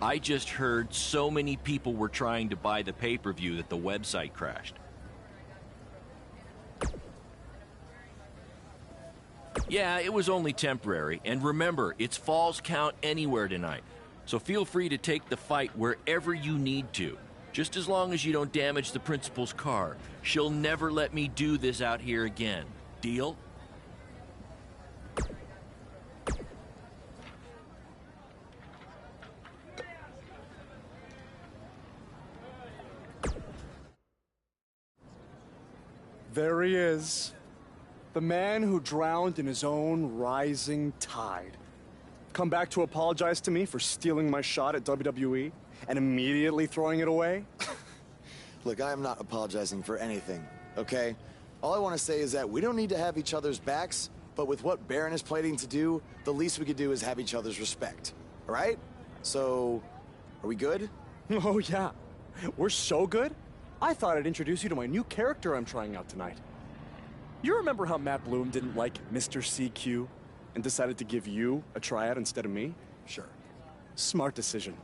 I just heard so many people were trying to buy the pay-per-view that the website crashed. Yeah, it was only temporary, and remember, it's Falls Count Anywhere tonight. So feel free to take the fight wherever you need to. Just as long as you don't damage the principal's car. She'll never let me do this out here again. Deal? There he is. The man who drowned in his own rising tide. Come back to apologize to me for stealing my shot at WWE and immediately throwing it away? Look, I am not apologizing for anything, okay? All I want to say is that we don't need to have each other's backs, but with what Baron is planning to do, the least we could do is have each other's respect, all right? So, are we good? Oh, yeah. We're so good? I thought I'd introduce you to my new character I'm trying out tonight. You remember how Matt Bloom didn't like Mr. CQ and decided to give you a tryout instead of me? Sure. Smart decision.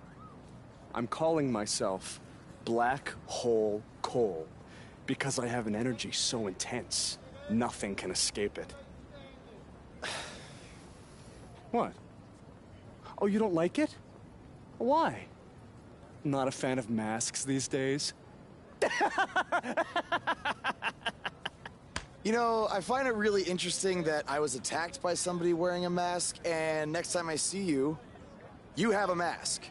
I'm calling myself Black Hole Cole because I have an energy so intense, nothing can escape it. What? Oh, you don't like it? Why? Not a fan of masks these days? You know, I find it really interesting that I was attacked by somebody wearing a mask, and next time I see you, you have a mask.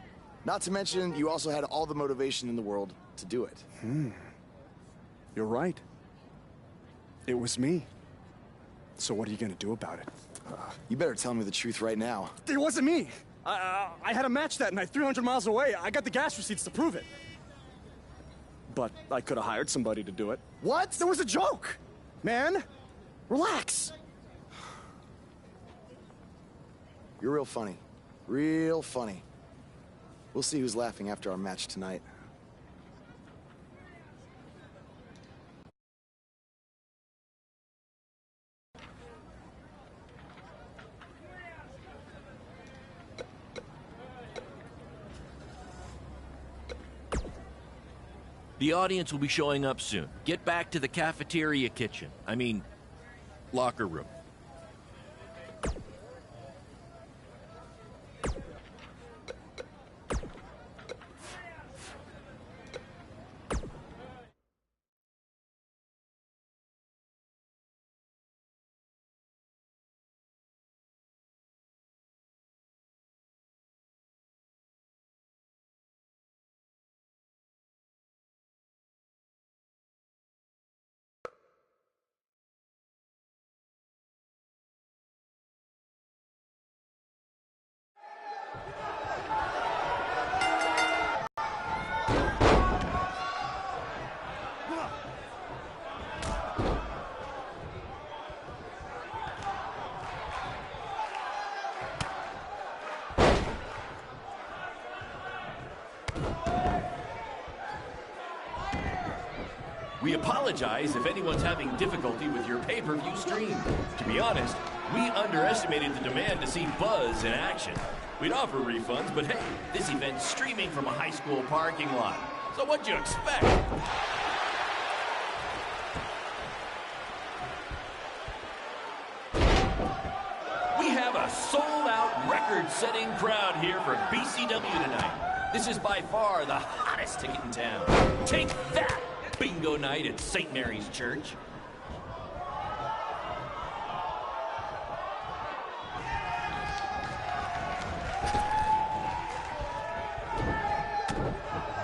Not to mention, you also had all the motivation in the world to do it. You're right. It was me. So what are you gonna do about it? You better tell me the truth right now. It wasn't me! I had a match that night, 300 miles away. I got the gas receipts to prove it. But I could have hired somebody to do it. What? There was a joke! Man, relax. You're real funny. Real funny. We'll see who's laughing after our match tonight. The audience will be showing up soon. Get back to the cafeteria kitchen. I mean, locker room. We apologize if anyone's having difficulty with your pay-per-view stream. To be honest, we underestimated the demand to see Buzz in action. We'd offer refunds, but hey, this event's streaming from a high school parking lot. So what'd you expect? We have a sold-out, record-setting crowd here for BCW tonight. This is by far the hottest ticket in town. Take that! Bingo night at St. Mary's Church.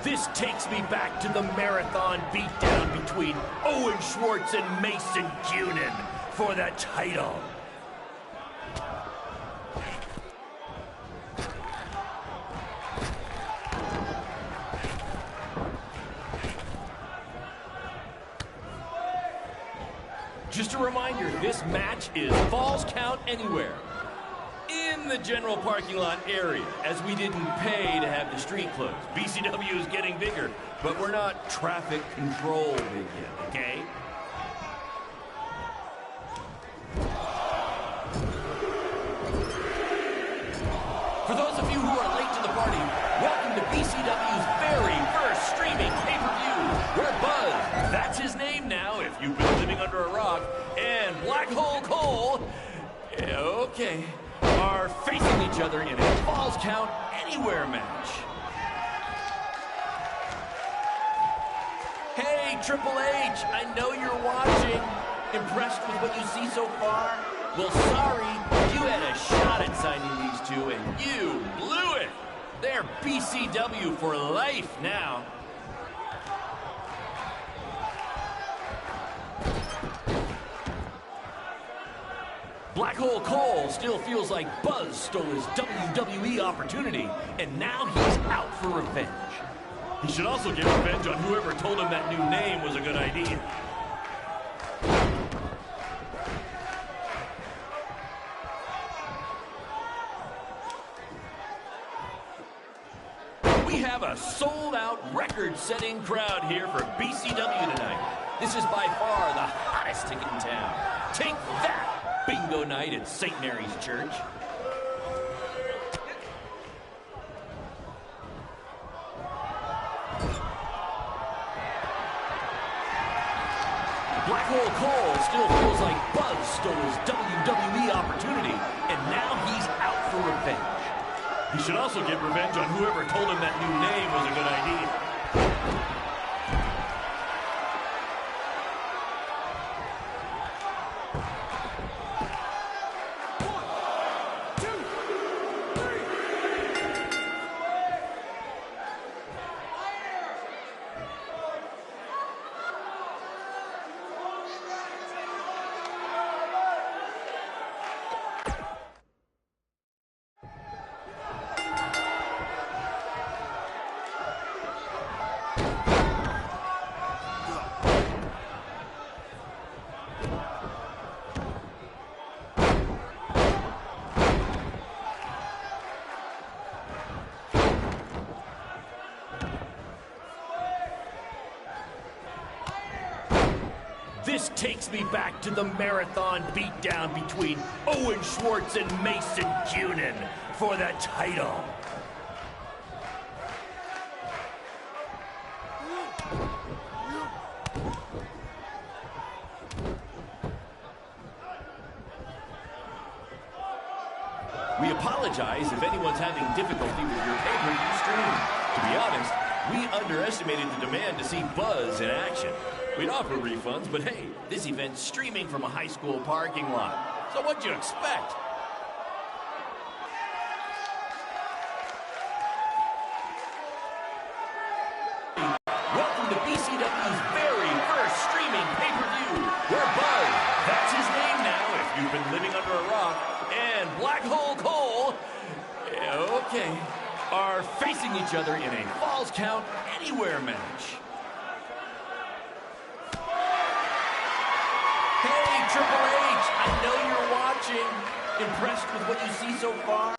This takes me back to the marathon beatdown between Owen Schwartz and Mason Cunin for the title. Just a reminder, this match is Falls Count Anywhere in the general parking lot area, as we didn't pay to have the street closed. BCW is getting bigger, but we're not traffic control big yet, okay? For those of you who are late to the party, welcome to BCW's very first streaming pay-per-view, where Buzz, that's his name now if you've been living under a rock, and Black Hole Cole, okay, are facing each other in a Falls Count Anywhere match. Hey, Triple H, I know you're watching. Impressed with what you see so far? Well, sorry, you had a shot at signing these two, and you blew it. They're BCW for life now. Black Hole Cole still feels like Buzz stole his WWE opportunity, and now he's out for revenge. He should also get revenge on whoever told him that new name was a good idea. We have a sold-out, record-setting crowd here for BCW tonight. This is by far the hottest ticket in town. Take that, bingo night at St. Mary's Church. Black Hole Cole still feels like Buzz stole his WWE opportunity, and now he's out for revenge. He should also get revenge on whoever told him that new name was a good idea. This takes me back to the marathon beatdown between Owen Schwartz and Mason Cunin for the title. We apologize if anyone's having difficulty with your pay-per-view stream. To be honest, we underestimated the demand to see Buzz in action. We'd offer refunds, but hey, this event's streaming from a high school parking lot. So what'd you expect? Welcome to BCW's very first streaming pay-per-view, where Buzz, that's his name now if you've been living under a rock, and Black Hole Cole, okay, are facing each other in a Falls Count Anywhere match. Hey, Triple H, I know you're watching. Impressed with what you see so far?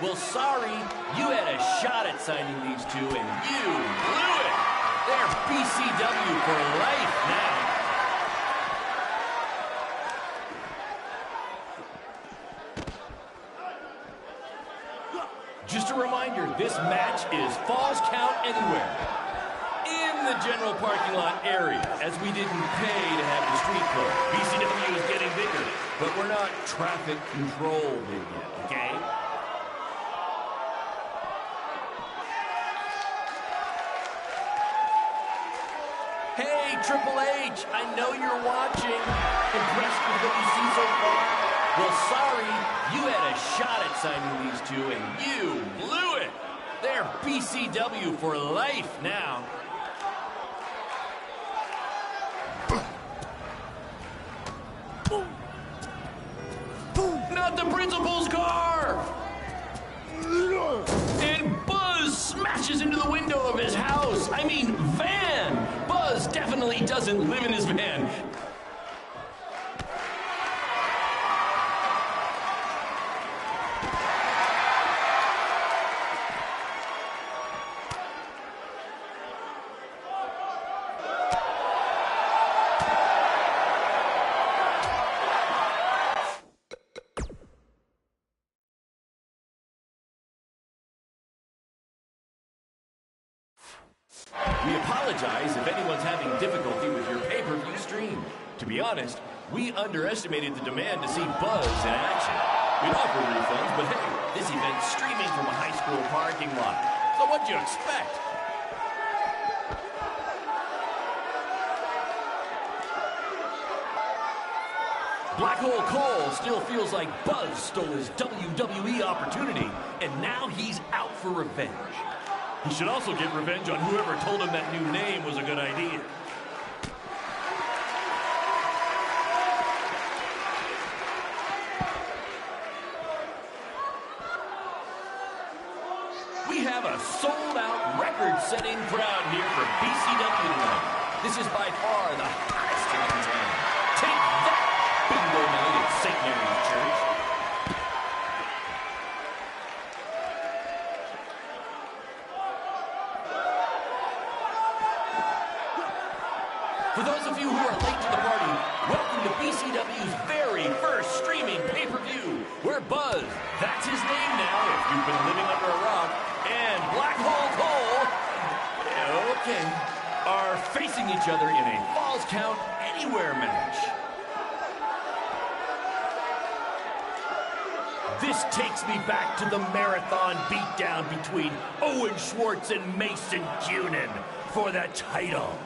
Well, sorry, you had a shot at signing these two, and you blew it. They're BCW for life now. Just a reminder, this match is Falls Count Anywhere in the general parking lot area, as we didn't pay to have the street closed. BCW is getting bigger, but we're not traffic control big yet, okay? Hey, Triple H, I know you're watching. Impressed with what you see so far? Well, sorry, you had a shot at signing these two, and you blew it. They're BCW for life now. Not the principal's car! And Buzz smashes into the window of his house. I mean, van. Buzz definitely doesn't live in his van. We apologize if anyone's having difficulty with your pay-per-view stream. To be honest, we underestimated the demand to see Buzz in action. We'd offer refunds, but hey, this event's streaming from a high school parking lot. So what'd you expect? Black Hole Cole still feels like Buzz stole his WWE opportunity, and now he's out for revenge. He should also get revenge on whoever told him that new name was a good idea. We have a sold-out, record-setting crowd here for BCW tonight. This is by far the hottest thing in town. Take that! Bingo night at St. Mary's Church. For those of you who are late to the party, welcome to BCW's very first streaming pay-per-view, where Buzz, that's his name now if you've been living under a rock, and Black Hole Cole, okay, are facing each other in a Falls Count Anywhere match. This takes me back to the marathon beatdown between Owen Schwartz and Mason Cunin for the title.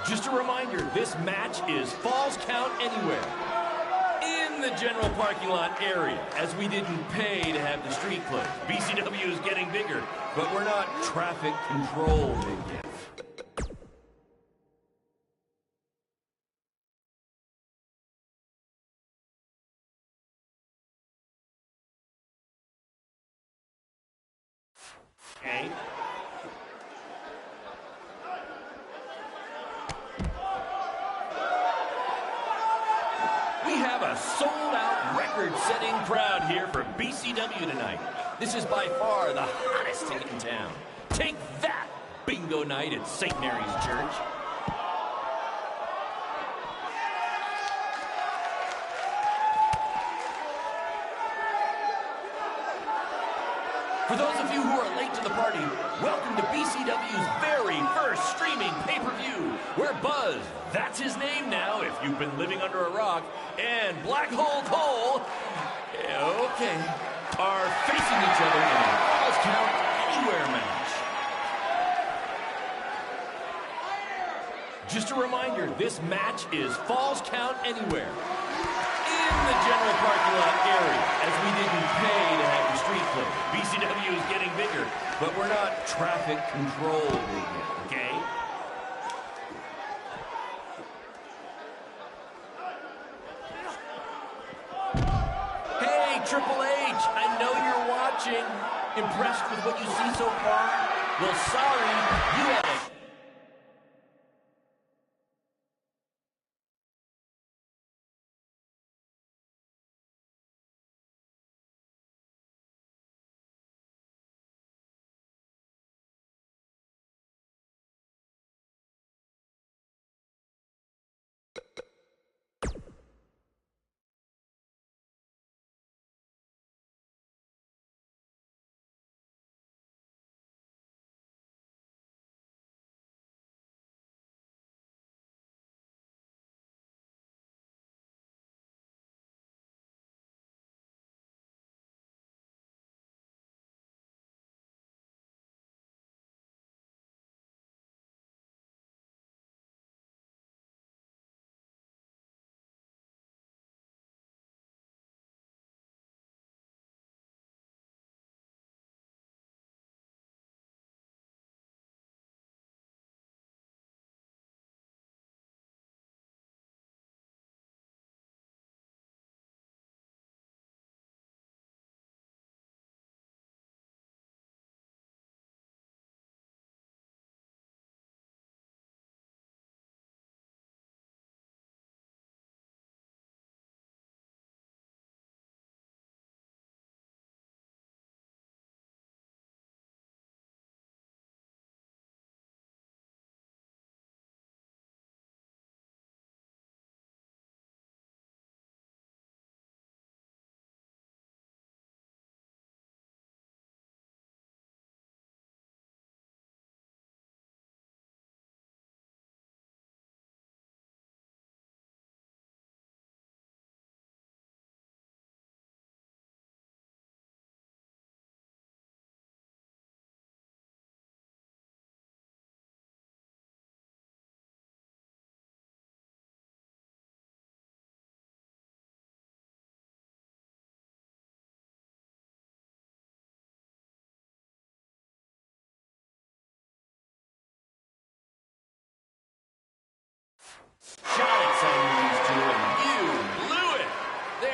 Just a reminder, this match is Falls Count Anywhere in the general parking lot area, as we didn't pay to have the street closed. BCW is getting bigger, but we're not traffic controlled yet. Okay. We have a sold-out, record-setting crowd here for BCW tonight. This is by far the hottest thing in town. Take that, bingo night at St. Mary's Church. For those of you who are late to the party, welcome to BCW's very first streaming pay-per-view, where Buzz, that's his name now if you've been living under a rock, and Black Hole Cole, okay, are facing each other in a Falls Count Anywhere match. Just a reminder, this match is Falls Count Anywhere in the general parking lot area, as we didn't pay to have the street closed. BCW is getting bigger, but we're not traffic controlled yet, okay? Hey, Triple H, I know you're watching. Impressed with what you see so far? Well, sorry, you have a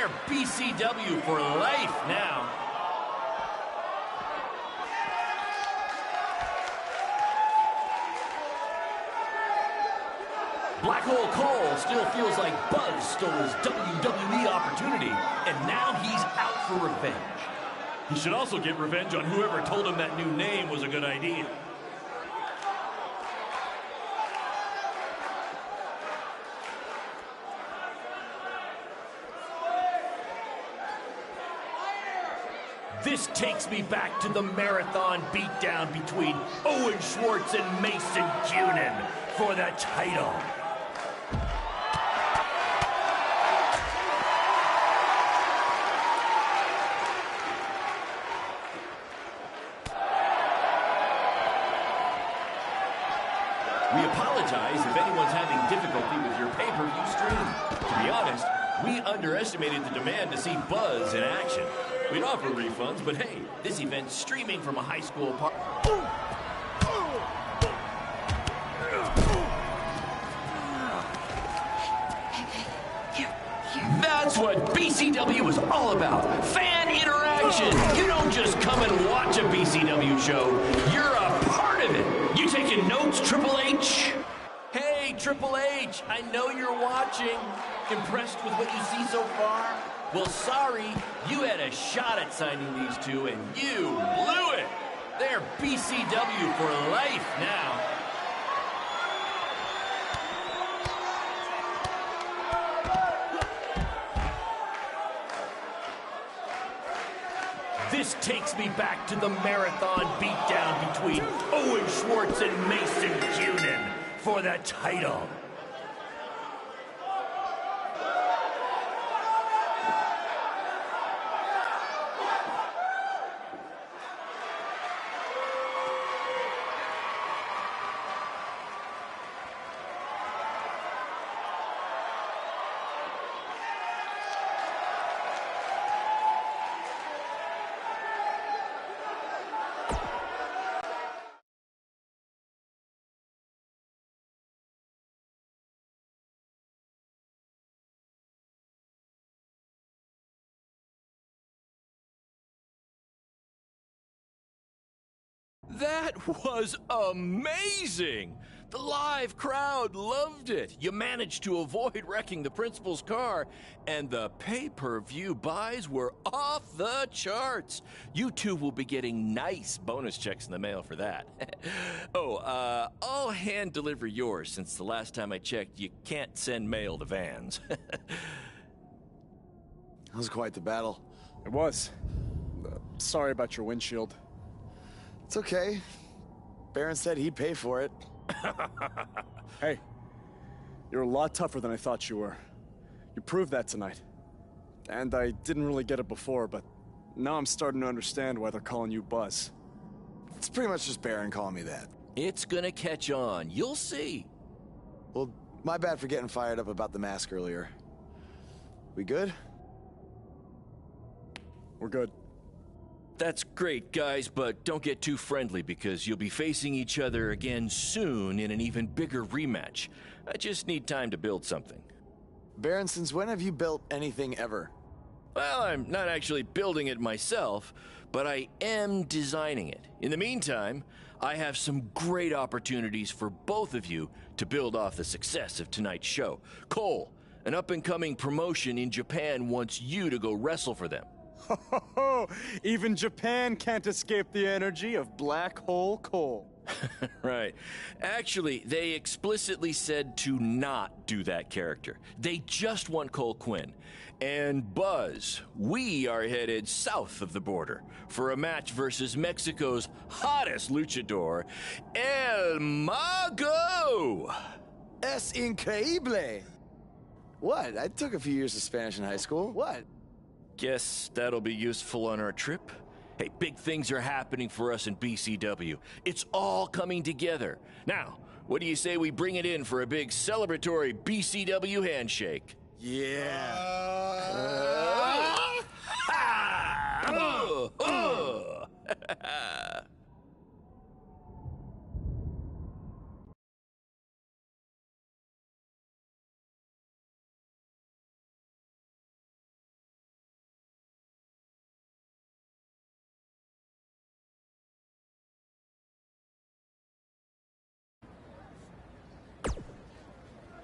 They're BCW for life now. Black Hole Cole still feels like Buzz stole his WWE opportunity, and now he's out for revenge. He should also get revenge on whoever told him that new name was a good idea. This takes me back to the marathon beatdown between Owen Schwartz and Mason Cunin for the title. We apologize if anyone's having difficulty with your pay-per-view stream. To be honest, we underestimated the demand to see Buzz in action. We'd offer refunds, but hey, this event's streaming from a high school park. That's what BCW is all about. Fan interaction. You don't just come and watch a BCW show. You're a part of it. You taking notes, Triple H? Hey, Triple H, I know you're watching. Impressed with what you see so far? Well, sorry, you had a shot at signing these two, and you blew it. They're BCW for life now. This takes me back to the marathon beatdown between Owen Schwartz and Mason Cunin for the title. That was amazing! The live crowd loved it. You managed to avoid wrecking the principal's car, and the pay-per-view buys were off the charts. You two will be getting nice bonus checks in the mail for that. I'll hand deliver yours since the last time I checked, you can't send mail to vans. That was quite the battle. It was. Sorry about your windshield. It's okay. Baron said he'd pay for it. Hey, you're a lot tougher than I thought you were. You proved that tonight. And I didn't really get it before, but now I'm starting to understand why they're calling you Buzz. It's pretty much just Baron calling me that. It's gonna catch on. You'll see. Well, my bad for getting fired up about the mask earlier. We good? We're good. That's great, guys, but don't get too friendly because you'll be facing each other again soon in an even bigger rematch. I just need time to build something. Baron, since when have you built anything ever? Well, I'm not actually building it myself, but I am designing it. In the meantime, I have some great opportunities for both of you to build off the success of tonight's show. Cole, an up-and-coming promotion in Japan wants you to go wrestle for them. Even Japan can't escape the energy of Black Hole Cole. Right. Actually, they explicitly said to not do that character. They just want Cole Quinn. And Buzz, we are headed south of the border for a match versus Mexico's hottest luchador, El Mago! Es increíble! What? I took a few years of Spanish in high school. What? Guess that'll be useful on our trip. Hey, big things are happening for us in BCW. It's all coming together. Now, what do you say we bring it in for a big celebratory BCW handshake? Yeah.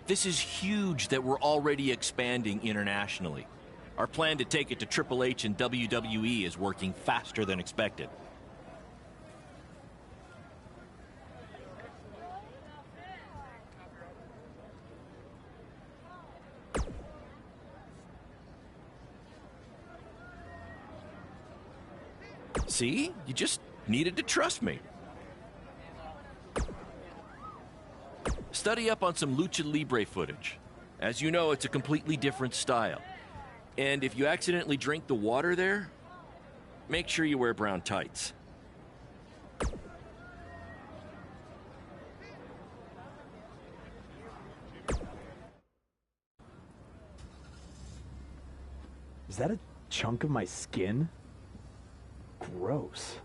This is huge that we're already expanding internationally. Our plan to take it to Triple H and WWE is working faster than expected. See? You just needed to trust me. Study up on some Lucha Libre footage. As you know, it's a completely different style. And if you accidentally drink the water there, make sure you wear brown tights. Is that a chunk of my skin? Gross.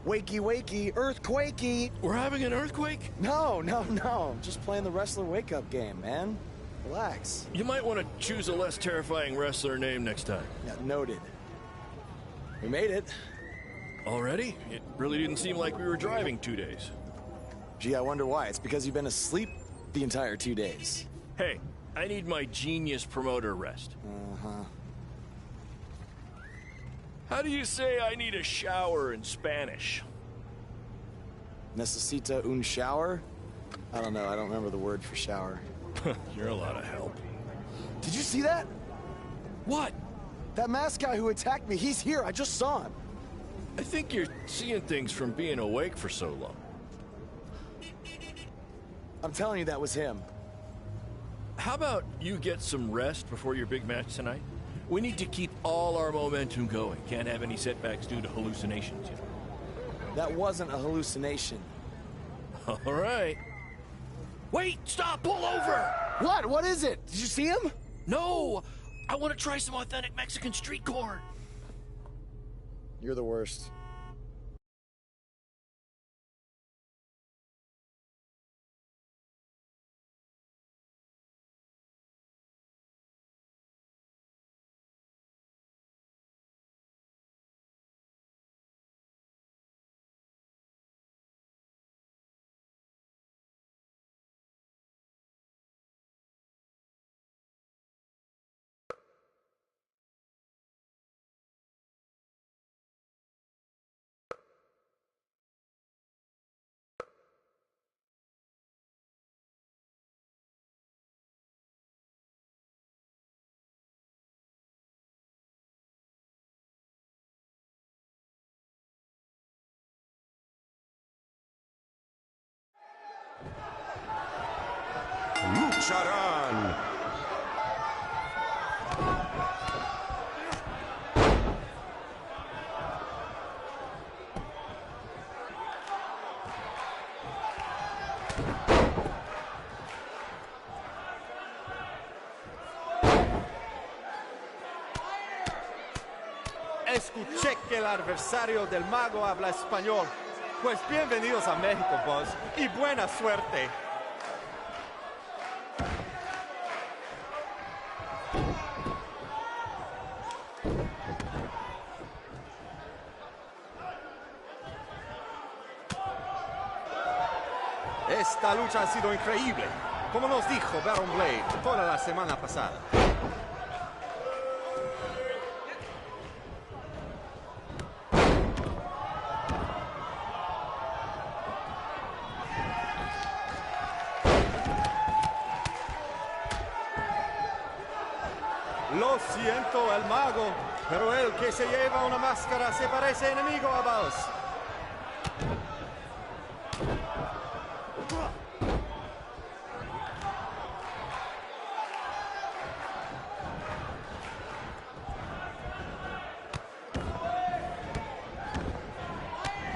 Wakey, wakey, earthquakey. We're having an earthquake? No. I'm just playing the wrestler wake-up game, man. Relax. You might want to choose a less terrifying wrestler name next time. Yeah, noted. We made it. Already? It really didn't seem like we were driving 2 days. Gee, I wonder why. It's because you've been asleep the entire 2 days. Hey, I need my genius promoter rest. Uh-huh. How do you say I need a shower in Spanish? Necesita un shower? I don't know. I don't remember the word for shower. You're a lot of help. Did you see that? What? That masked guy who attacked me, he's here. I just saw him. I think you're seeing things from being awake for so long. I'm telling you, that was him. How about you get some rest before your big match tonight? We need to keep all our momentum going. Can't have any setbacks due to hallucinations, you know. That wasn't a hallucination. All right. Wait, stop, pull over! What? What is it? Did you see him? No! I want to try some authentic Mexican street corn. You're the worst. Lucharán. Escuché que el adversario del mago habla español. Pues bienvenidos a México, Buzz, y buena suerte. Esta lucha ha sido increíble, como nos dijo Baron Blade toda la semana pasada. Lo siento, el mago, pero el que se lleva una máscara se parece enemigo a vos.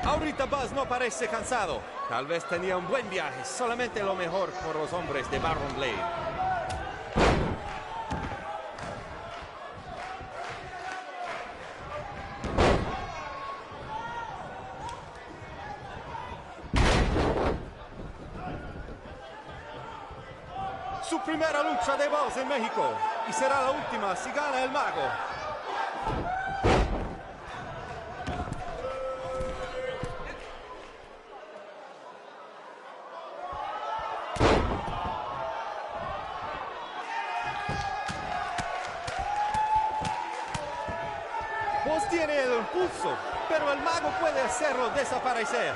Ahorita Buzz no parece cansado. Tal vez tenía un buen viaje. Solamente lo mejor por los hombres de Baron Blade. Su primera lucha de Buzz en México. Y será la última si gana el mago. Buzz tiene el impulso, pero el mago puede hacerlo desaparecer.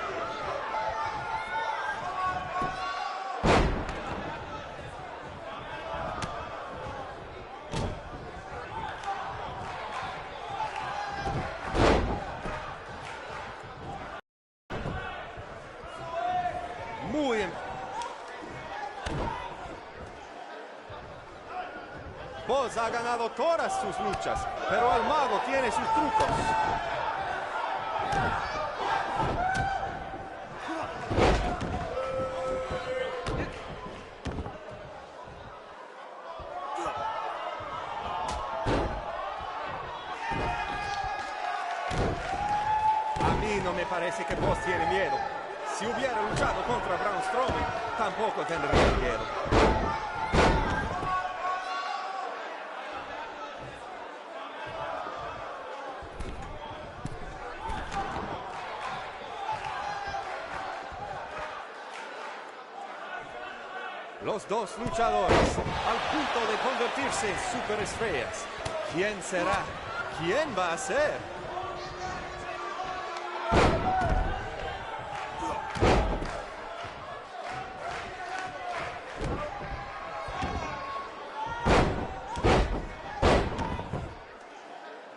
Muy bien. Buzz ha ganado todas sus luchas, pero el mago tiene sus trucos. A mí no me parece que Buzz tiene miedo. Si hubiera luchado contra Braun Strowman, tampoco tendría miedo. Los dos luchadores al punto de convertirse en superestrellas. ¿Quién será? ¿Quién va a ser?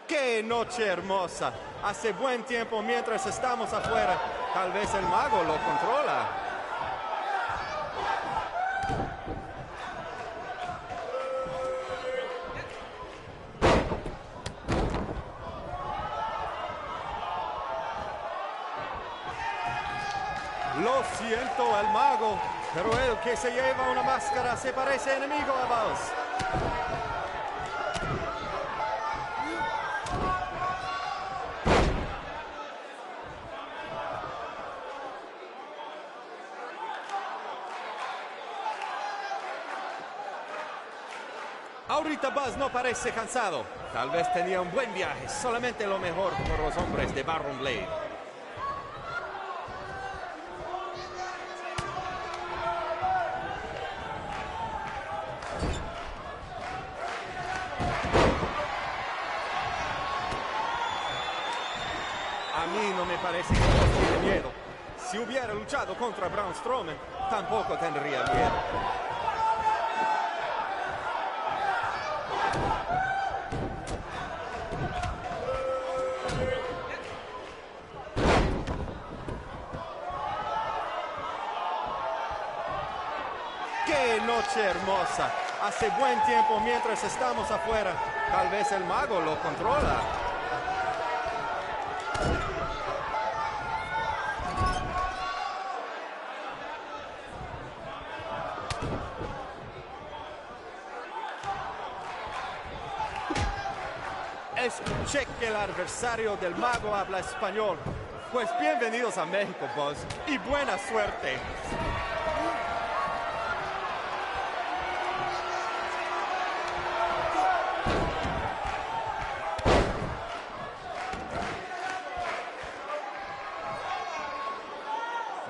¡Qué noche hermosa! Hace buen tiempo mientras estamos afuera. Tal vez el mago lo controla. Lo siento, el mago, pero el que se lleva una máscara se parece enemigo a vos. Ahorita Buzz no parece cansado. Tal vez tenía un buen viaje. Solamente lo mejor por los hombres de Baron Blade. A mí no me parece que Buzz tiene miedo. Si hubiera luchado contra Braun Strowman, tampoco tendría miedo. ¡Qué noche hermosa! Hace buen tiempo mientras estamos afuera. Tal vez el mago lo controla. Escuché que el adversario del mago habla español. Pues bienvenidos a México, Buzz, y buena suerte.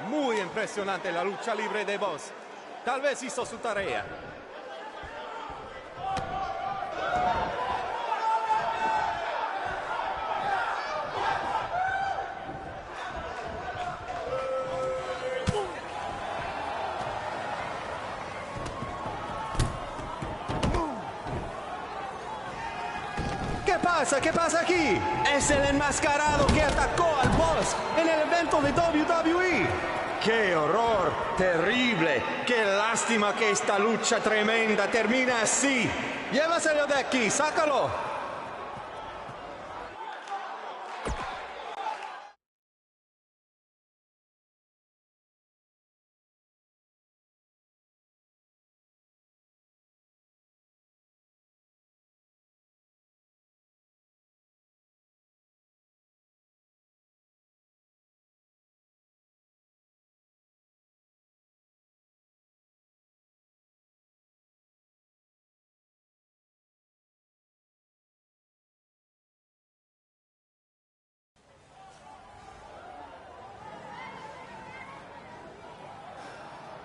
Muy impresionante la lucha libre de Buzz. Tal vez hizo su tarea. pasa? ¿Qué pasa aquí? Es el enmascarado que atacó al boss en el evento de WWE. ¡Qué horror! ¡Terrible! ¡Qué lástima que esta lucha tremenda termina así! ¡Llévaselo de aquí! ¡Sácalo!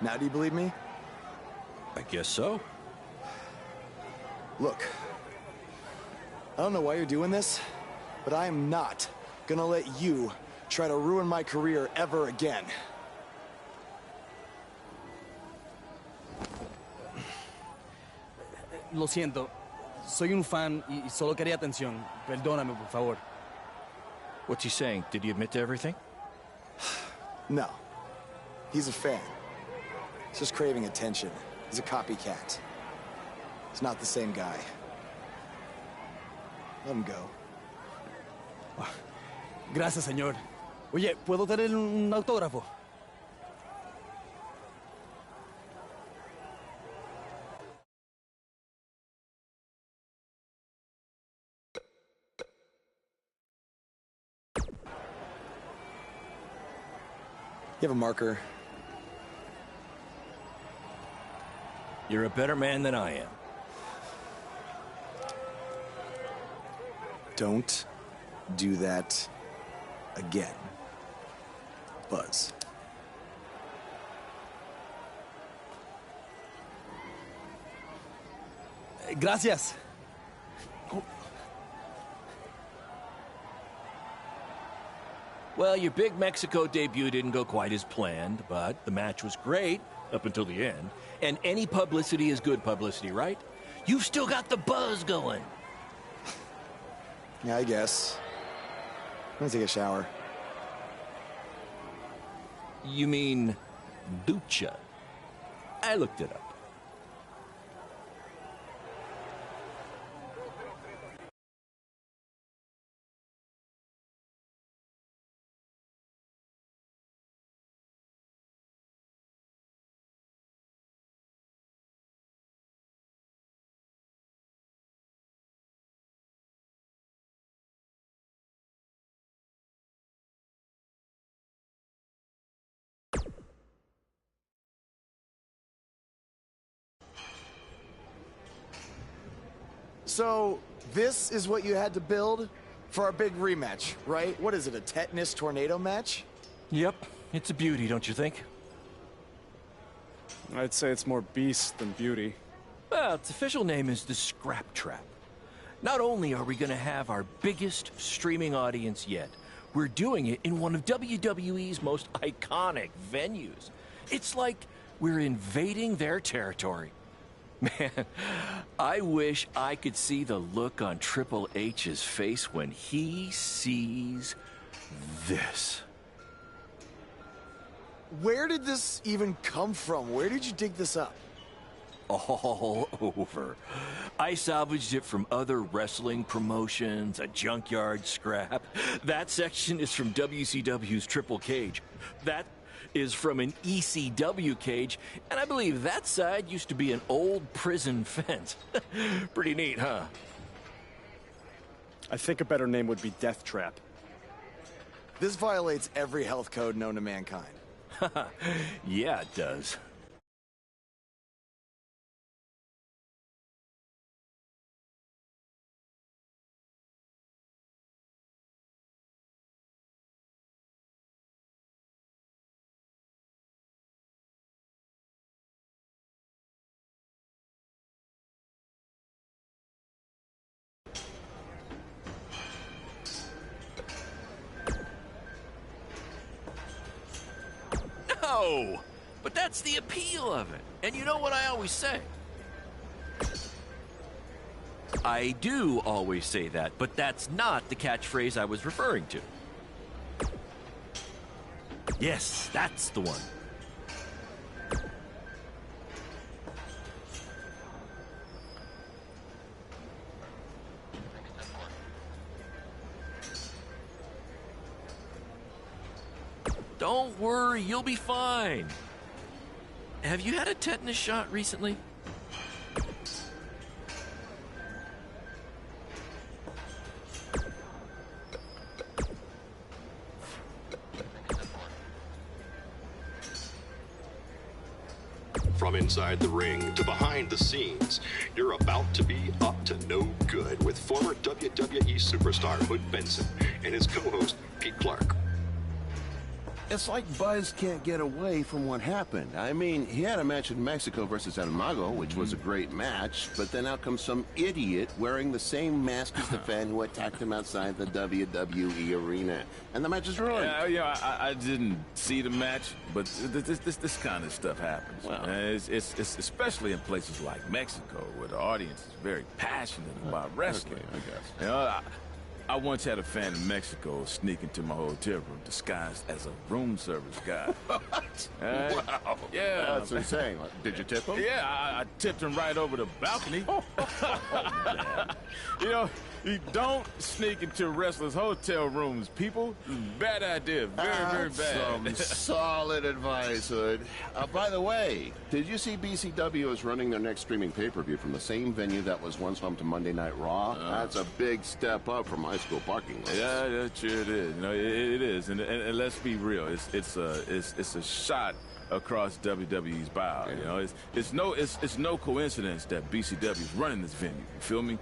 Now do you believe me? I guess so. Look, I don't know why you're doing this, but I am not gonna let you try to ruin my career ever again. Lo siento. Soy un fan y solo quería atención. Perdóname, por favor. What's he saying? Did he admit to everything? No. He's a fan. He's just craving attention. He's a copycat. He's not the same guy. Let him go. Gracias, señor. Oye, ¿puedo tener un autógrafo? You have a marker? You're a better man than I am. Don't do that again, Buzz. Gracias. Well, your big Mexico debut didn't go quite as planned, but the match was great up until the end. And any publicity is good publicity, right? You've still got the buzz going. Yeah, I guess. I'm gonna take a shower. You mean lucha? I looked it up. So, this is what you had to build for our big rematch, right? What is it, a tetanus tornado match? Yep, it's a beauty, don't you think? I'd say it's more beast than beauty. Well, its official name is the Scrap Trap. Not only are we going to have our biggest streaming audience yet, we're doing it in one of WWE's most iconic venues. It's like we're invading their territory. Man, I wish I could see the look on Triple H's face when he sees this. Where did this even come from? Where did you dig this up? All over. I salvaged it from other wrestling promotions, a junkyard scrap. That section is from WCW's Triple Cage. That is from an ECW cage, and I believe that side used to be an old prison fence. Pretty neat, huh? I think a better name would be Death Trap. This violates every health code known to mankind. Yeah, it does. No, but that's the appeal of it. And you know what I always say? I do always say that, but that's not the catchphrase I was referring to. Yes, that's the one. Don't worry, you'll be fine. Have you had a tetanus shot recently? From inside the ring to behind the scenes, you're about to be up to no good with former WWE superstar Hood Benson and his co-host Pete Clark. It's like Buzz can't get away from what happened. I mean, he had a match in Mexico versus El Mago, which was a great match, but then out comes some idiot wearing the same mask as the fan who attacked him outside the WWE arena. And the match is ruined. I didn't see the match, but this kind of stuff happens. Well. It's especially in places like Mexico, where the audience is very passionate about wrestling. Okay, I guess. You know, I once had a fan in Mexico sneak into my hotel room disguised as a room service guy. What? Wow. Yeah. That's insane. Did you tip him? Yeah, I tipped him right over the balcony. You know, you don't sneak into wrestlers' hotel rooms, people. Bad idea. Very bad. Some solid advice, Hood. By the way, did you see BCW is running their next streaming pay-per-view from the same venue that was once home to Monday Night Raw? That's a big step up from high school parking lots. Yeah, sure it is. You know, it is, and let's be real. It's a shot across WWE's bow. You know, it's no coincidence that BCW is running this venue. You feel me?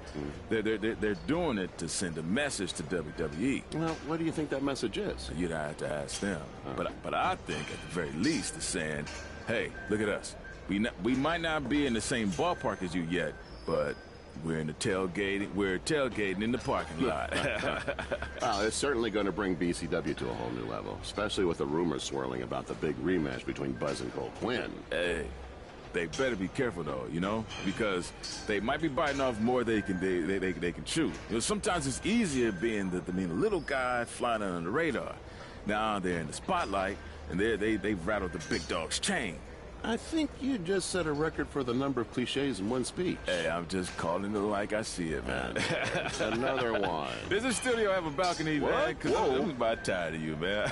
They're doing it to send a message to WWE. Well, what do you think that message is? You'd have to ask them. But I think at the very least it's saying, hey, look at us. We might not be in the same ballpark as you yet, but we're tailgating in the parking lot. Well, it's certainly going to bring BCW to a whole new level, especially with the rumors swirling about the big rematch between Buzz and Cole Quinn. Hey, they better be careful though, you know, because they might be biting off more they can chew. You know, sometimes it's easier being the little guy flying under the radar. Now they're in the spotlight, and they've rattled the big dog's chain. I think you just set a record for the number of cliches in one speech. Hey, I'm just calling it like I see it, man. Another one. Does the studio have a balcony, man? What? Because Whoa. I'm about tired of you, man.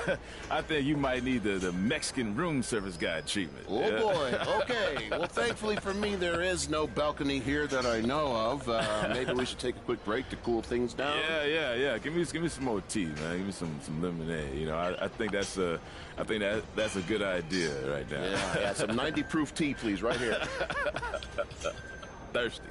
I think you might need the Mexican room service guy treatment. Oh, Yeah. boy. Okay. Well, thankfully for me, there is no balcony here that I know of. Maybe we should take a quick break to cool things down. Yeah. Give me some more tea, man. Give me some lemonade. You know, I think that's a good idea right now. Yeah, some 90 proof tea, please, right here. Thirsty.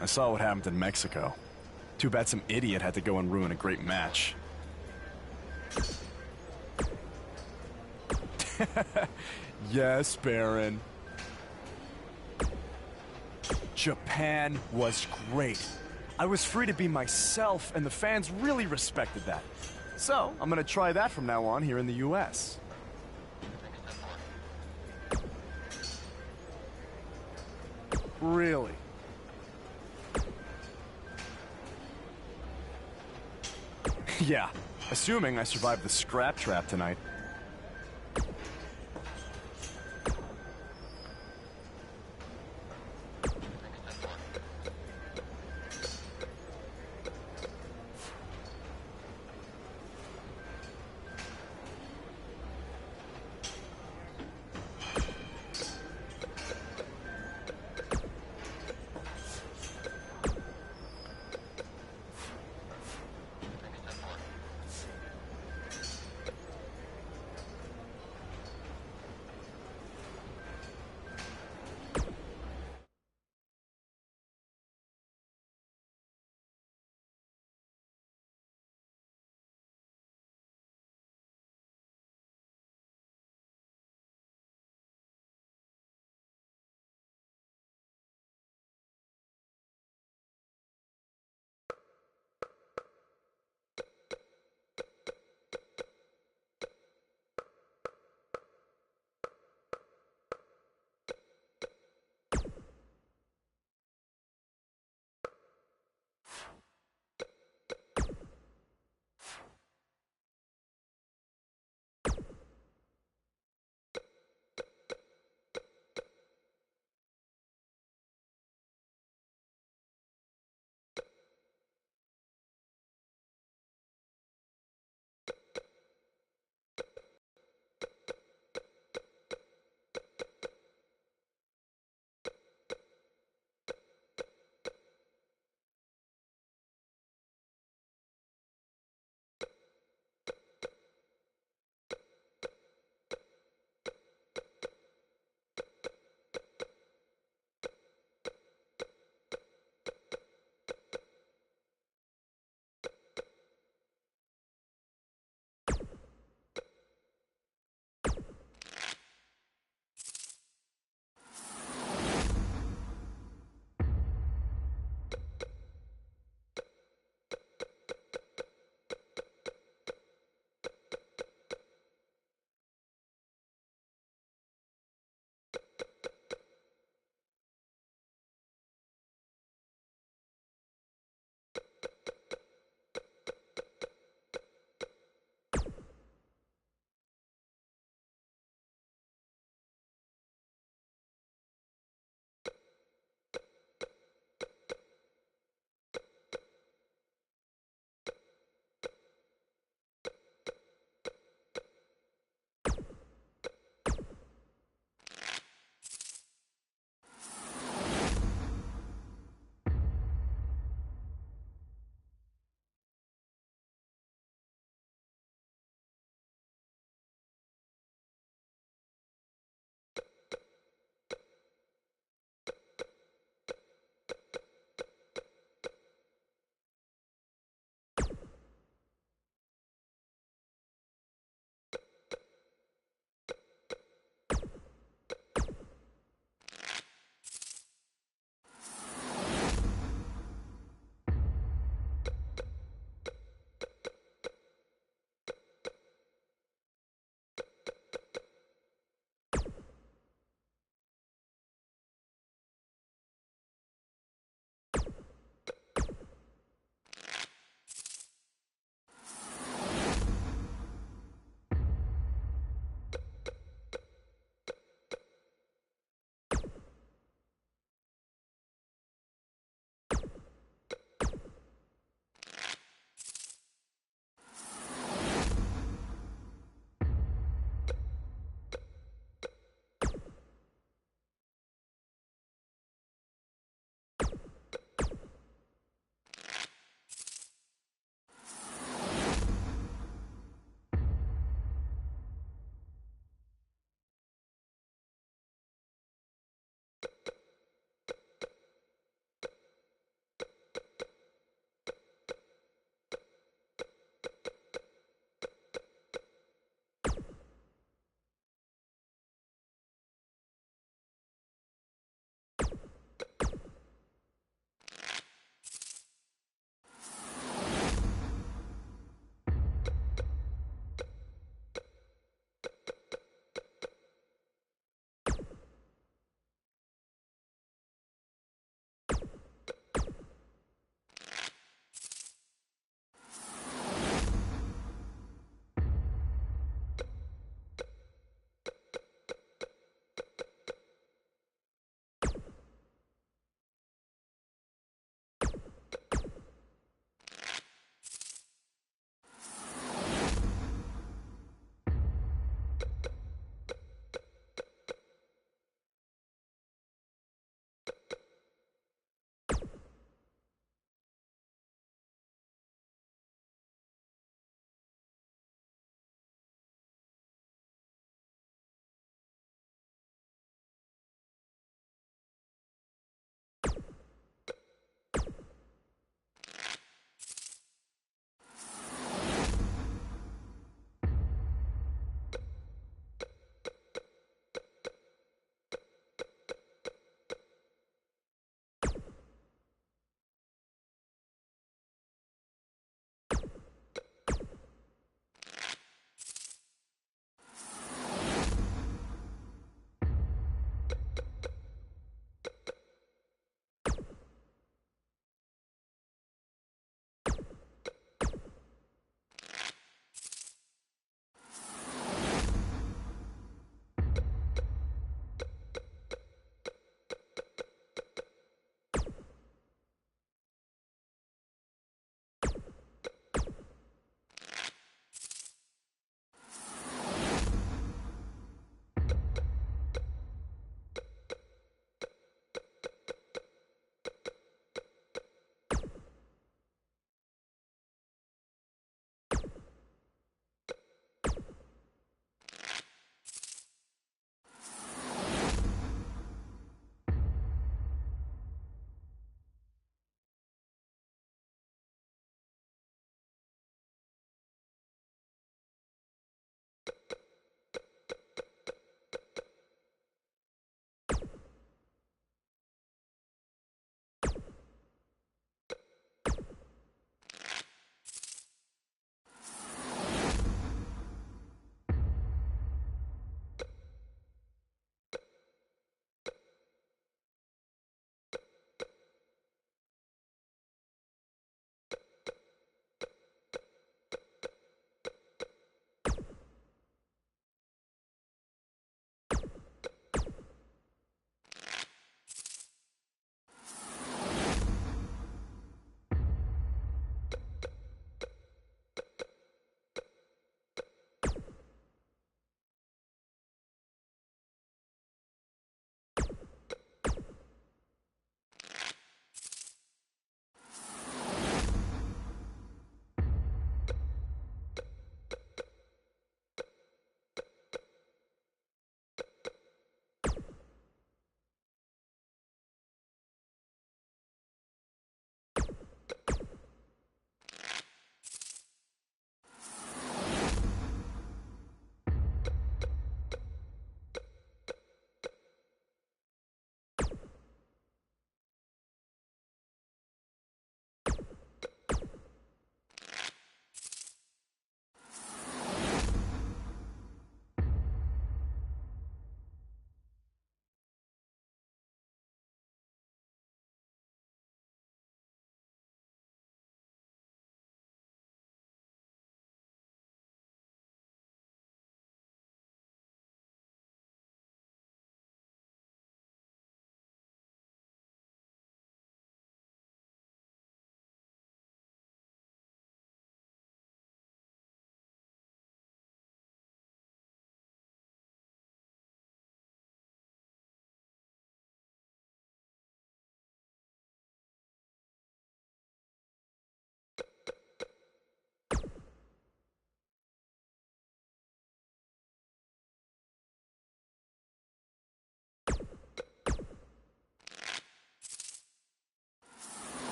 I saw what happened in Mexico. Too bad some idiot had to go and ruin a great match. Yes, Baron. Japan was great. I was free to be myself, and the fans really respected that. So, I'm gonna try that from now on here in the US. Really? Yeah, assuming I survive the scrap trap tonight.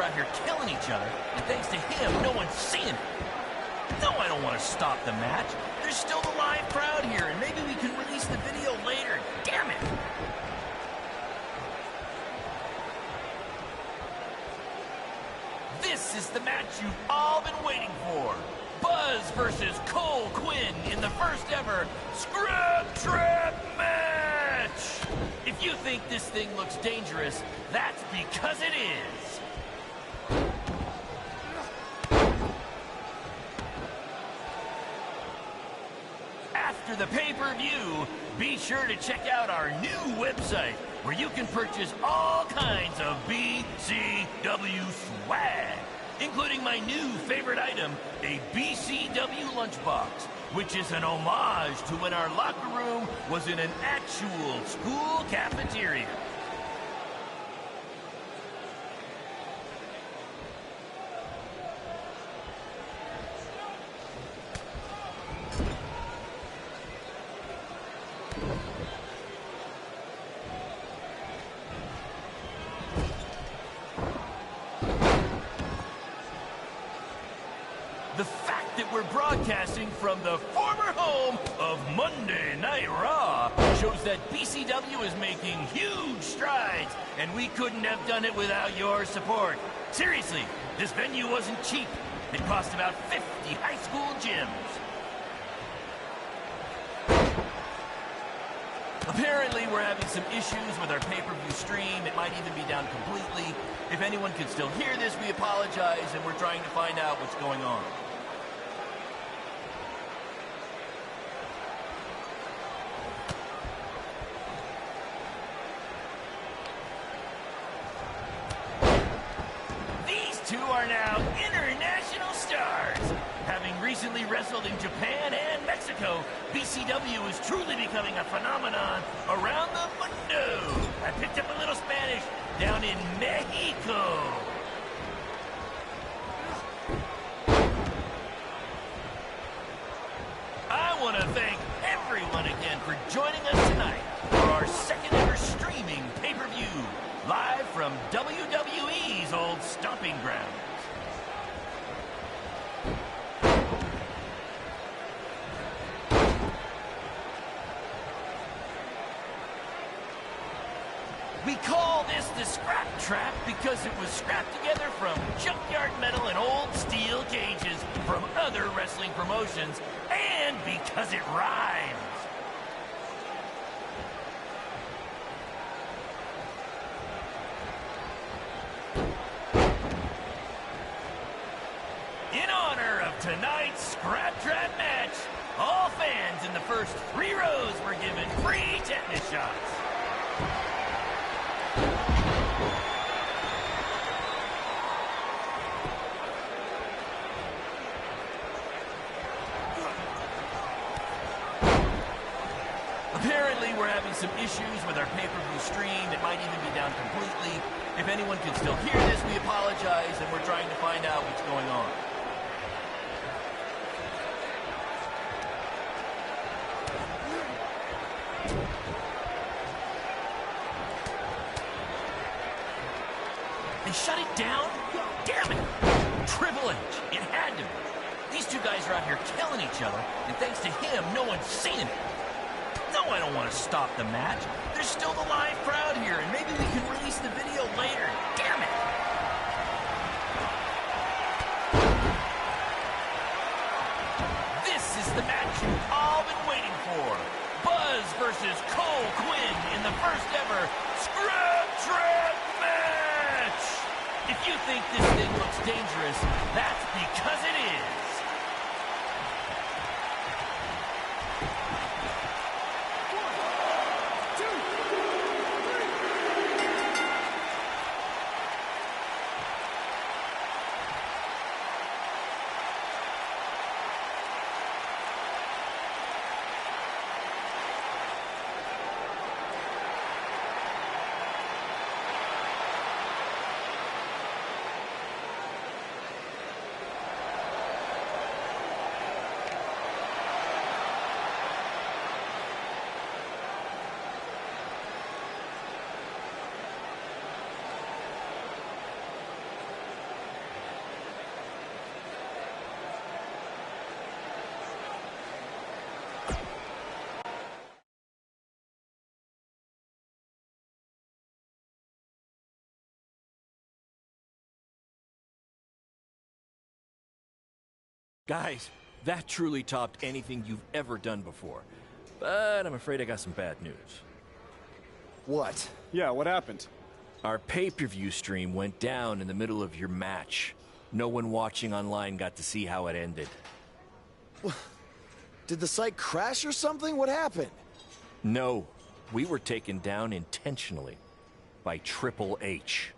are out here killing each other, and thanks to him, no one's seeing it. No, I don't want to stop the match. There's still the live crowd here, and maybe we can release the video later. Damn it! This is the match you've all been waiting for. Buzz versus Cole Quinn in the first ever Scrap Trap match! If you think this thing looks dangerous, that's because it is. After the pay-per-view, be sure to check out our new website where you can purchase all kinds of BCW swag, including my new favorite item, a BCW lunchbox, which is an homage to when our locker room was in an actual school cafeteria. The fact that we're broadcasting from the former home of Monday Night Raw shows that BCW is making huge strides, and we couldn't have done it without your support. Seriously, this venue wasn't cheap. It cost about 50 high school gyms. Apparently, we're having some issues with our pay-per-view stream. It might even be down completely. If anyone can still hear this, we apologize, and we're trying to find out what's going on. These two are now international stars. Having recently wrestled in Japan and Mexico, BCW is truly becoming a phenomenon around the mundo. I picked up a little Spanish down in Mexico. I want to thank everyone again for joining us tonight for our second ever streaming pay-per-view, live from WWE's old stomping grounds. We call this the Scrap Trap because it was scrapped together from junkyard metal and old steel cages from other wrestling promotions, and because it rhymes. In honor of tonight's Scrap Trap match, all fans in the first 3 rows were given free tetanus shots. Apparently, we're having some issues with our pay-per-view stream. It might even be down completely. If anyone can still hear this, we apologize, and we're trying to find out what's going on. They shut it down? Damn it! Triple H. It had to be. These two guys are out here killing each other, and thanks to him, no one's seeing it. No, I don't want to stop the match. There's still the live crowd here, and maybe we can release the video later. Damn it! This is the match you've all been waiting for. Buzz versus Cole Quinn in the first ever Scrap Trap match! If you think this thing looks dangerous, that's because it is. Guys, that truly topped anything you've ever done before. But I'm afraid I got some bad news. What? Yeah, what happened? Our pay-per-view stream went down in the middle of your match. No one watching online got to see how it ended. Did the site crash or something? What happened? No, we were taken down intentionally by Triple H.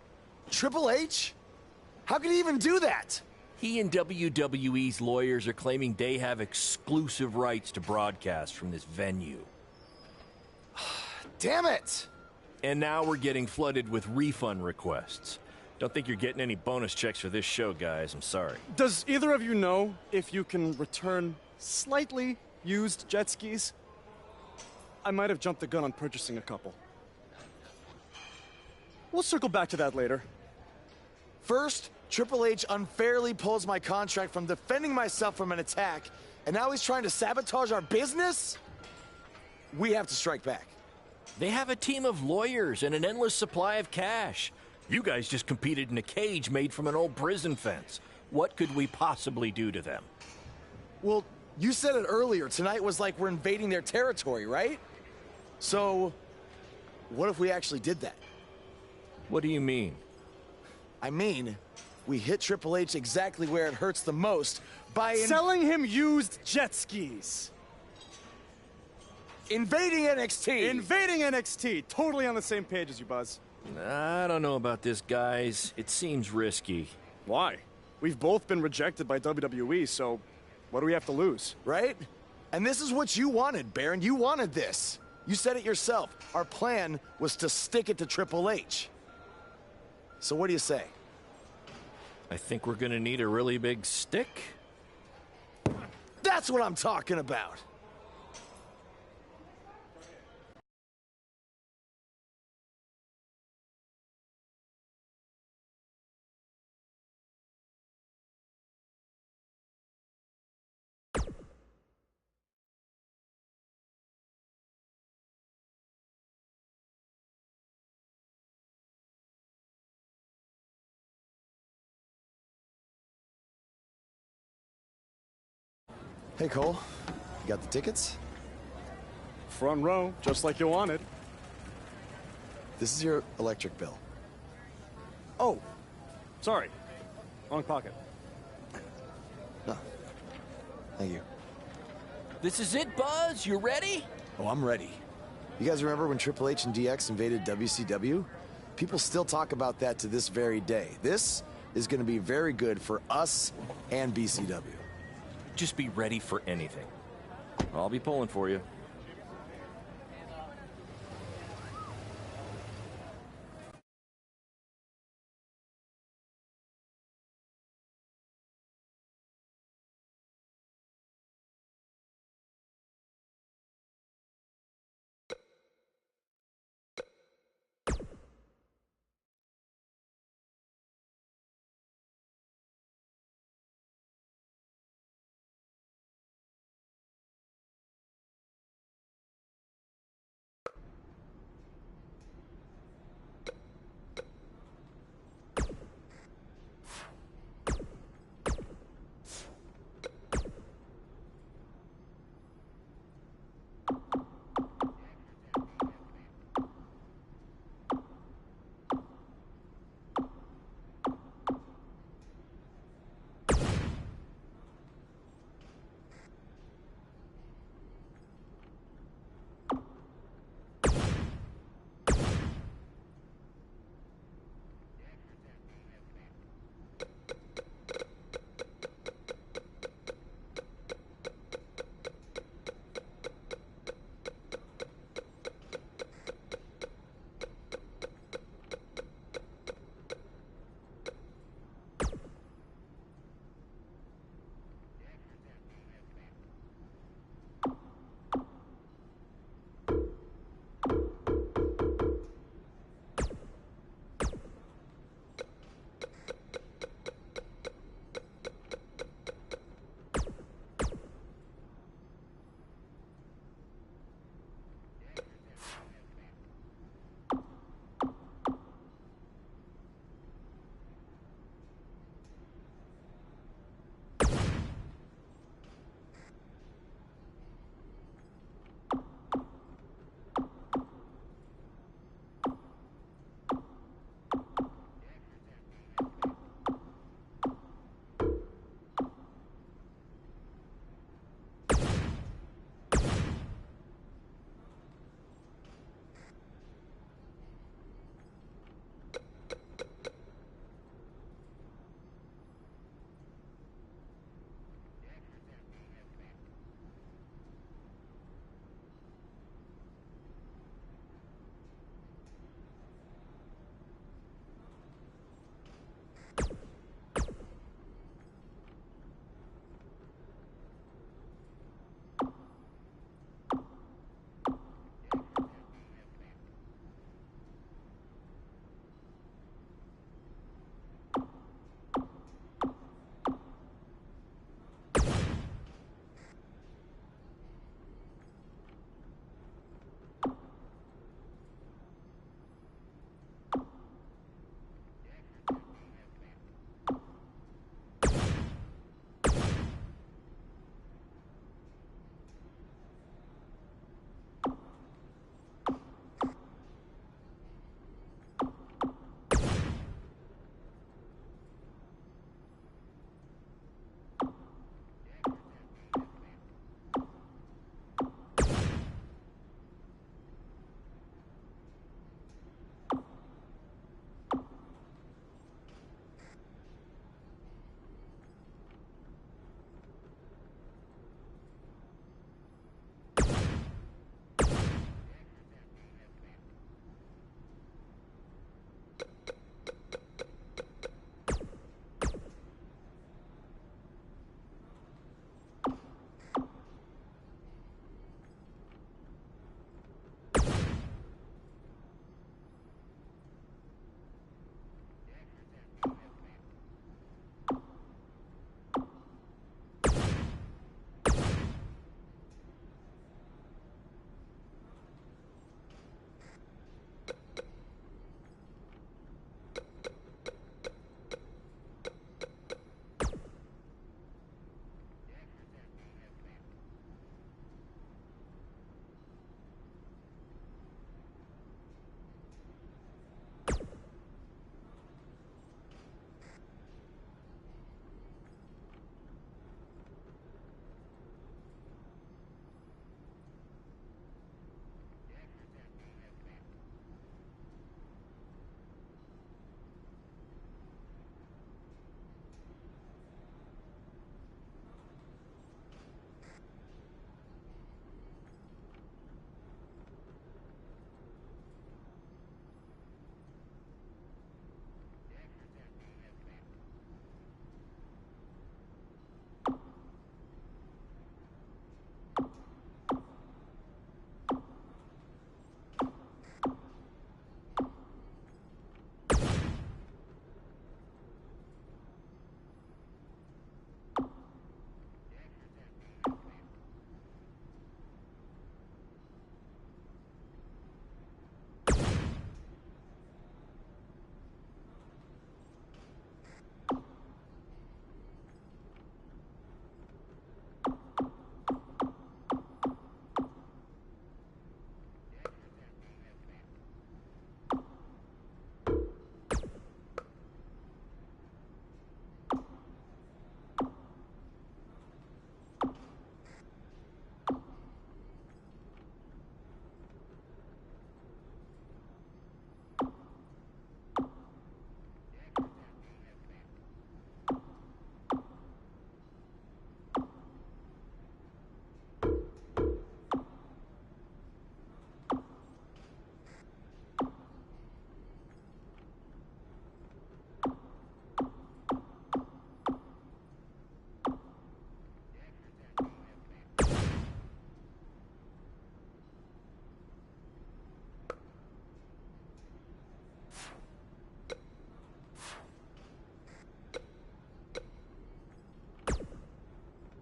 Triple H? How could he even do that? He and WWE's lawyers are claiming they have exclusive rights to broadcast from this venue. Damn it! And now we're getting flooded with refund requests. Don't think you're getting any bonus checks for this show, guys. I'm sorry. Does either of you know if you can return slightly used jet skis? I might have jumped the gun on purchasing a couple. We'll circle back to that later. First, Triple H unfairly pulls my contract from defending myself from an attack, and now he's trying to sabotage our business? We have to strike back. They have a team of lawyers and an endless supply of cash. You guys just competed in a cage made from an old prison fence. What could we possibly do to them? Well, you said it earlier. Tonight was like we're invading their territory, right? So, what if we actually did that? What do you mean? I mean, we hit Triple H exactly where it hurts the most by Selling him used jet skis. invading NXT. Invading NXT. Totally on the same page as you, Buzz. I don't know about this, guys. It seems risky. Why? We've both been rejected by WWE, so what do we have to lose? Right? And this is what you wanted, Baron. You wanted this. You said it yourself. Our plan was to stick it to Triple H. So what do you say? I think we're gonna need a really big stick. That's what I'm talking about. Hey, Cole. You got the tickets? Front row, just like you wanted. This is your electric bill. Oh, sorry. Wrong pocket. No. Thank you. This is it, Buzz. You ready? Oh, I'm ready. You guys remember when Triple H and DX invaded WCW? People still talk about that to this very day. This is going to be very good for us and BCW. Just be ready for anything. I'll be pulling for you.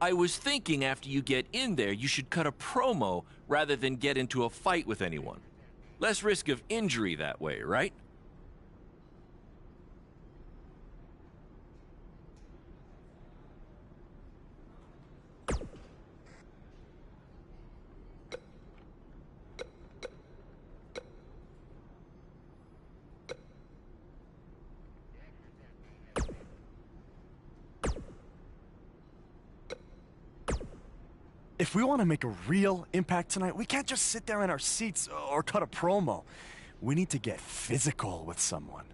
I was thinking after you get in there, you should cut a promo rather than get into a fight with anyone. Less risk of injury that way, right? If we want to make a real impact tonight, we can't just sit there in our seats or cut a promo. We need to get physical with someone.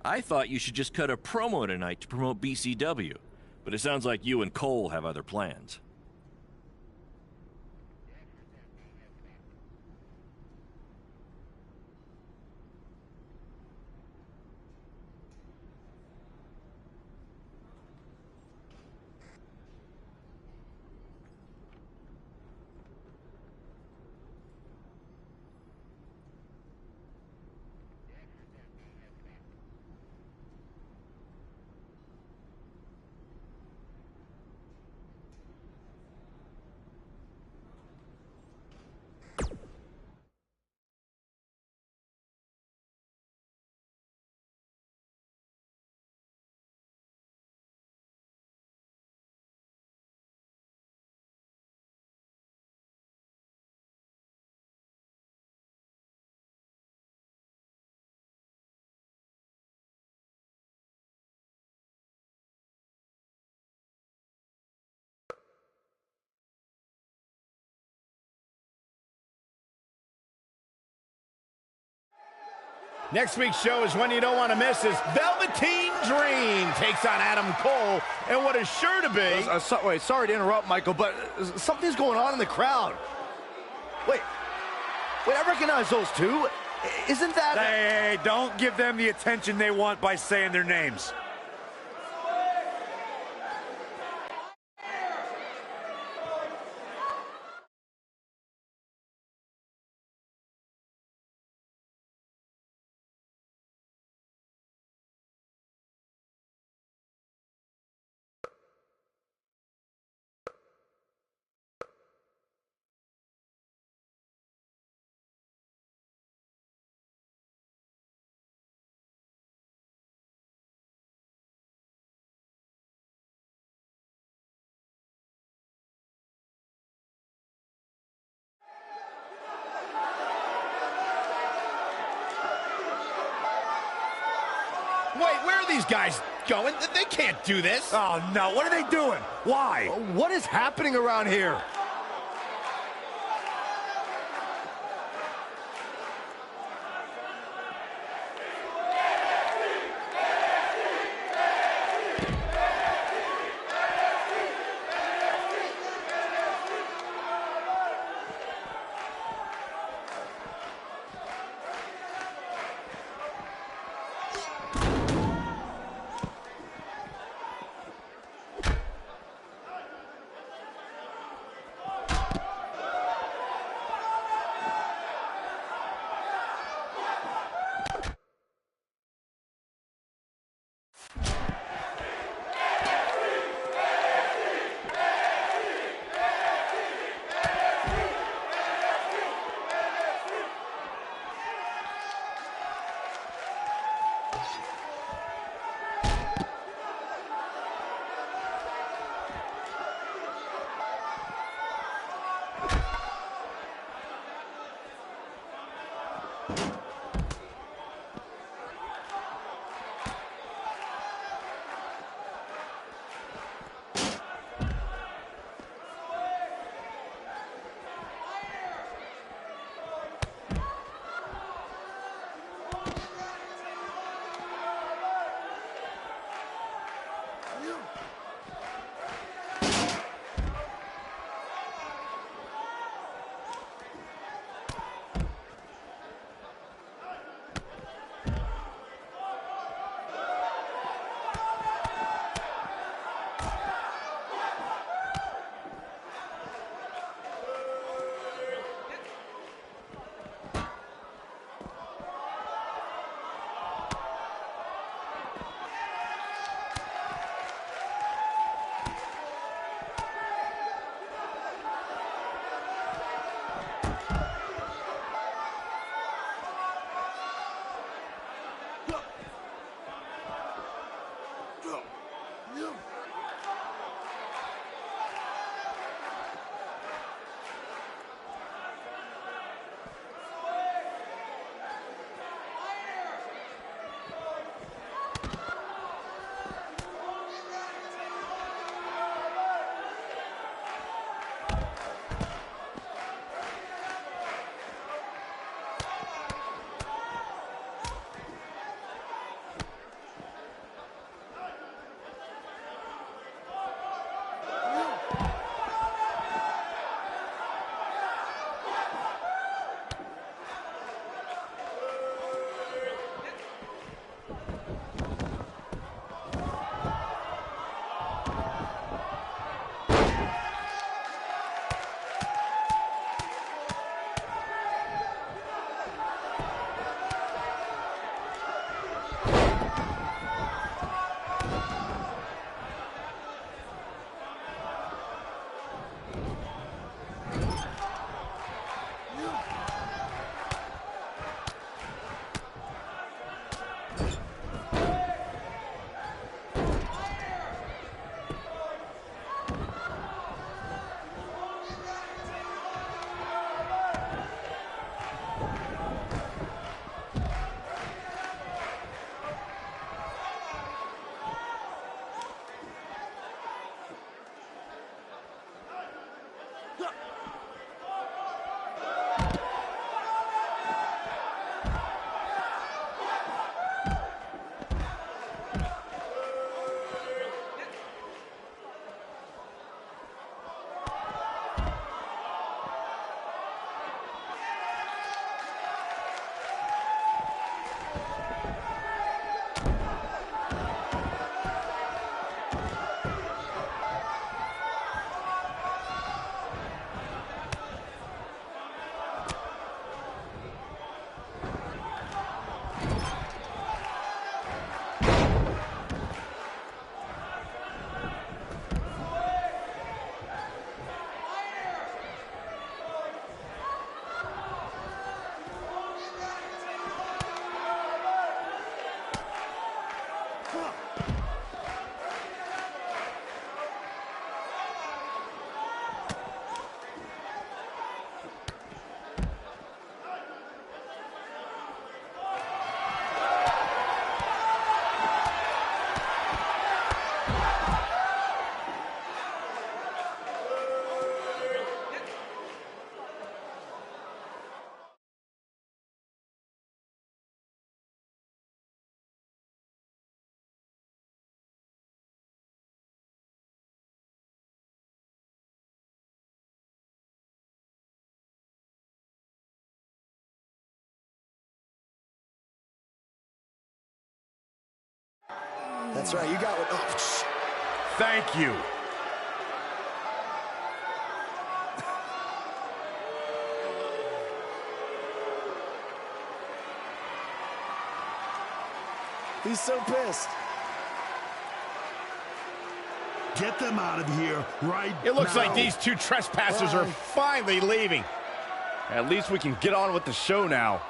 I thought you should just cut a promo tonight to promote BCW, but it sounds like you and Cole have other plans. Next week's show is one you don't want to miss. Is Velveteen Dream takes on Adam Cole, and what is sure to be... Wait, sorry to interrupt, Michael, but something's going on in the crowd. Wait, I recognize those two. Isn't that... Hey, don't give them the attention they want by saying their names. Wait, where are these guys going? They can't do this. Oh, no. What are they doing? Why? What is happening around here? That's right. You got what? Oh, Thank you. he's so pissed. Get them out of here right It looks now. like these two trespassers are finally leaving. At least we can get on with the show now.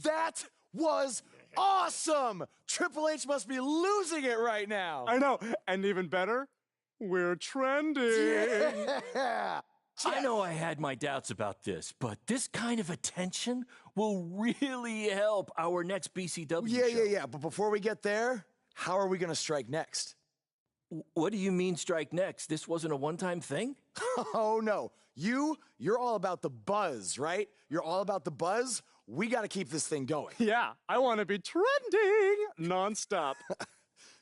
That was awesome! Triple H must be losing it right now. I know. And even better, we're trending. Yeah. I know I had my doubts about this, but this kind of attention will really help our next BCW show. Yeah. But before we get there, how are we going to strike next? What do you mean strike next? This wasn't a one-time thing? Oh, no. You're all about the buzz, right? You're all about the buzz. We got to keep this thing going. Yeah, I want to be trending nonstop.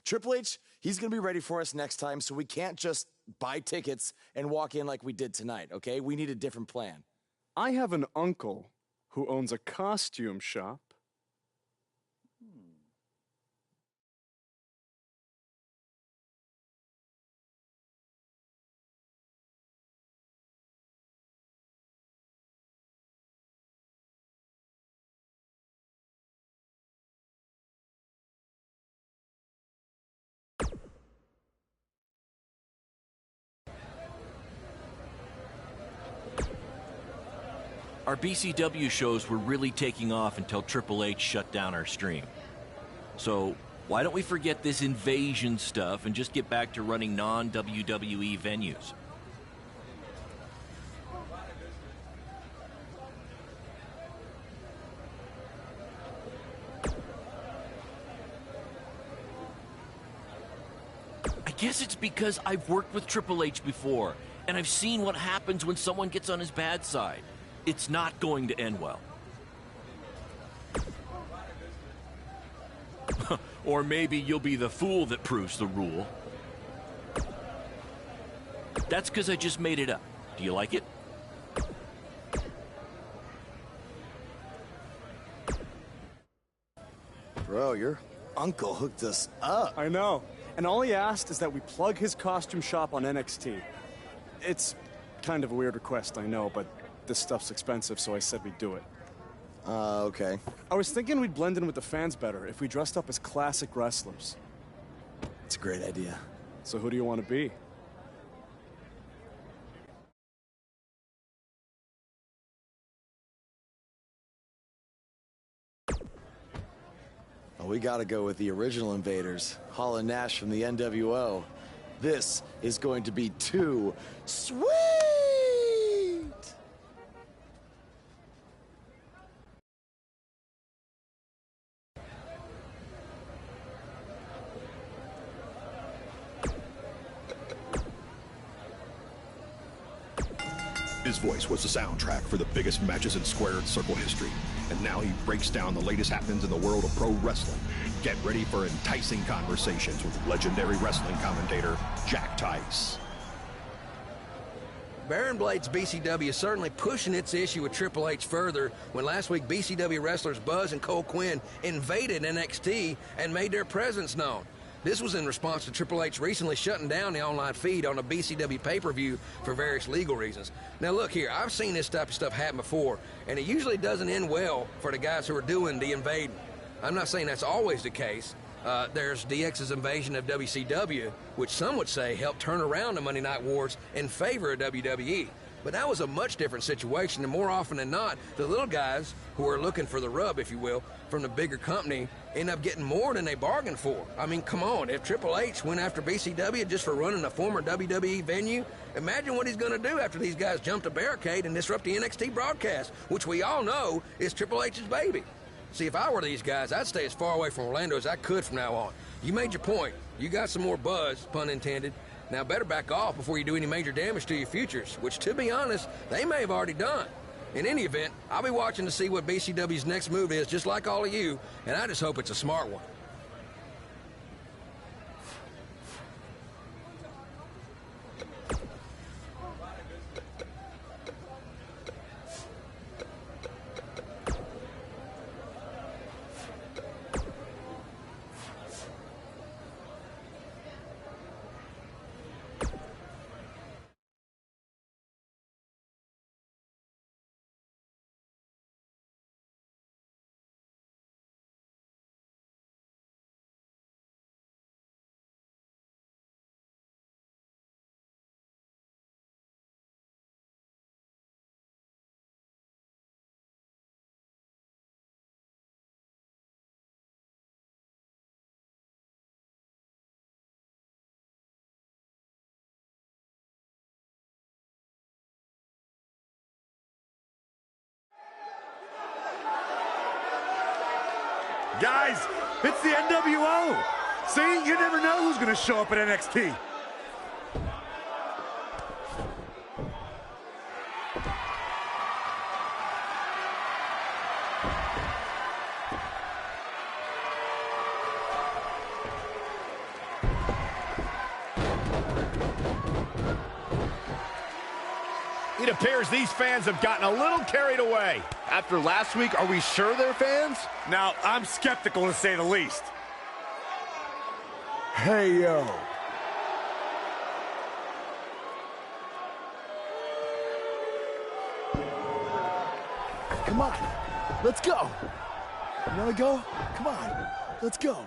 Triple H, he's going to be ready for us next time, so we can't just buy tickets and walk in like we did tonight, okay? We need a different plan. I have an uncle who owns a costume shop. Our BCW shows were really taking off until Triple H shut down our stream. So why don't we forget this invasion stuff and just get back to running non-WWE venues? I guess it's because I've worked with Triple H before, and I've seen what happens when someone gets on his bad side. It's not going to end well. Or maybe you'll be the fool that proves the rule. That's because I just made it up. Do you like it? Bro, your uncle hooked us up. I know. And all he asked is that we plug his costume shop on NXT. It's kind of a weird request, I know, but this stuff's expensive, so I said we'd do it. Okay. I was thinking we'd blend in with the fans better if we dressed up as classic wrestlers. It's a great idea. So who do you want to be? Well, we got to go with the original invaders, Hall and Nash from the NWO. This is going to be too sweet! His voice was the soundtrack for the biggest matches in squared circle history. And now he breaks down the latest happenings in the world of pro wrestling. Get ready for enticing conversations with legendary wrestling commentator Jack Tice. Baron Blade's BCW is certainly pushing its issue with Triple H further when last week BCW wrestlers Buzz and Cole Quinn invaded NXT and made their presence known. This was in response to Triple H recently shutting down the online feed on a BCW pay-per-view for various legal reasons. Now look here, I've seen this type of stuff happen before, and it usually doesn't end well for the guys who are doing the invading. I'm not saying that's always the case. There's DX's invasion of WCW, which some would say helped turn around the Monday Night Wars in favor of WWE. But that was a much different situation, and more often than not, the little guys who are looking for the rub, if you will, from the bigger company end up getting more than they bargained for. I mean, come on, if Triple H went after BCW just for running a former WWE venue, imagine what he's going to do after these guys jump the barricade and disrupt the NXT broadcast, which we all know is Triple H's baby. See, if I were these guys, I'd stay as far away from Orlando as I could from now on. You made your point. You got some more buzz, pun intended. Now better back off before you do any major damage to your futures, which, to be honest, they may have already done. In any event, I'll be watching to see what BCW's next move is, just like all of you, and I just hope it's a smart one. Guys, it's the NWO. See, you never know who's gonna show up at NXT. It appears these fans have gotten a little carried away. After last week, are we sure they're fans? Now, I'm skeptical to say the least. Hey, yo. Come on, let's go. You wanna go? Come on, let's go.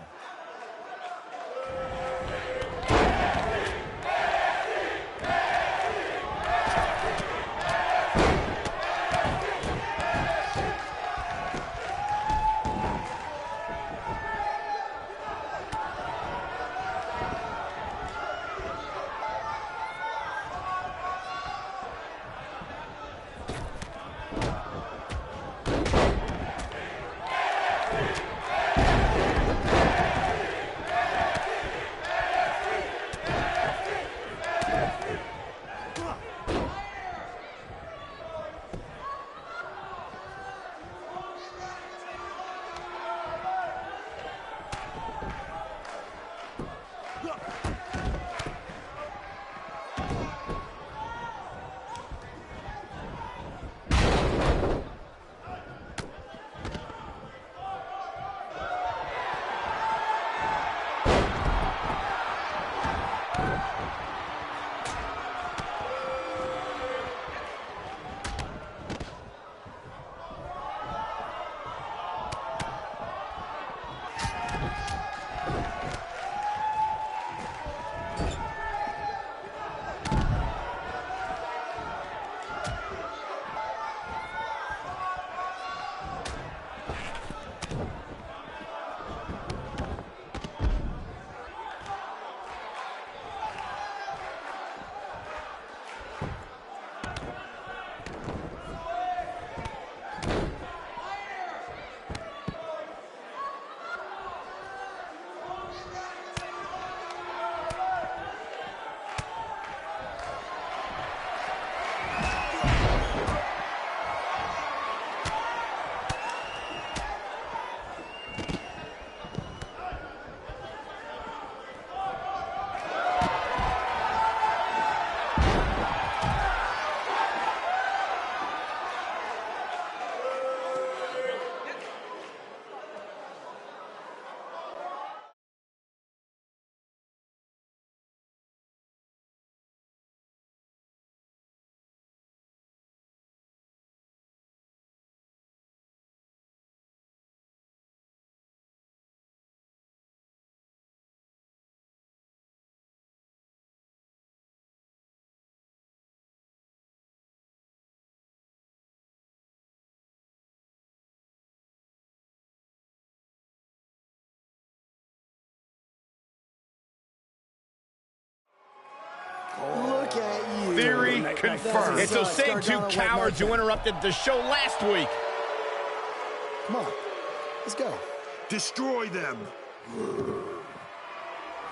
Look at you. Theory confirmed. It's those same two cowards who interrupted the show last week. Come on, let's go. Destroy them.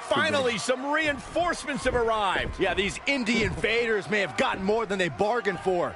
Finally, some reinforcements have arrived. Yeah, these indie invaders may have gotten more than they bargained for.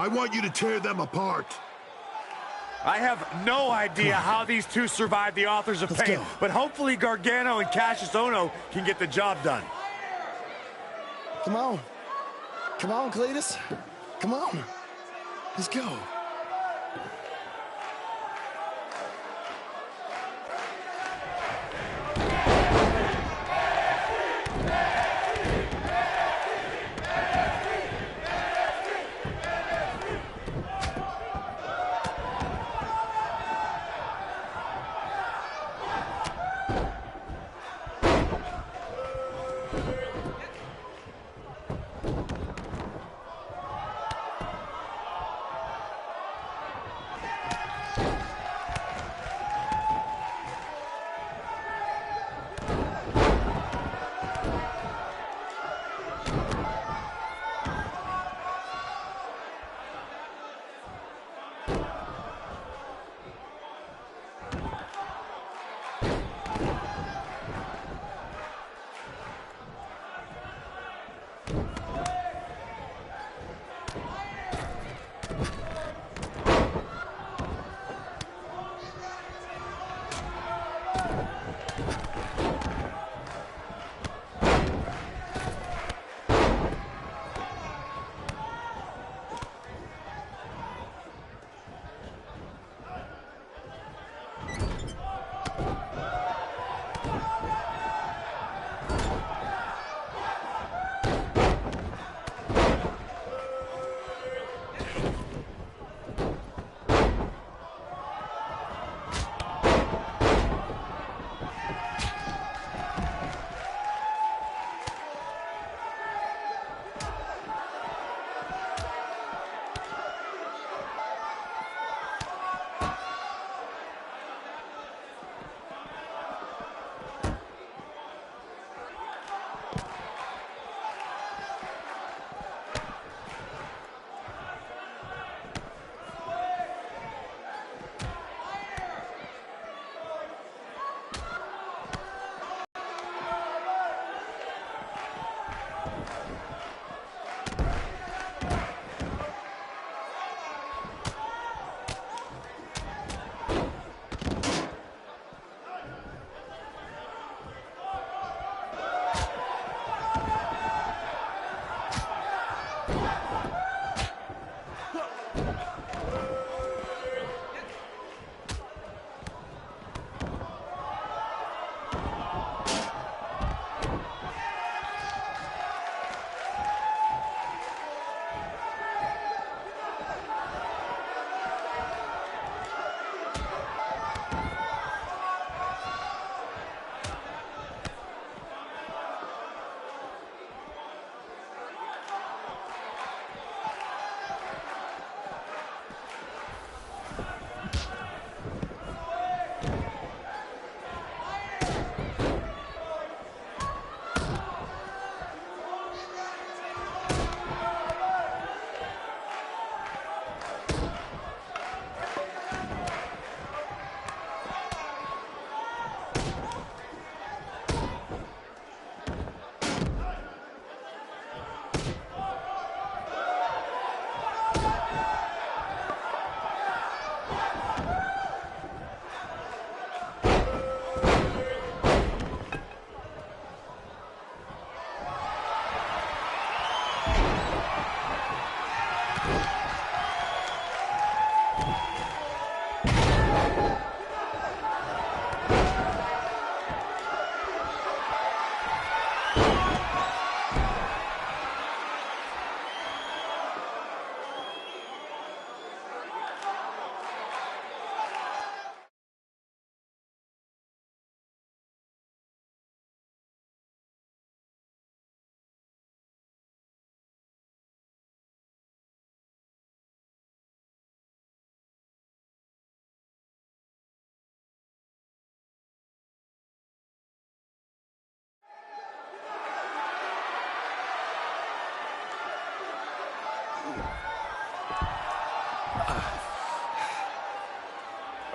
I want you to tear them apart. I have no idea how these two survived the Authors of Pain, but hopefully Gargano and Cassius Ohno can get the job done. Come on. Come on, Cletus. Come on. Let's go.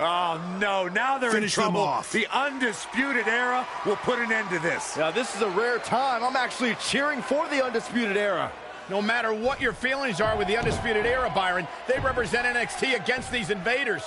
Oh, no, now they're Finish in them trouble. off. The Undisputed Era will put an end to this. Now, this is a rare time. I'm actually cheering for the Undisputed Era. No matter what your feelings are with the Undisputed Era, Byron, they represent NXT against these invaders.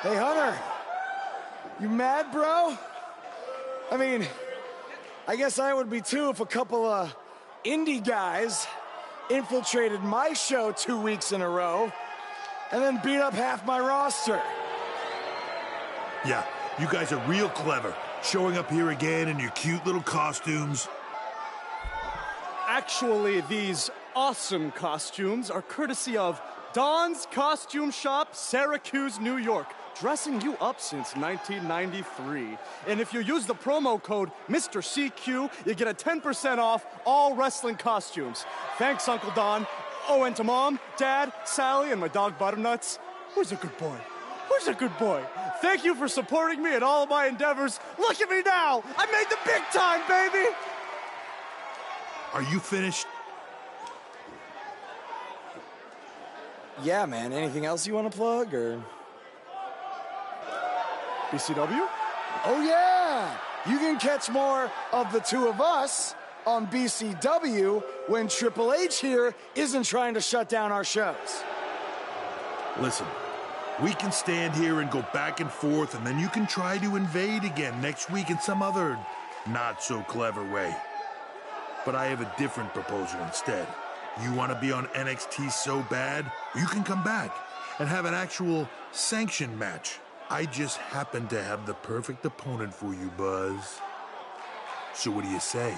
Hey, Hunter. You mad, bro? I mean, I guess I would be too if a couple of indie guys infiltrated my show 2 weeks in a row and then beat up half my roster. Yeah, you guys are real clever, showing up here again in your cute little costumes. Actually, these awesome costumes are courtesy of Don's Costume Shop, Syracuse, New York. Dressing you up since 1993. And if you use the promo code Mr. CQ, you get a 10% off all wrestling costumes. Thanks, Uncle Don. Oh, and to Mom, Dad, Sally, and my dog Butternuts. Who's a good boy? Who's a good boy? Thank you for supporting me in all of my endeavors. Look at me now! I made the big time, baby! Are you finished? Yeah, man. Anything else you want to plug, or...? BCW? Oh, yeah! You can catch more of the two of us on BCW when Triple H here isn't trying to shut down our shows. Listen, We can stand here and go back and forth, and then you can try to invade again next week in some other not-so-clever way. But I have a different proposal instead. You want to be on NXT so bad, you can come back and have an actual sanctioned match. I just happen to have the perfect opponent for you, Buzz. So what do you say?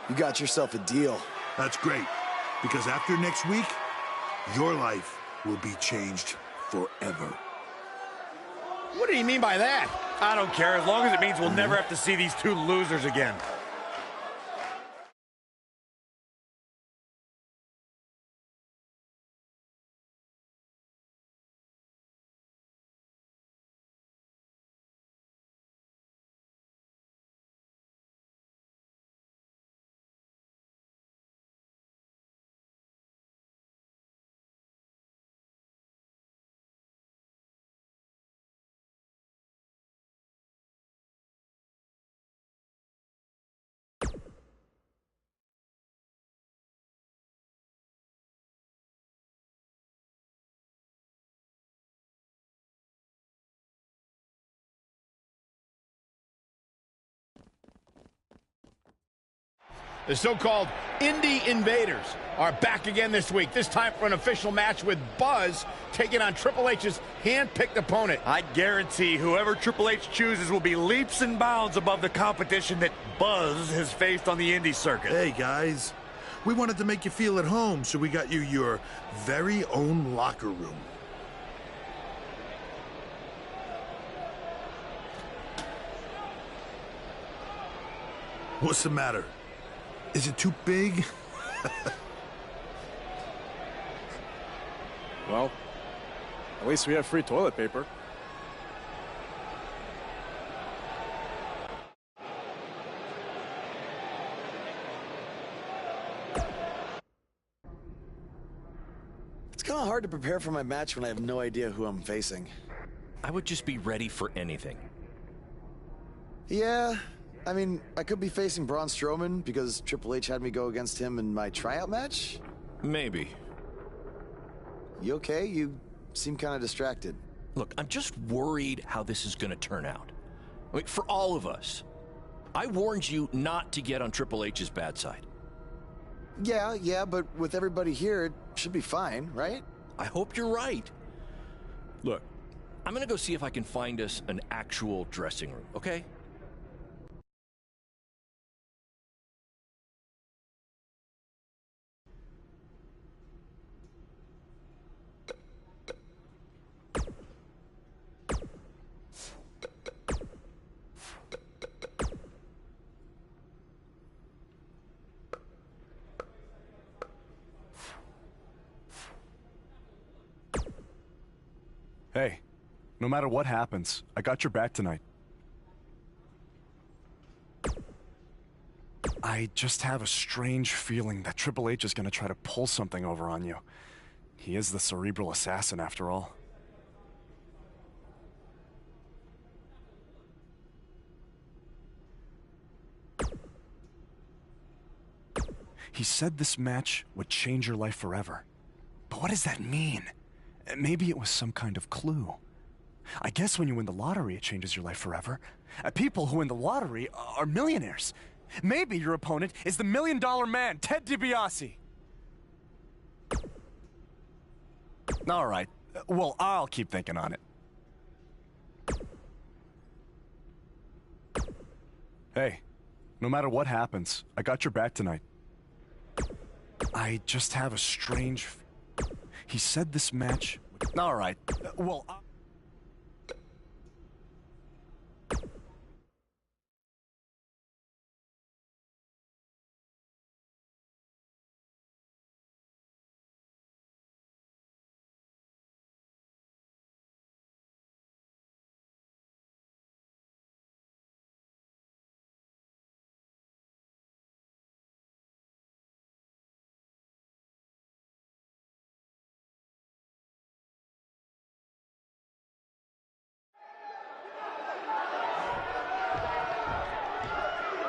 You got yourself a deal. That's great, because after next week, your life will be changed forever. What do you mean by that? I don't care, as long as it means we'll never have to see these two losers again. The so-called Indie Invaders are back again this week, this time for an official match with Buzz taking on Triple H's hand-picked opponent. I guarantee whoever Triple H chooses will be leaps and bounds above the competition that Buzz has faced on the indie circuit. Hey, guys. We wanted to make you feel at home, so we got you your very own locker room. What's the matter? Is it too big? Well, at least we have free toilet paper. It's kind of hard to prepare for my match when I have no idea who I'm facing. I would just be ready for anything. Yeah, I mean, I could be facing Braun Strowman because Triple H had me go against him in my tryout match? Maybe. You okay? You seem kind of distracted. Look, I'm just worried how this is going to turn out. I mean, for all of us. I warned you not to get on Triple H's bad side. Yeah, but with everybody here, it should be fine, right? I hope you're right. Look, I'm going to go see if I can find us an actual dressing room, okay? Hey, no matter what happens, I got your back tonight. I just have a strange feeling that Triple H is going to try to pull something over on you. He is the cerebral assassin, after all. He said this match would change your life forever. But what does that mean? Maybe it was some kind of clue. I guess when you win the lottery, it changes your life forever. People who win the lottery are millionaires. Maybe your opponent is the $1 Million Man, Ted DiBiase. All right. Well, I'll keep thinking on it. Hey, no matter what happens, I got your back tonight. I just have a strange... He said this match... All right. Well...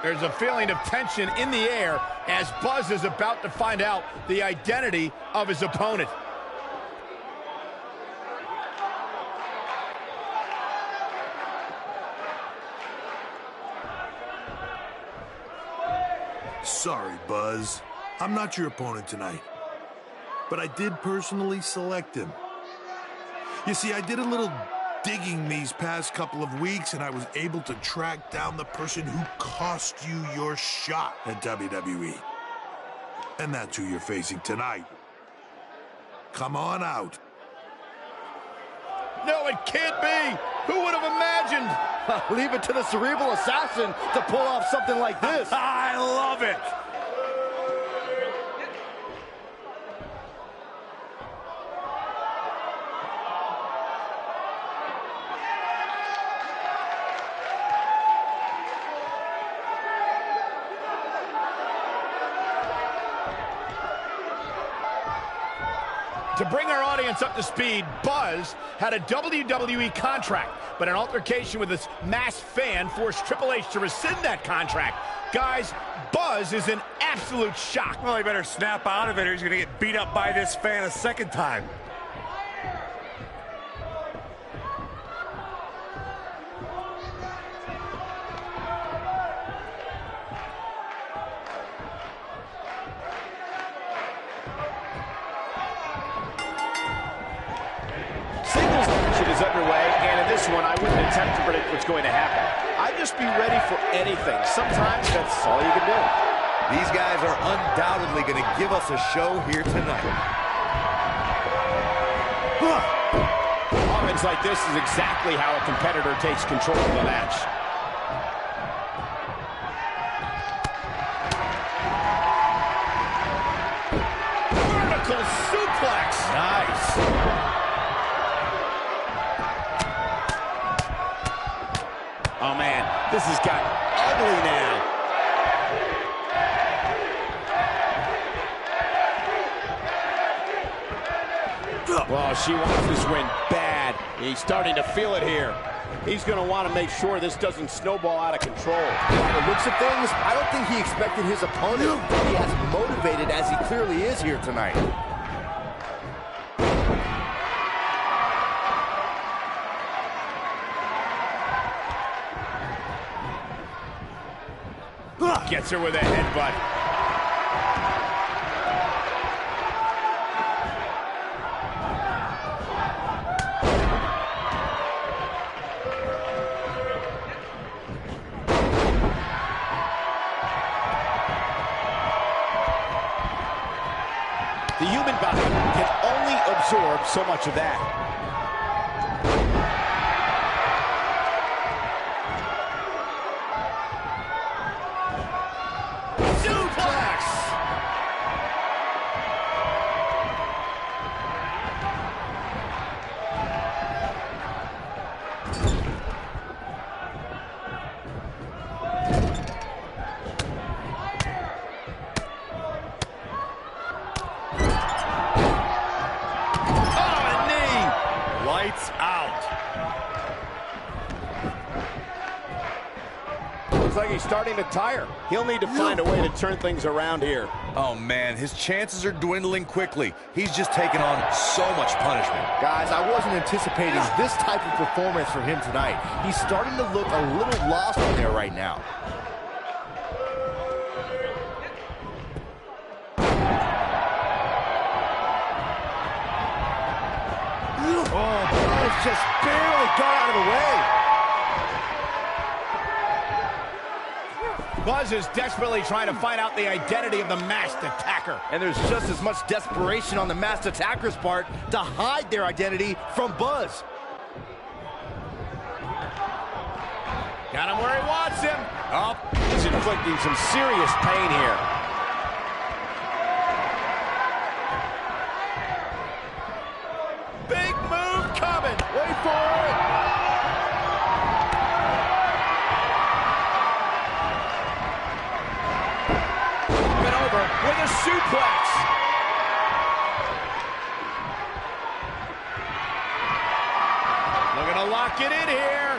There's a feeling of tension in the air as Buzz is about to find out the identity of his opponent. Sorry, Buzz. I'm not your opponent tonight. But I did personally select him. You see, I did a little digging these past couple of weeks, and I was able to track down the person who cost you your shot at WWE. And that's who you're facing tonight. Come on out. No, it can't be. Who would have imagined? Leave it to the cerebral assassin to pull off something like this. I love it. To bring our audience up to speed, Buzz had a WWE contract, but an altercation with this masked fan forced Triple H to rescind that contract. Guys, Buzz is in absolute shock. Well, he better snap out of it or he's going to get beat up by this fan a second time. Is underway, and in this one, I wouldn't attempt to predict what's going to happen. I'd just be ready for anything. Sometimes that's all you can do. These guys are undoubtedly going to give us a show here tonight. Offense like this is exactly how a competitor takes control of the match. Vertical suplex. Nice. Oh, man, this has got ugly now. Well, she wants this win bad. He's starting to feel it here. He's going to want to make sure this doesn't snowball out of control. By the looks of things, I don't think he expected his opponent to be as motivated as he clearly is here tonight. Gets her with a headbutt. The human body can only absorb so much of that. Lights out. Looks like he's starting to tire. He'll need to find a way to turn things around here. Oh, man, his chances are dwindling quickly. He's just taking on so much punishment. Guys, I wasn't anticipating this type of performance from him tonight. He's starting to look a little lost in there right now. Oh, it's just barely got out of the way. Buzz is desperately trying to find out the identity of the masked attacker. And there's just as much desperation on the masked attacker's part to hide their identity from Buzz. Got him where he wants him. Oh, he's inflicting some serious pain here. Big move coming. Wait for it. Been over with a suplex. Looking to lock it in here.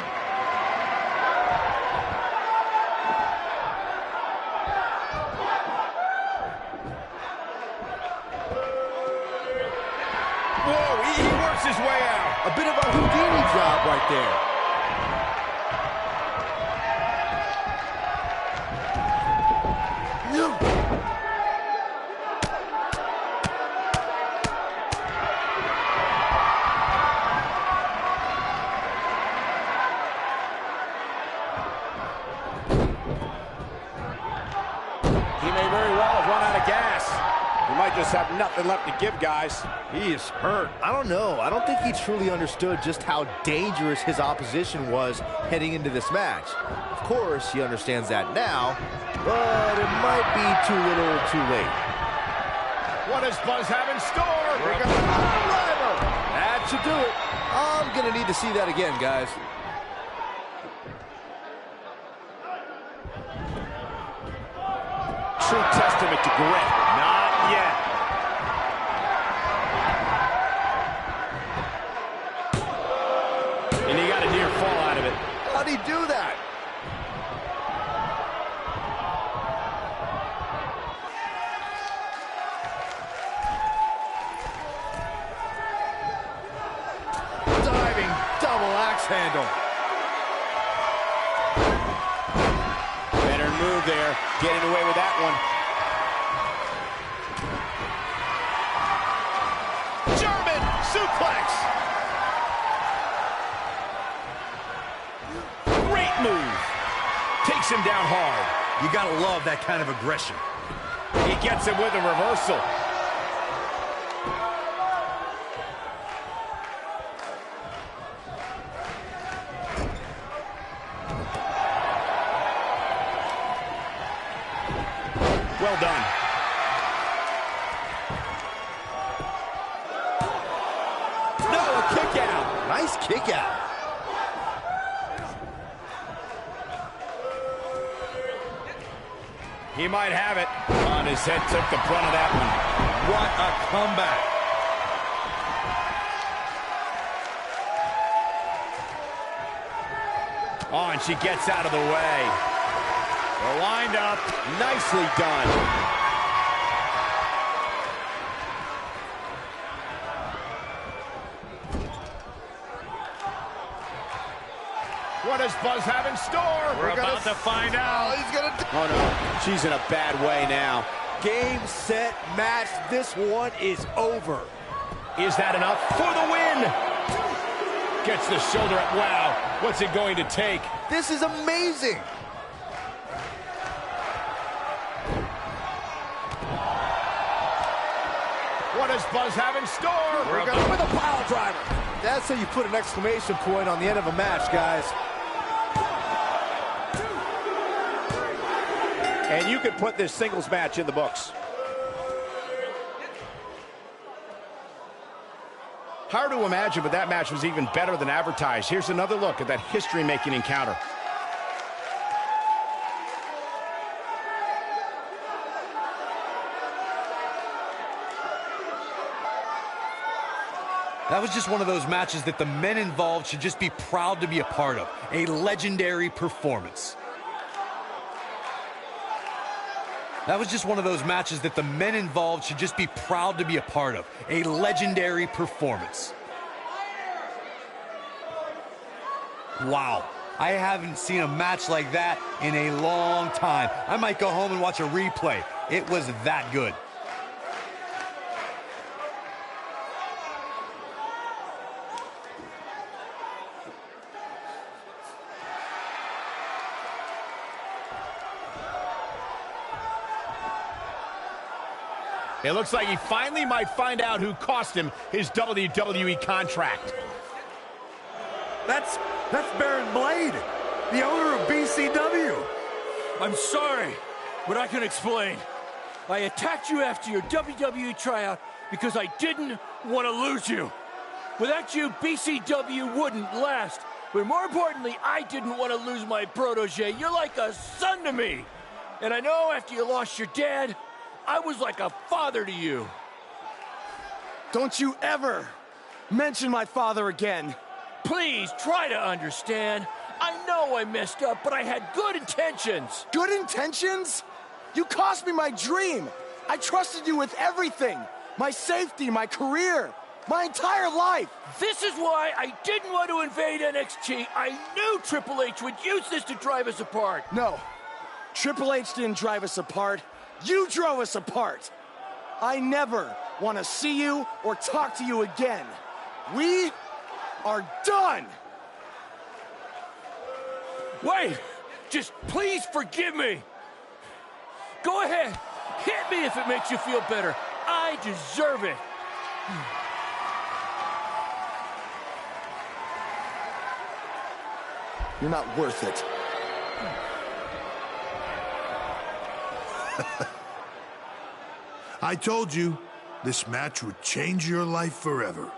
Whoa, he works his way out. A bit of a Houdini job right there. might just have nothing left to give, guys. He is hurt. I don't know. I don't think he truly understood just how dangerous his opposition was heading into this match. Of course, he understands that now, but it might be too little too late. What does Buzz have in store? That should do it. I'm going to need to see that again, guys. True testament to grit. Not yet. And he got a near fall out of it. How'd he do that? Diving double axe handle. Better move there. Getting away with that one. German suplex. Great move. Takes him down hard. You gotta love that kind of aggression. He gets him with a reversal. Well done. No, a kick out. Nice kick out. He might have it. On his head, took the brunt of that one. What a comeback. Oh, and she gets out of the way. The wind up. Nicely done. What does Buzz have in store? We're about to find out. Oh, no. She's in a bad way now. Game, set, match. This one is over. Is that enough for the win? Gets the shoulder up. Wow. What's it going to take? This is amazing. What does Buzz have in store? We're going with a pile driver. That's how you put an exclamation point on the end of a match, guys. And you can put this singles match in the books. Hard to imagine, but that match was even better than advertised. Here's another look at that history-making encounter. That was just one of those matches that the men involved should just be proud to be a part of. A legendary performance. That was just one of those matches that the men involved should just be proud to be a part of. A legendary performance. Wow. I haven't seen a match like that in a long time. I might go home and watch a replay. It was that good. It looks like he finally might find out who cost him his WWE contract. That's Baron Blade, the owner of BCW. I'm sorry, but I can explain. I attacked you after your WWE tryout because I didn't want to lose you. Without you, BCW wouldn't last. But more importantly, I didn't want to lose my protege. You're like a son to me. And I know after you lost your dad, I was like a father to you. Don't you ever mention my father again. Please try to understand. I know I messed up, but I had good intentions. Good intentions? You cost me my dream. I trusted you with everything. My safety, my career, my entire life. This is why I didn't want to invade NXT. I knew Triple H would use this to drive us apart. No, Triple H didn't drive us apart. You drove us apart. I never want to see you or talk to you again. We are done. Wait, just please forgive me. Go ahead, hit me if it makes you feel better. I They deserve it. You're not worth it. I told you, this match would change your life forever.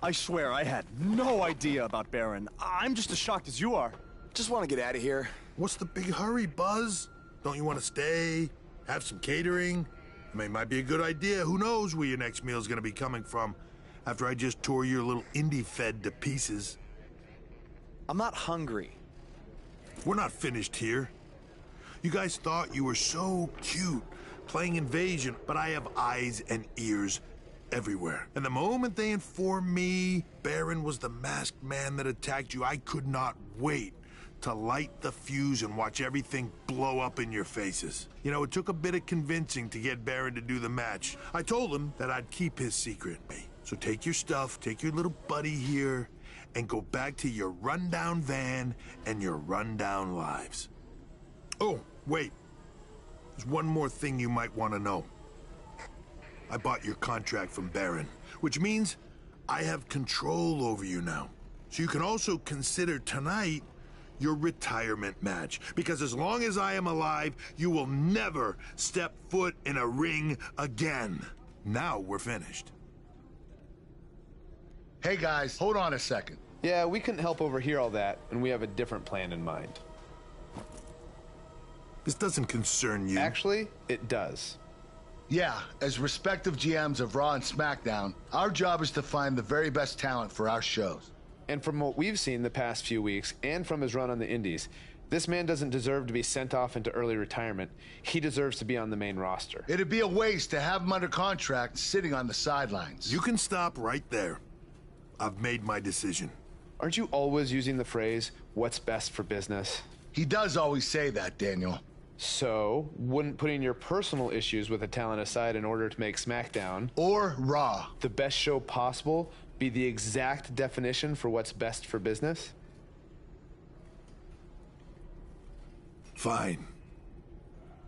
I swear, I had no idea about Baron. I'm just as shocked as you are. Just want to get out of here. What's the big hurry, Buzz? Don't you want to stay? Have some catering? I mean, it might be a good idea. Who knows where your next meal's gonna be coming from after I just tore your little indie fed to pieces. I'm not hungry. We're not finished here. You guys thought you were so cute playing invasion, but I have eyes and ears everywhere. And the moment they informed me Baron was the masked man that attacked you, I could not wait to light the fuse and watch everything blow up in your faces. You know, it took a bit of convincing to get Baron to do the match. I told him that I'd keep his secret. So take your stuff, take your little buddy here, and go back to your rundown van and your rundown lives. Oh, wait. There's one more thing you might want to know. I bought your contract from Baron, which means I have control over you now. So you can also consider tonight your retirement match, because as long as I am alive, you will never step foot in a ring again. Now we're finished. Hey guys, hold on a second. Yeah, we couldn't help overhear all that, and we have a different plan in mind. This doesn't concern you. Actually, it does. Yeah, as respective GMs of Raw and SmackDown, our job is to find the very best talent for our shows. And from what we've seen the past few weeks, and from his run on the Indies, this man doesn't deserve to be sent off into early retirement. He deserves to be on the main roster. It'd be a waste to have him under contract sitting on the sidelines. You can stop right there. I've made my decision. Aren't you always using the phrase, what's best for business? He does always say that, Daniel. So, wouldn't putting your personal issues with the talent aside in order to make SmackDown or Raw the best show possible be the exact definition for what's best for business? Fine.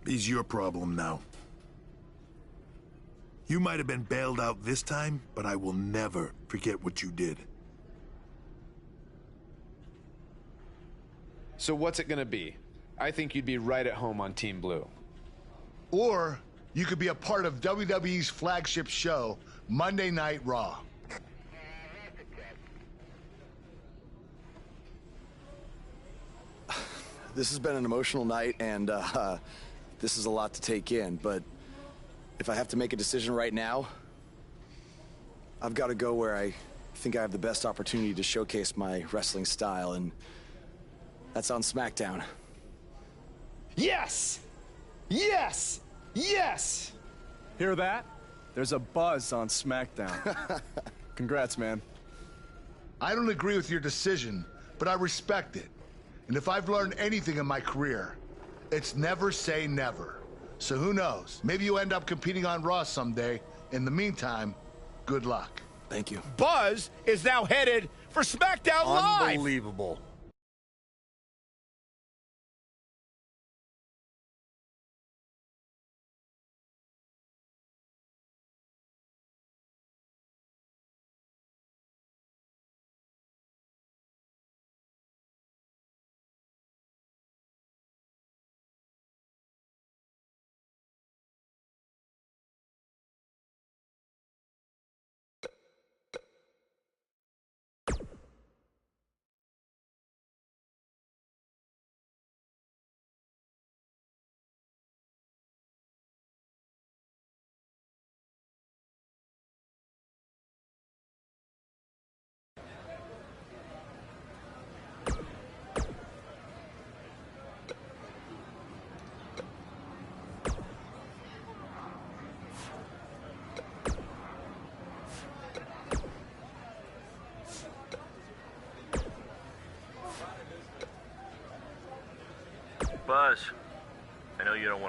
It's your problem now. You might have been bailed out this time, but I will never forget what you did. So what's it gonna be? I think you'd be right at home on Team Blue. Or you could be a part of WWE's flagship show, Monday Night Raw. This has been an emotional night, and this is a lot to take in, but if I have to make a decision right now, I've got to go where I think I have the best opportunity to showcase my wrestling style, and that's on SmackDown. Yes! Yes! Yes! Hear that? There's a buzz on SmackDown. Congrats, man. I don't agree with your decision, but I respect it. And if I've learned anything in my career, it's never say never. So who knows? Maybe you end up competing on Raw someday. In the meantime, good luck. Thank you. Buzz is now headed for SmackDown Live. Unbelievable.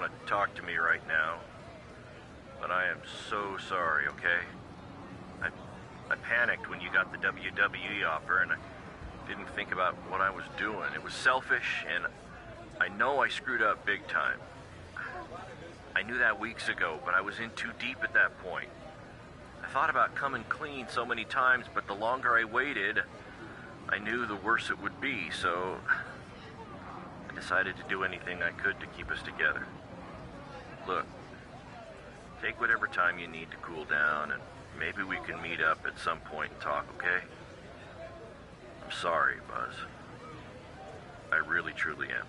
want to talk to me right now, but I am so sorry, okay? I panicked when you got the WWE offer, and I didn't think about what I was doing. It was selfish, and I know I screwed up big time. I knew that weeks ago, but I was in too deep at that point. I thought about coming clean so many times, but the longer I waited, I knew the worse it would be, so I decided to do anything I could to keep us together. Look, take whatever time you need to cool down, and maybe we can meet up at some point and talk, okay? I'm sorry, Buzz. I really, truly am.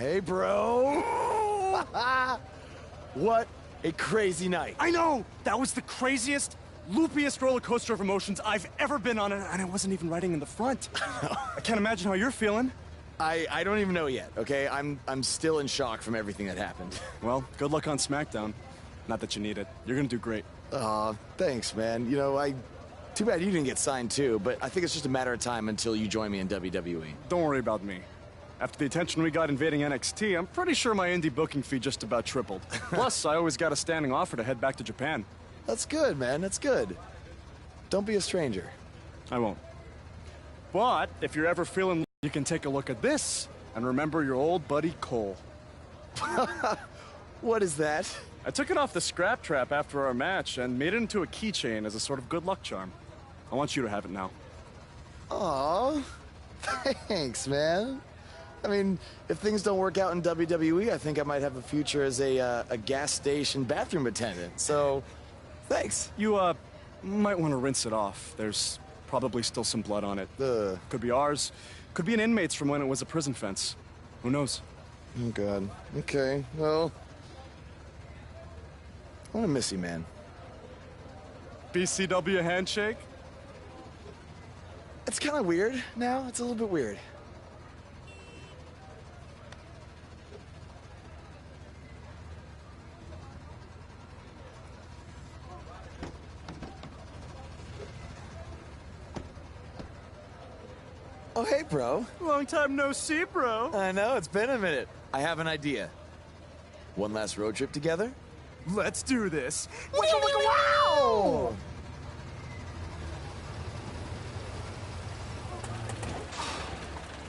Hey, bro. What a crazy night. I know! That was the craziest, loopiest roller coaster of emotions I've ever been on, and I wasn't even riding in the front. I can't imagine how you're feeling. I don't even know yet, okay? I'm still in shock from everything that happened. Well, good luck on SmackDown. Not that you need it. You're gonna do great. Aw, thanks, man. You know, too bad you didn't get signed too, but I think it's just a matter of time until you join me in WWE. Don't worry about me. After the attention we got invading NXT, I'm pretty sure my indie booking fee just about tripled. Plus, I always got a standing offer to head back to Japan. That's good, man. That's good. Don't be a stranger. I won't. But if you're ever feeling, you can take a look at this and remember your old buddy Cole. What is that? I took it off the scrap trap after our match and made it into a keychain as a sort of good luck charm. I want you to have it now. Aw, thanks, man. I mean, if things don't work out in WWE, I think I might have a future as a gas station bathroom attendant. So, thanks. You, might want to rinse it off. There's probably still some blood on it. Could be ours. Could be an inmate's from when it was a prison fence. Who knows? Oh, God. Okay, well, I'm gonna miss you, man. BCW handshake? It's kind of weird now. It's a little bit weird. Oh, hey, bro. Long time no see, bro. I know, it's been a minute. I have an idea. One last road trip together? Let's do this. Wow!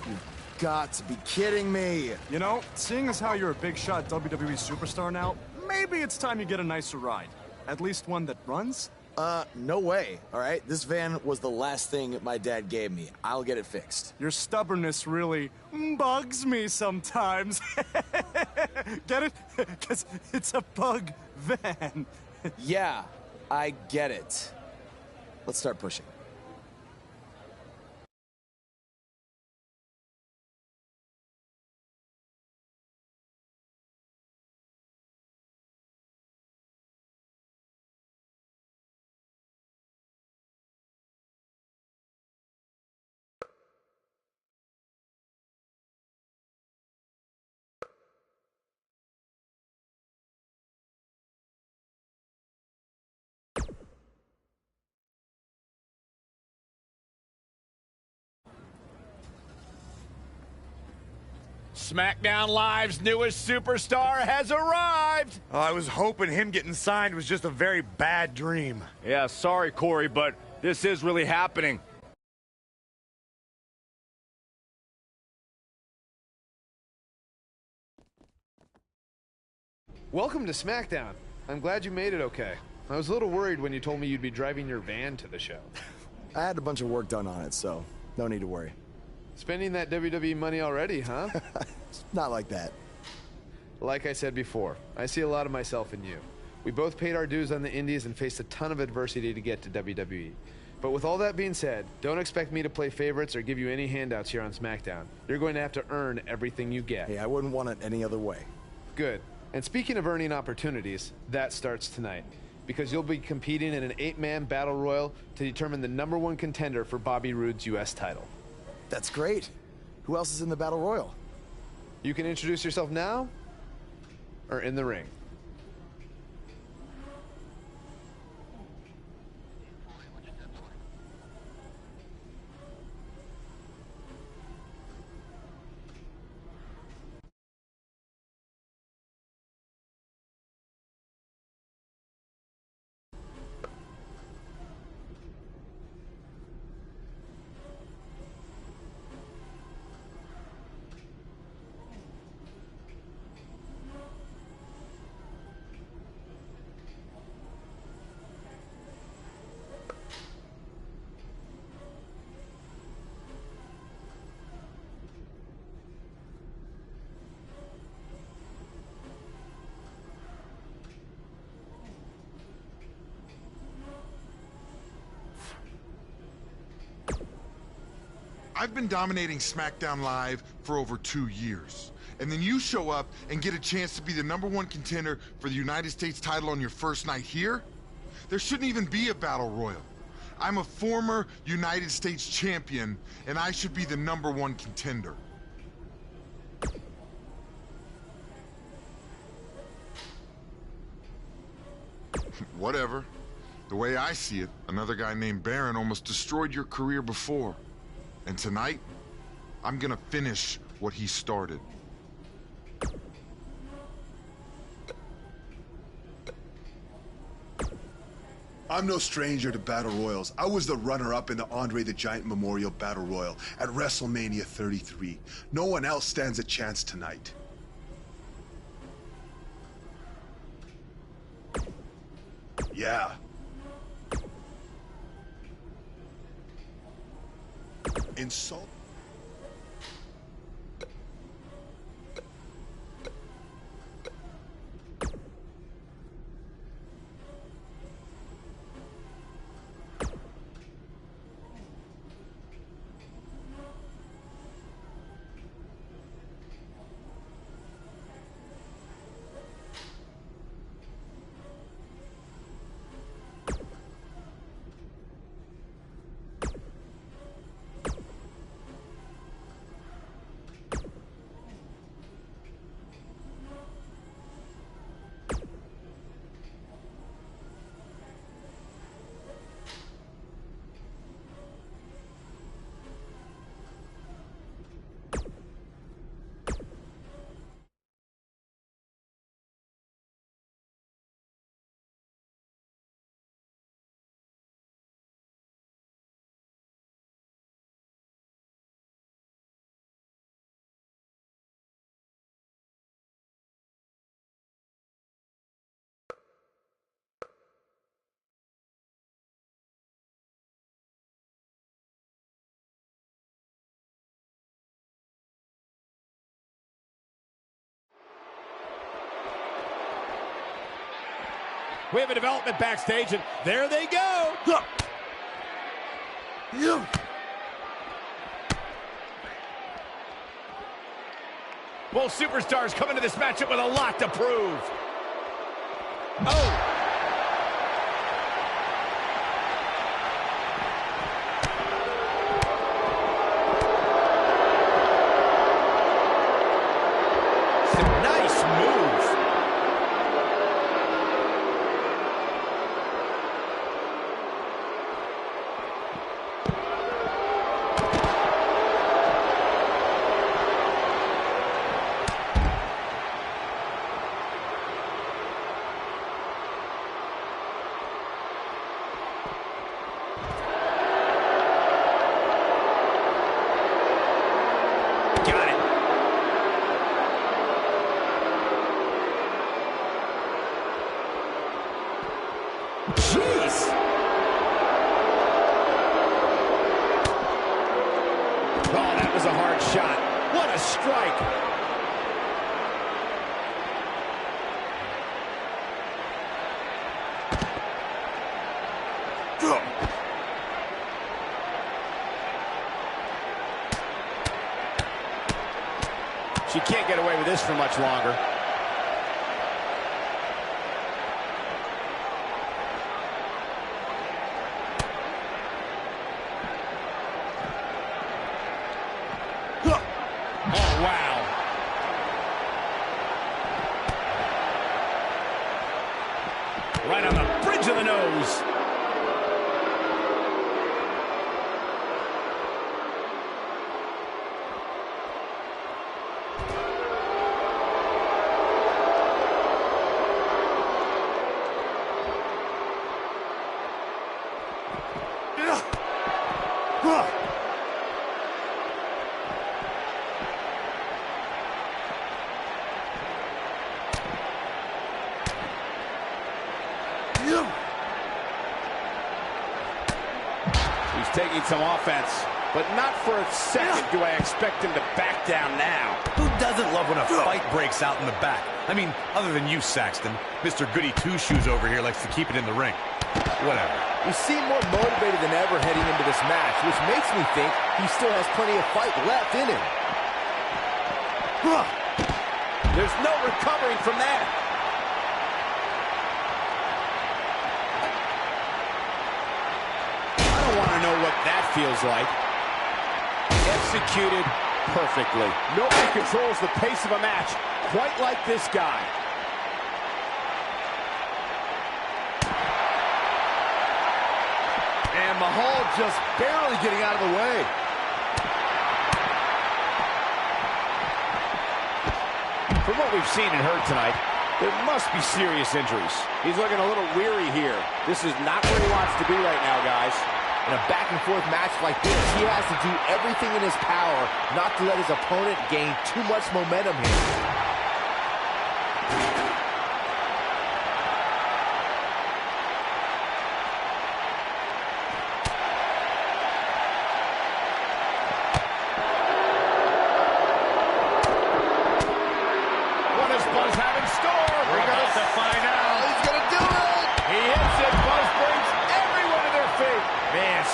You've got to be kidding me. You know, seeing as how you're a big shot WWE superstar now, maybe it's time you get a nicer ride. At least one that runs? No way, all right? This van was the last thing my dad gave me. I'll get it fixed. Your stubbornness really bugs me sometimes. Get it? Because it's a bug van. Yeah, I get it. Let's start pushing. SmackDown Live's newest superstar has arrived. I was hoping him getting signed was just a very bad dream. Yeah, sorry, Corey, but this is really happening. Welcome to SmackDown. I'm glad you made it okay. I was a little worried when you told me you'd be driving your van to the show. I had a bunch of work done on it, so no need to worry. Spending that WWE money already, huh? It's not like that. Like I said before, I see a lot of myself in you. We both paid our dues on the indies and faced a ton of adversity to get to WWE. But with all that being said, don't expect me to play favorites or give you any handouts here on SmackDown. You're going to have to earn everything you get. Hey, I wouldn't want it any other way. Good. And speaking of earning opportunities, that starts tonight. Because you'll be competing in an 8-man battle royal to determine the #1 contender for Bobby Roode's U.S. title. That's great. Who else is in the Battle Royal? You can introduce yourself now or in the ring. I've been dominating SmackDown Live for over 2 years. And then you show up and get a chance to be the #1 contender for the United States title on your first night here? There shouldn't even be a battle royal. I'm a former United States champion, and I should be the #1 contender. Whatever. The way I see it, another guy named Baron almost destroyed your career before. And tonight, I'm gonna finish what he started. I'm no stranger to Battle Royals. I was the runner-up in the Andre the Giant Memorial Battle Royal at WrestleMania 33. No one else stands a chance tonight. Yeah. Insult. We have a development backstage, and there they go. Both superstars come into this matchup with a lot to prove. Oh! Jeez! Oh, that was a hard shot. What a strike! She can't get away with this for much longer. Oh, wow. Right on the bridge of the nose. He's taking some offense, but not for a second do I expect him to back down now. Who doesn't love when a fight breaks out in the back? I mean, other than you, Saxton. Mr. Goody Two-Shoes over here likes to keep it in the ring. Whatever. You seem more motivated than ever heading into this match, which makes me think he still has plenty of fight left in him. There's no recovering from that. I don't want to know what that feels like. Executed perfectly. Nobody controls the pace of a match quite like this guy. And Mahal just barely getting out of the way. From what we've seen and heard tonight, there must be serious injuries. He's looking a little weary here. This is not where he wants to be right now, guys. In a back-and-forth match like this, he has to do everything in his power not to let his opponent gain too much momentum here.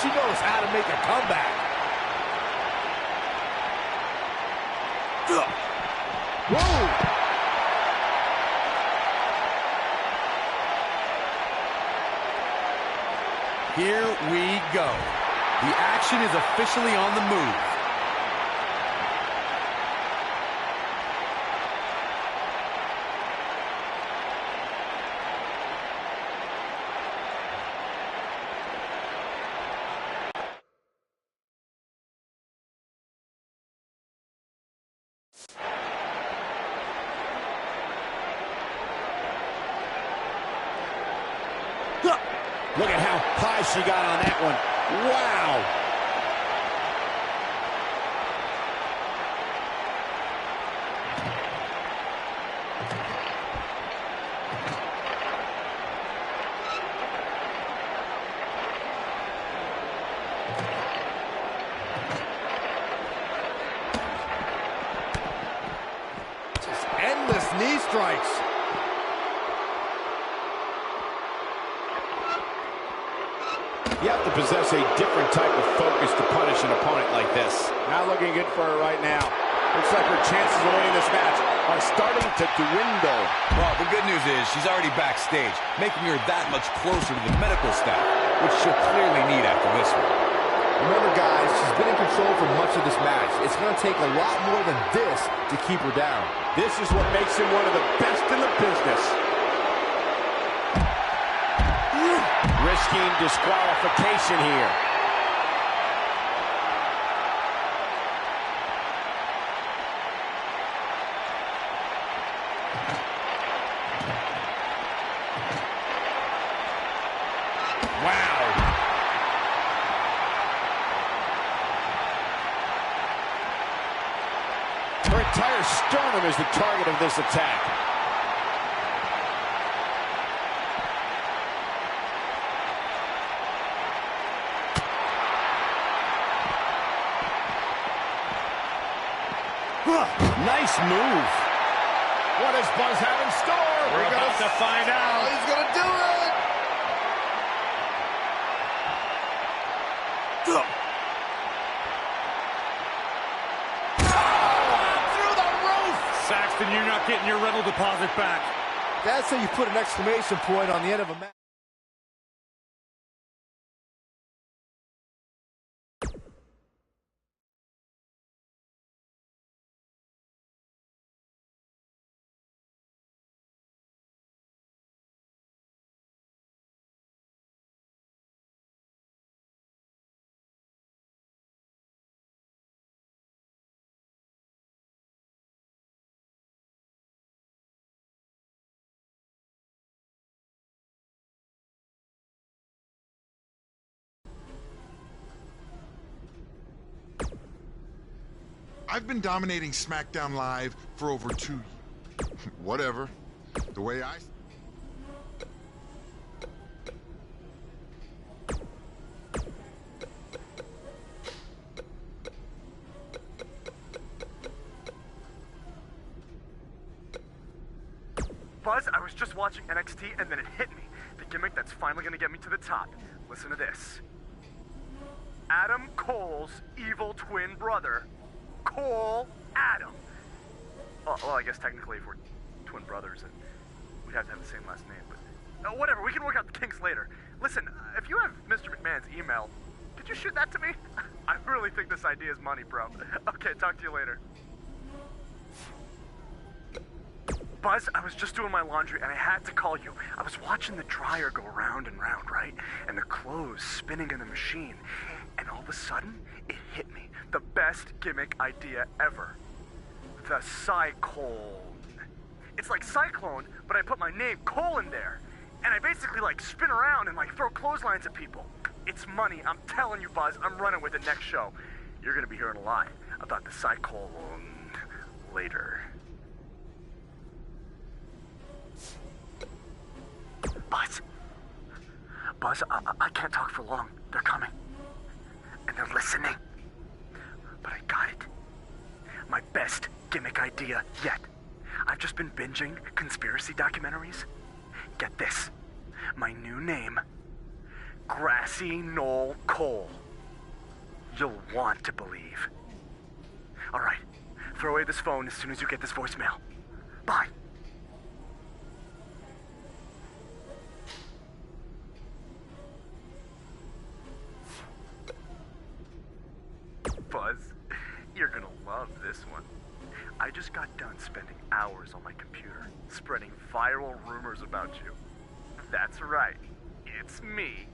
She knows how to make a comeback. Whoa! Here we go. The action is officially on the move. Look at how high she got on that one. Wow. Just endless knee strikes. You have to possess a different type of focus to punish an opponent like this. Not looking good for her right now. Looks like her chances of winning this match are starting to dwindle. Well, the good news is she's already backstage, making her that much closer to the medical staff, which she'll clearly need after this one. Remember, guys, she's been in control for much of this match. It's going to take a lot more than this to keep her down. This is what makes him one of the best in the business. Risking disqualification here. Wow. Her entire sternum is the target of this attack. Nice move. What does Buzz have in store? We're about to find out. He's going to do it. Through the roof. Saxton, you're not getting your rental deposit back. That's how you put an exclamation point on the end of a match. I've been dominating SmackDown Live for over 2 years. Whatever. The way I... Buzz, I was just watching NXT and then it hit me. the gimmick that's finally gonna get me to the top. Listen to this. Adam Cole's evil twin brother, Cole Adam. Well, I guess technically if we're twin brothers, we'd have to have the same last name, but whatever, we can work out the kinks later. Listen, if you have Mr. McMahon's email, could you shoot that to me? I really think this idea is money, bro. Okay, talk to you later. Buzz, I was just doing my laundry and I had to call you. I was watching the dryer go round and round, right? And the clothes spinning in the machine. And all of a sudden, it hit me. The best gimmick idea ever. The Cyclone. It's like Cyclone, but I put my name, Cole, in there. And I basically, like, spin around and, like, throw clotheslines at people. It's money. I'm telling you, Buzz. I'm running with it next show. You're going to be hearing a lot about the Cyclone later. Buzz, I can't talk for long. They're coming. And they're listening. But I got it. My best gimmick idea yet. I've just been binging conspiracy documentaries. Get this. My new name. Grassy Knoll Cole. You'll want to believe. All right. Throw away this phone as soon as you get this voicemail. Bye. Buzz, you're gonna love this one. I just got done spending hours on my computer, spreading viral rumors about you. That's right, it's me,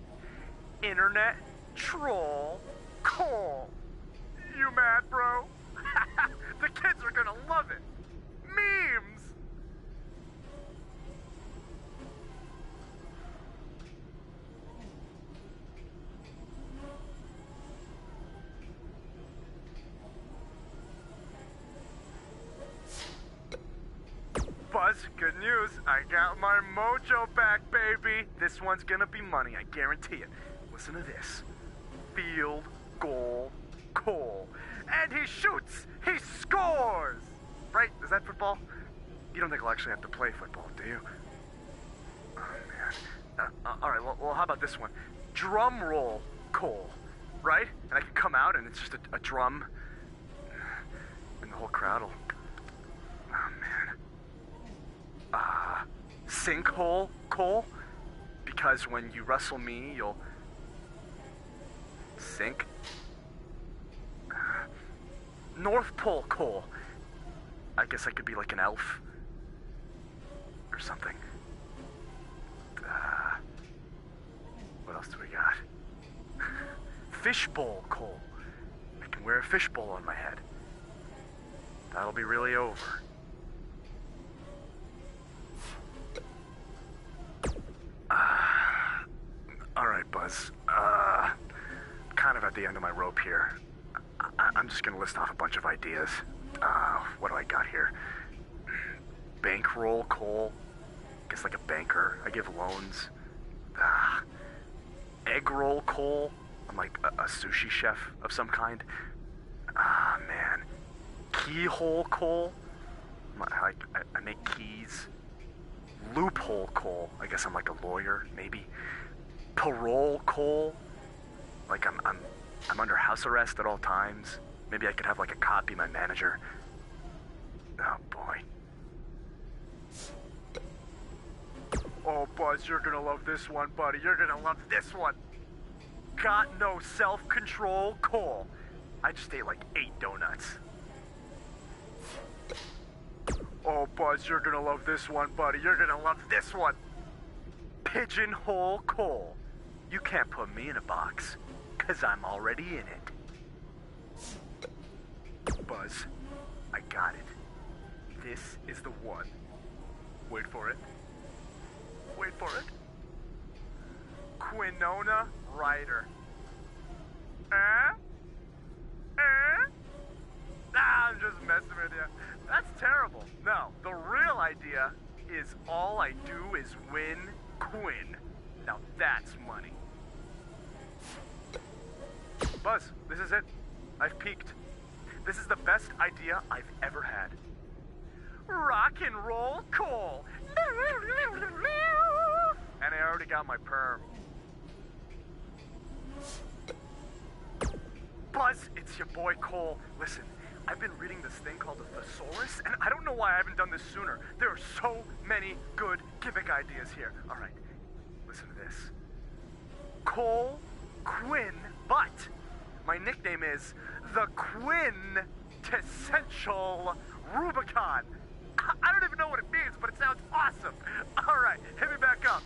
Internet Troll Cole. You mad, bro? The kids are gonna love it. Memes! Buzz, good news. I got my mojo back, baby. This one's gonna be money, I guarantee it. Listen to this. Field goal Cole. And he shoots! He scores! Right? Is that football? You don't think I'll actually have to play football, do you? Oh, man. Alright, well, how about this one? Drum roll Cole. Right? And I can come out and it's just a drum. And the whole crowd will... Oh, man. Sinkhole Cole? Because when you wrestle me, you'll... sink? North Pole Cole. I guess I could be like an elf. Or something. What else do we got? Fishbowl Cole. I can wear a fishbowl on my head. That'll be really over. Alright, Buzz. Kind of at the end of my rope here. I'm just gonna list off a bunch of ideas. What do I got here? Bankroll Cole. Guess like a banker. I give loans. Egg roll Cole. I'm like a sushi chef of some kind. Man. Keyhole Cole. I make keys. Loophole Cole. I guess I'm like a lawyer, maybe. Parole Cole. Like I'm under house arrest at all times. Maybe I could have like a cop be my manager. Oh boy. Oh Buzz, you're gonna love this one, buddy. You're gonna love this one. Got no self-control Cole. I just ate like 8 donuts. Oh Buzz, you're gonna love this one, buddy. You're gonna love this one. Pigeonhole Cole. You can't put me in a box, 'cause I'm already in it. Buzz, I got it. This is the one. Wait for it. Wait for it. Quinona Ryder. I'm just messing with you. That's terrible. No, the real idea is all I do is win Quinn. Now that's money. Buzz, this is it. I've peaked. This is the best idea I've ever had. Rock and roll Cole. And I already pick out my perm. Buzz, it's your boy Cole. Listen, I've been reading this thing called the Thesaurus, and I don't know why I haven't done this sooner. There are so many good gimmick ideas here. All right, listen to this. Cole Quinn Butt. My nickname is the Quintessential Rubicon. I don't even know what it means, but it sounds awesome. All right, hit me back up.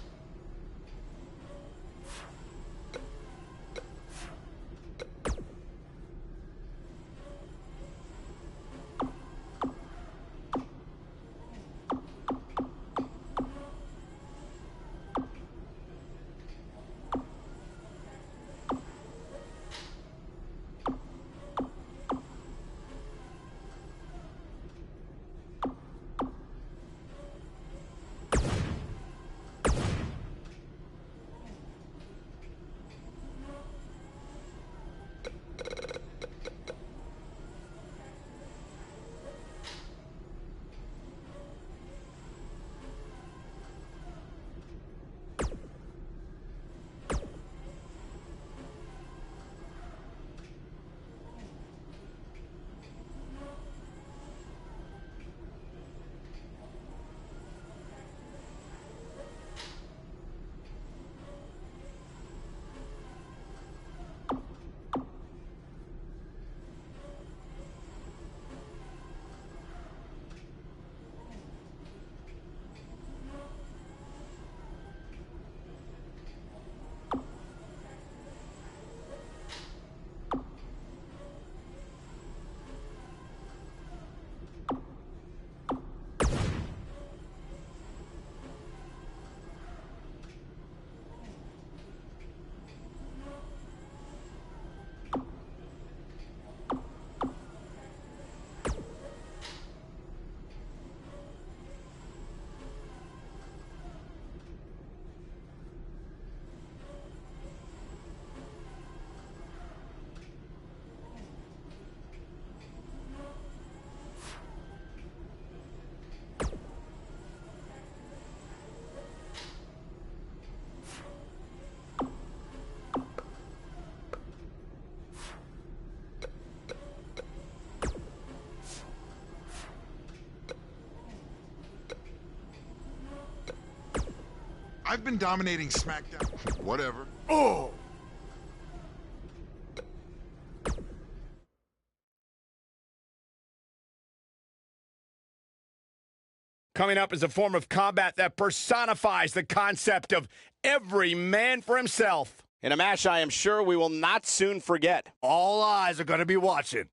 I've been dominating SmackDown. Whatever. Oh! Coming up is a form of combat that personifies the concept of every man for himself. In a match I am sure we will not soon forget. All eyes are going to be watching.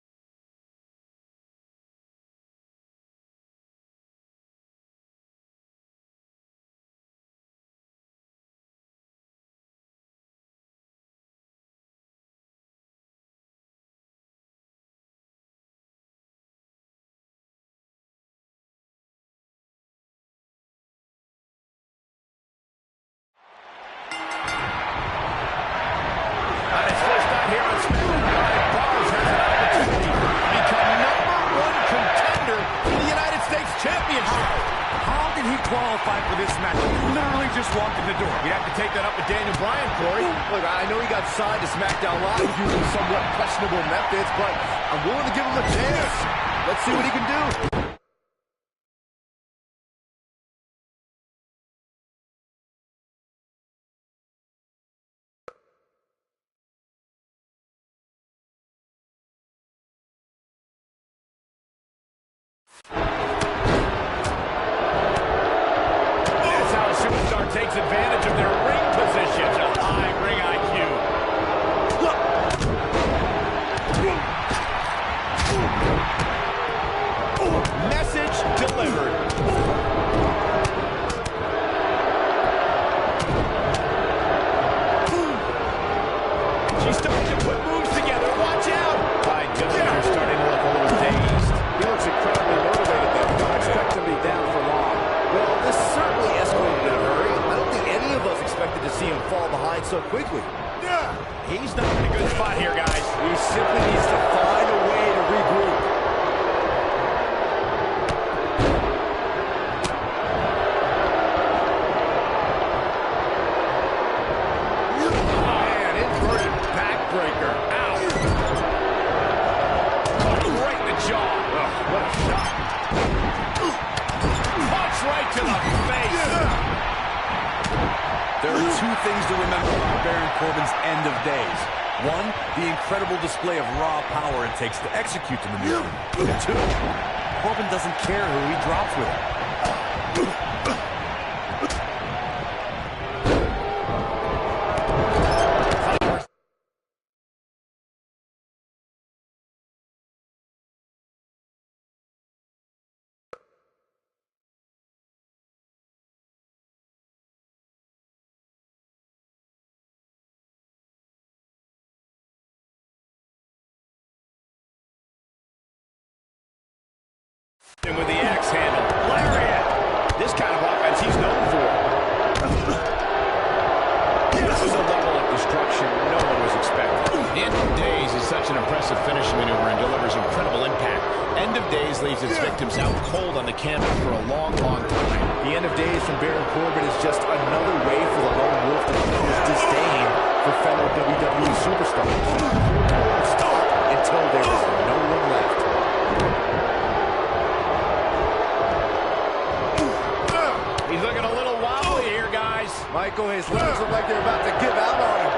Qualify for this match. He literally just walked in the door. You'd have to take that up with Daniel Bryan, Corey. Look, I know he got signed to SmackDown Live using somewhat questionable methods, but I'm willing to give him a chance. Let's see what he can do. Takes advantage of their ring positions. A high ring IQ. Message delivered. She's starting to put moves together. Watch out. Ty Dillinger's starting to look a little dazed. He looks incredibly motivated, though. Don't expect him to be down for long. Well, this certainly escalated in a hurry. I don't think any of us expected to see him fall behind so quickly. Yeah, he's not in a good spot here, guys. He simply needs to find a way to regroup. right to the face. There are two things to remember about Baron Corbin's end of days. One, the incredible display of raw power it takes to execute the maneuver. Two, Corbin doesn't care who he drops with him. With the axe handle. Lariat! This kind of offense he's known for. This is a level of destruction no one was expecting. The End of Days is such an impressive finishing maneuver and delivers incredible impact. End of Days leaves its victims out cold on the canvas for a long, long time. The End of Days from Baron Corbin is just another way for the Lone Wolf to show his disdain for fellow WWE superstars. Stop until there is no one left. He's looking a little wobbly here, guys. Michael, his legs look like they're about to give out on him.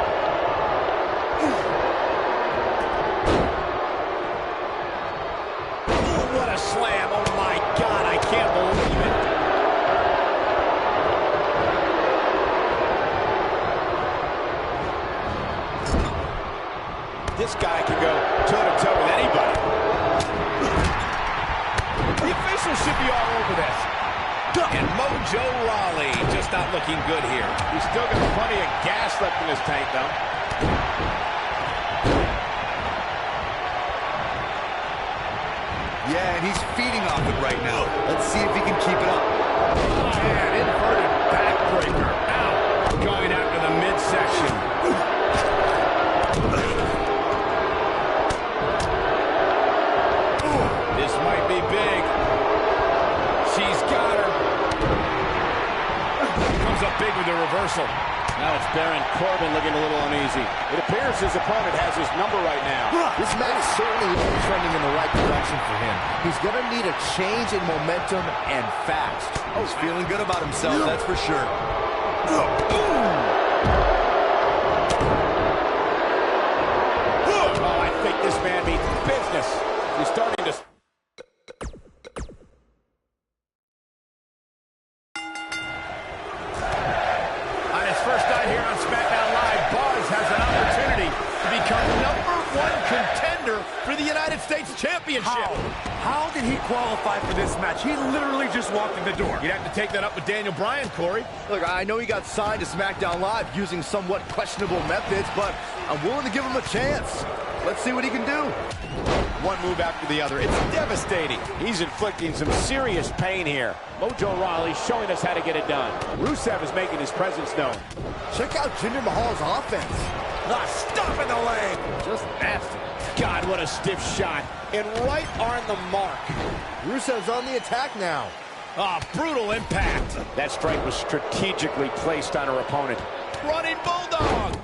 Ooh, what a slam. Oh, my God. I can't believe it. This guy can go toe-to-toe with anybody. The officials should be all over this. And Mojo Rawley just not looking good here. He's still got plenty of gas left in his tank, though. Yeah, and he's feeding off it right now. Let's see if he can keep it up. And inverted backbreaker. Ow. Going after the midsection. This might be big. She's got her. Comes up big with the reversal. Now it's Baron Corbin looking a little uneasy. It appears his opponent has his number right now. This match certainly isn't trending in the right direction for him. He's going to need a change in momentum and fast. Oh, he's feeling good about himself, that's for sure. Oh, I think this man means business. He's starting to... On his first night here on SmackDown Live, Buzz has an opportunity to become #1 contender for the United States Championship. How did he qualify for this match? He literally just walked in the door. You'd have to take that up with Daniel Bryan, Corey. Look, I know he got signed to SmackDown Live using somewhat questionable methods, but I'm willing to give him a chance. Let's see what he can do. One move after the other. It's devastating. He's inflicting some serious pain here. Mojo Rawley showing us how to get it done. Rusev is making his presence known. Check out Jinder Mahal's offense. Stop in the leg. Just nasty. God, what a stiff shot. And right on the mark. Rusev's on the attack now. Brutal impact. That strike was strategically placed on her opponent. Running Bulldog.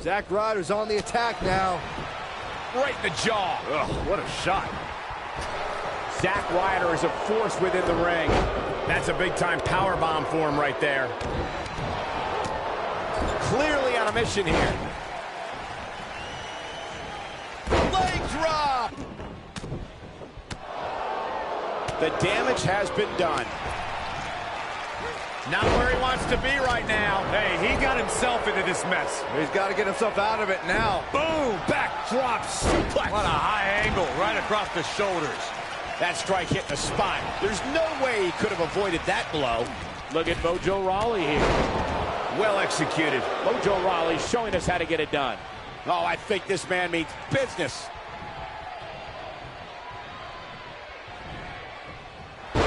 Zack Ryder's on the attack now. Right in the jaw. What a shot. Zack Ryder is a force within the ring. That's a big-time power bomb for him right there. Clearly on a mission here. Leg drop. The damage has been done. Not where he wants to be right now. Hey, he got himself into this mess. He's got to get himself out of it now. Boom! Backdrop suplex. What a high angle right across the shoulders. That strike hit the spine. There's no way he could have avoided that blow. Look at Mojo Rawley here. Well executed. Mojo Rawley showing us how to get it done. Oh, I think this man means business.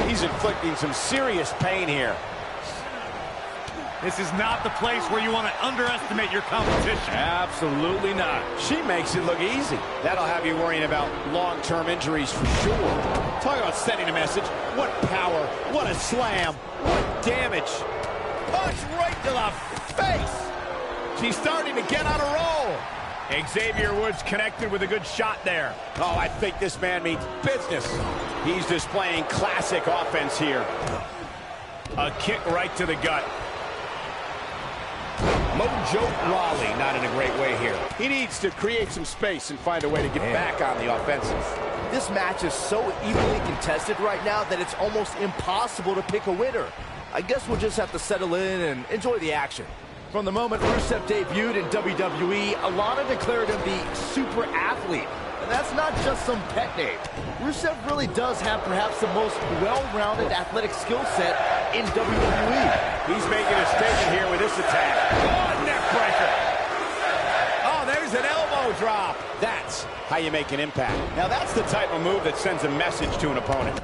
He's inflicting some serious pain here. This is not the place where you want to underestimate your competition. Absolutely not. She makes it look easy. That'll have you worrying about long-term injuries for sure. Talk about sending a message. What power, what a slam, what damage. Punch right to the face. She's starting to get on a roll. Xavier Woods connected with a good shot there. Oh, I think this man means business. He's displaying classic offense here. A kick right to the gut. Mojo Rawley not in a great way here. He needs to create some space and find a way to get back on the offensive. This match is so evenly contested right now that it's almost impossible to pick a winner. I guess we'll just have to settle in and enjoy the action. From the moment Rusev debuted in WWE, Alana declared him the super athlete. And that's not just some pet name. Rusev really does have perhaps the most well-rounded athletic skill set in WWE. He's making a statement here with this attack. Oh, neck breaker. Oh, there's an elbow drop. That's how you make an impact. Now, that's the type of move that sends a message to an opponent.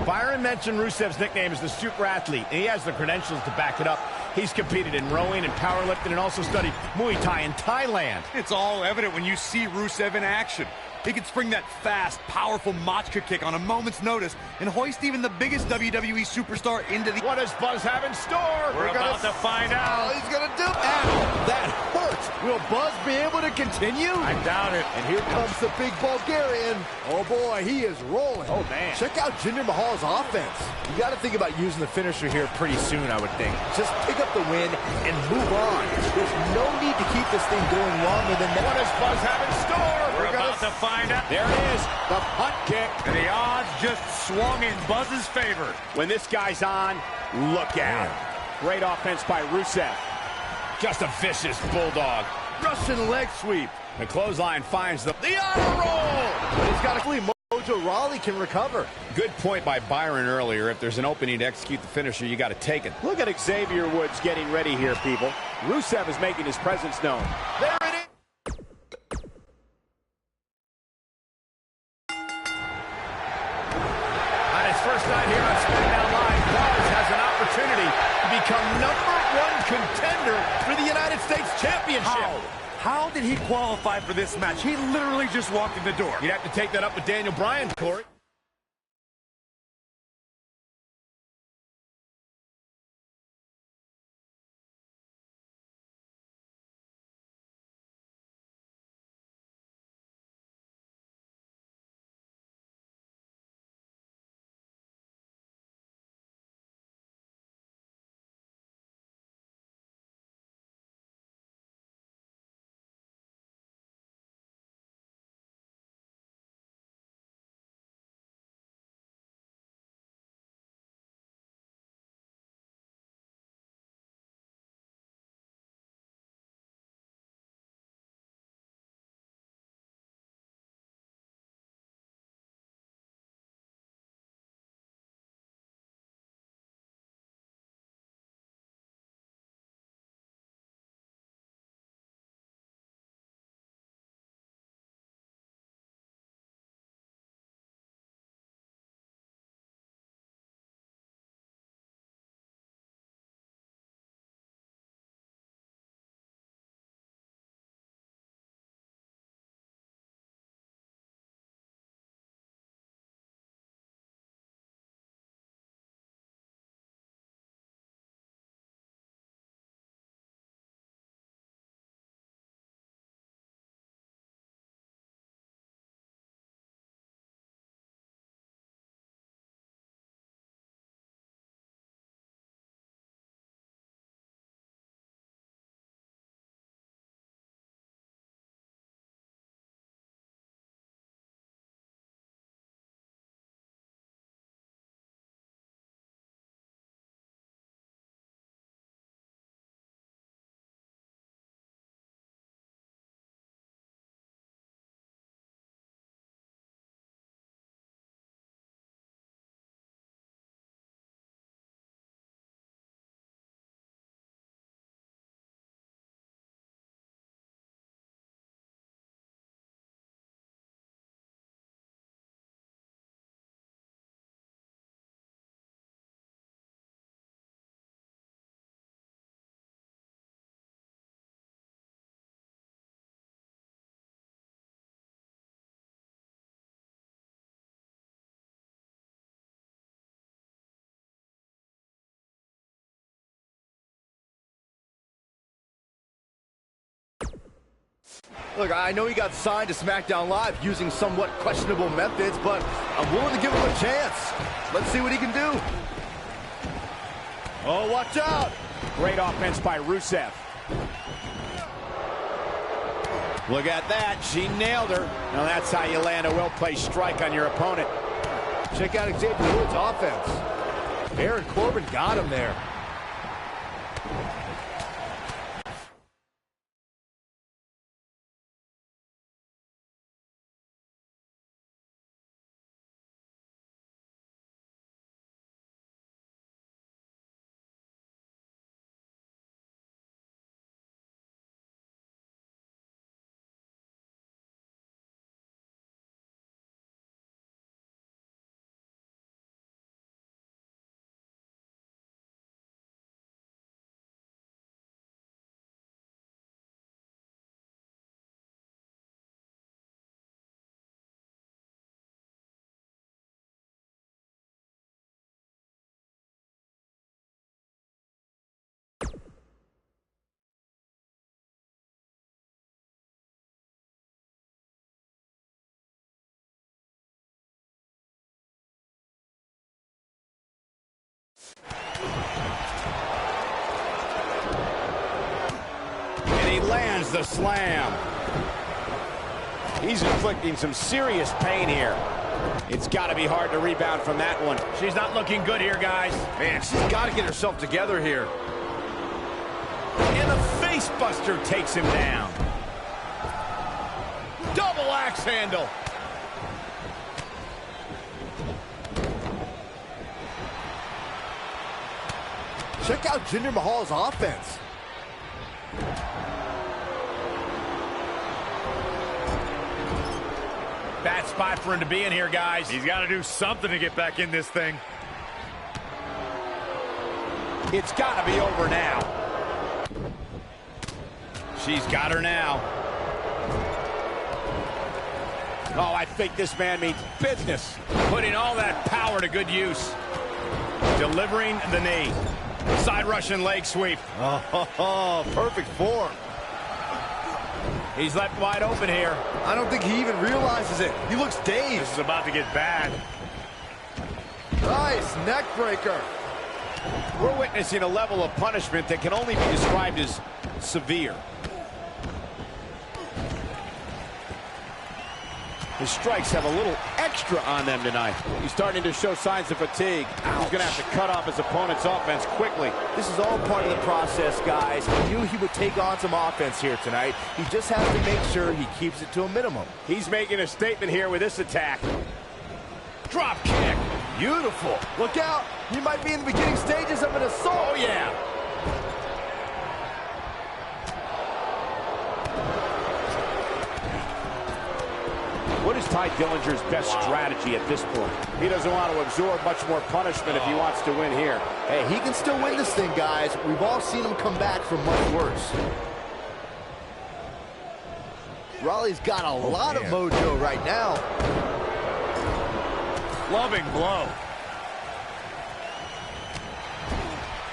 Byron mentioned Rusev's nickname is the super athlete, and he has the credentials to back it up. He's competed in rowing and powerlifting and also studied Muay Thai in Thailand. It's all evident when you see Rusev in action. He can spring that fast, powerful Machka kick on a moment's notice and hoist even the biggest WWE superstar into the... What does Buzz have in store? We're about to find out. Oh, he's gonna do it. Ow, that hurts. Will Buzz be able to continue? I doubt it. And here comes the big Bulgarian. Oh boy, he is rolling. Oh man. Check out Jinder Mahal's offense. You got to think about using the finisher here pretty soon, I would think. Just pick up the win and move on. There's no need to keep this thing going longer than that. What does Buzz have in store? We're about to find out. There it is, the punt kick. And the odds just swung in Buzz's favor. When this guy's on, look out. Great offense by Rusev. Just a vicious bulldog. Russian leg sweep. The clothesline finds the honor roll. But he's got to flee. Mojo Rawley can recover. Good point by Byron earlier. If there's an opening to execute the finisher, you got to take it. Look at Xavier Woods getting ready here, people. Rusev is making his presence known. There it is. First night here on SmackDown Live, Buzz has an opportunity to become #1 contender for the United States Championship. How did he qualify for this match? He literally just walked in the door. You'd have to take that up with Daniel Bryan, Corey. Look, I know he got signed to SmackDown Live using somewhat questionable methods, but I'm willing to give him a chance. Let's see what he can do. Oh, watch out. Great offense by Rusev. Look at that. She nailed her. Now that's how you land a well-placed strike on your opponent. Check out Xavier Woods' offense. Baron Corbin got him there. And he lands the slam. He's inflicting some serious pain here. It's got to be hard to rebound from that one. She's not looking good here, guys. Man, she's got to get herself together here. And the face buster takes him down. Double axe handle. Check out Jinder Mahal's offense. Bad spot for him to be in here, guys. He's got to do something to get back in this thing. It's got to be over now. She's got her now. Oh, I think this man means business. Putting all that power to good use. Delivering the knee. Side Russian leg sweep. Oh, perfect form. He's left wide open here. I don't think he even realizes it. He looks dazed. This is about to get bad. Nice neck breaker. We're witnessing a level of punishment that can only be described as severe. His strikes have a little extra on them tonight. He's starting to show signs of fatigue. Ouch. He's going to have to cut off his opponent's offense quickly. This is all part of the process, guys. He knew he would take on some offense here tonight. He just has to make sure he keeps it to a minimum. He's making a statement here with this attack. Drop kick. Beautiful. Look out. He might be in the beginning stages of an assault. Oh, yeah. What is Ty Dillinger's best strategy at this point? He doesn't want to absorb much more punishment if he wants to win here. Hey, he can still win this thing, guys. We've all seen him come back from much worse. Raleigh's got a lot of mojo right now. Loving blow.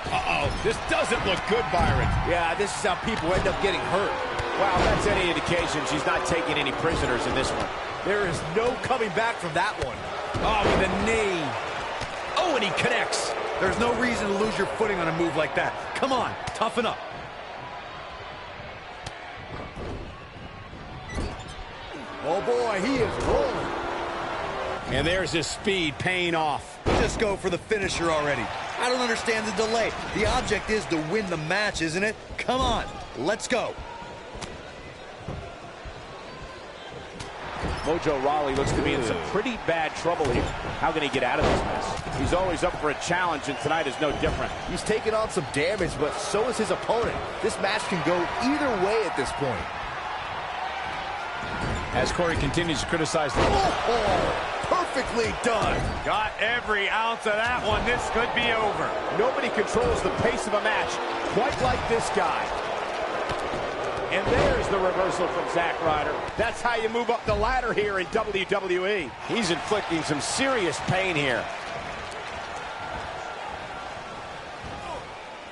Uh-oh, this doesn't look good, Byron. Yeah, this is how people end up getting hurt. Wow, if that's any indication, she's not taking any prisoners in this one. There is no coming back from that one. Oh, with a knee. Oh, and he connects. There's no reason to lose your footing on a move like that. Come on, toughen up. Oh, boy, he is rolling. And there's his speed paying off. Just go for the finisher already. I don't understand the delay. The object is to win the match, isn't it? Come on, let's go. Mojo Rawley looks to be in some pretty bad trouble here. How can he get out of this mess? He's always up for a challenge, and tonight is no different. He's taking on some damage, but so is his opponent. This match can go either way at this point. As Corey continues to criticize the... Perfectly done. Got every ounce of that one. This could be over. Nobody controls the pace of a match quite like this guy. And there's the reversal from Zack Ryder. That's how you move up the ladder here in WWE. He's inflicting some serious pain here.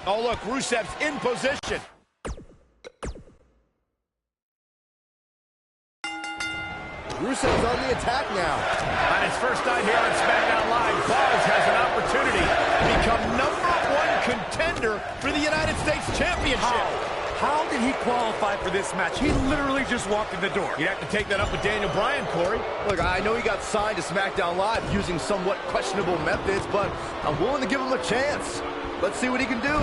Oh, look, Rusev's in position. Rusev's on the attack now. On his first night here on SmackDown Live, Buzz has an opportunity to become #1 contender for the United States Championship. How did he qualify for this match? He literally just walked in the door. You'd have to take that up with Daniel Bryan, Corey. Look, I know he got signed to SmackDown Live using somewhat questionable methods, but I'm willing to give him a chance. Let's see what he can do.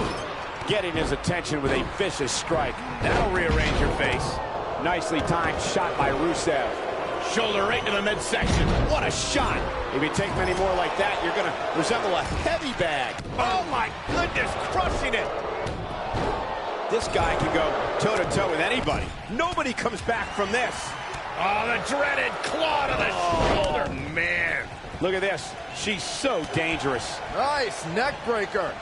Getting his attention with a vicious strike. That'll rearrange your face. Nicely timed shot by Rusev. Shoulder right to the midsection. What a shot. If you take many more like that, you're going to resemble a heavy bag. Oh, my goodness, crushing it. This guy can go toe-to-toe with anybody. Nobody comes back from this. Oh, the dreaded claw to the shoulder. Man. Look at this. She's so dangerous. Nice neck breaker.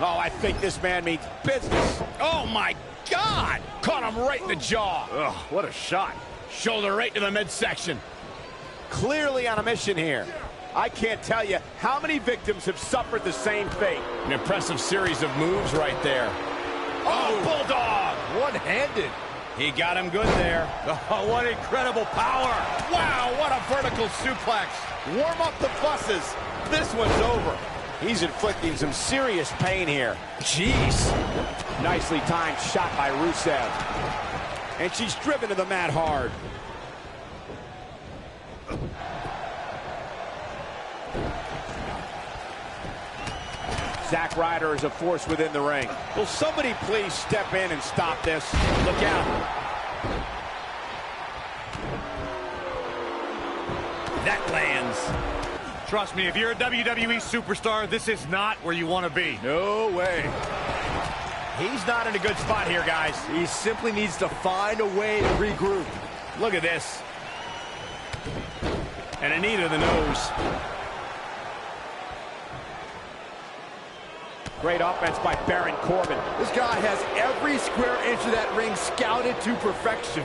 Oh, I think this man means business. Oh, my God. Caught him right in the jaw. Ugh, what a shot. Shoulder right to the midsection. Clearly on a mission here. I can't tell you how many victims have suffered the same fate. An impressive series of moves right there. Oh, Bulldog! One-handed. He got him good there. Oh, what incredible power. Wow, what a vertical suplex. Warm up the buses. This one's over. He's inflicting some serious pain here. Jeez. Nicely timed shot by Rusev. And she's driven to the mat hard. Zack Ryder is a force within the ring. Will somebody please step in and stop this? Look out. That lands. Trust me, if you're a WWE superstar, this is not where you want to be. No way. He's not in a good spot here, guys. He simply needs to find a way to regroup. Look at this. And a knee to the nose. Great offense by Baron Corbin. This guy has every square inch of that ring scouted to perfection.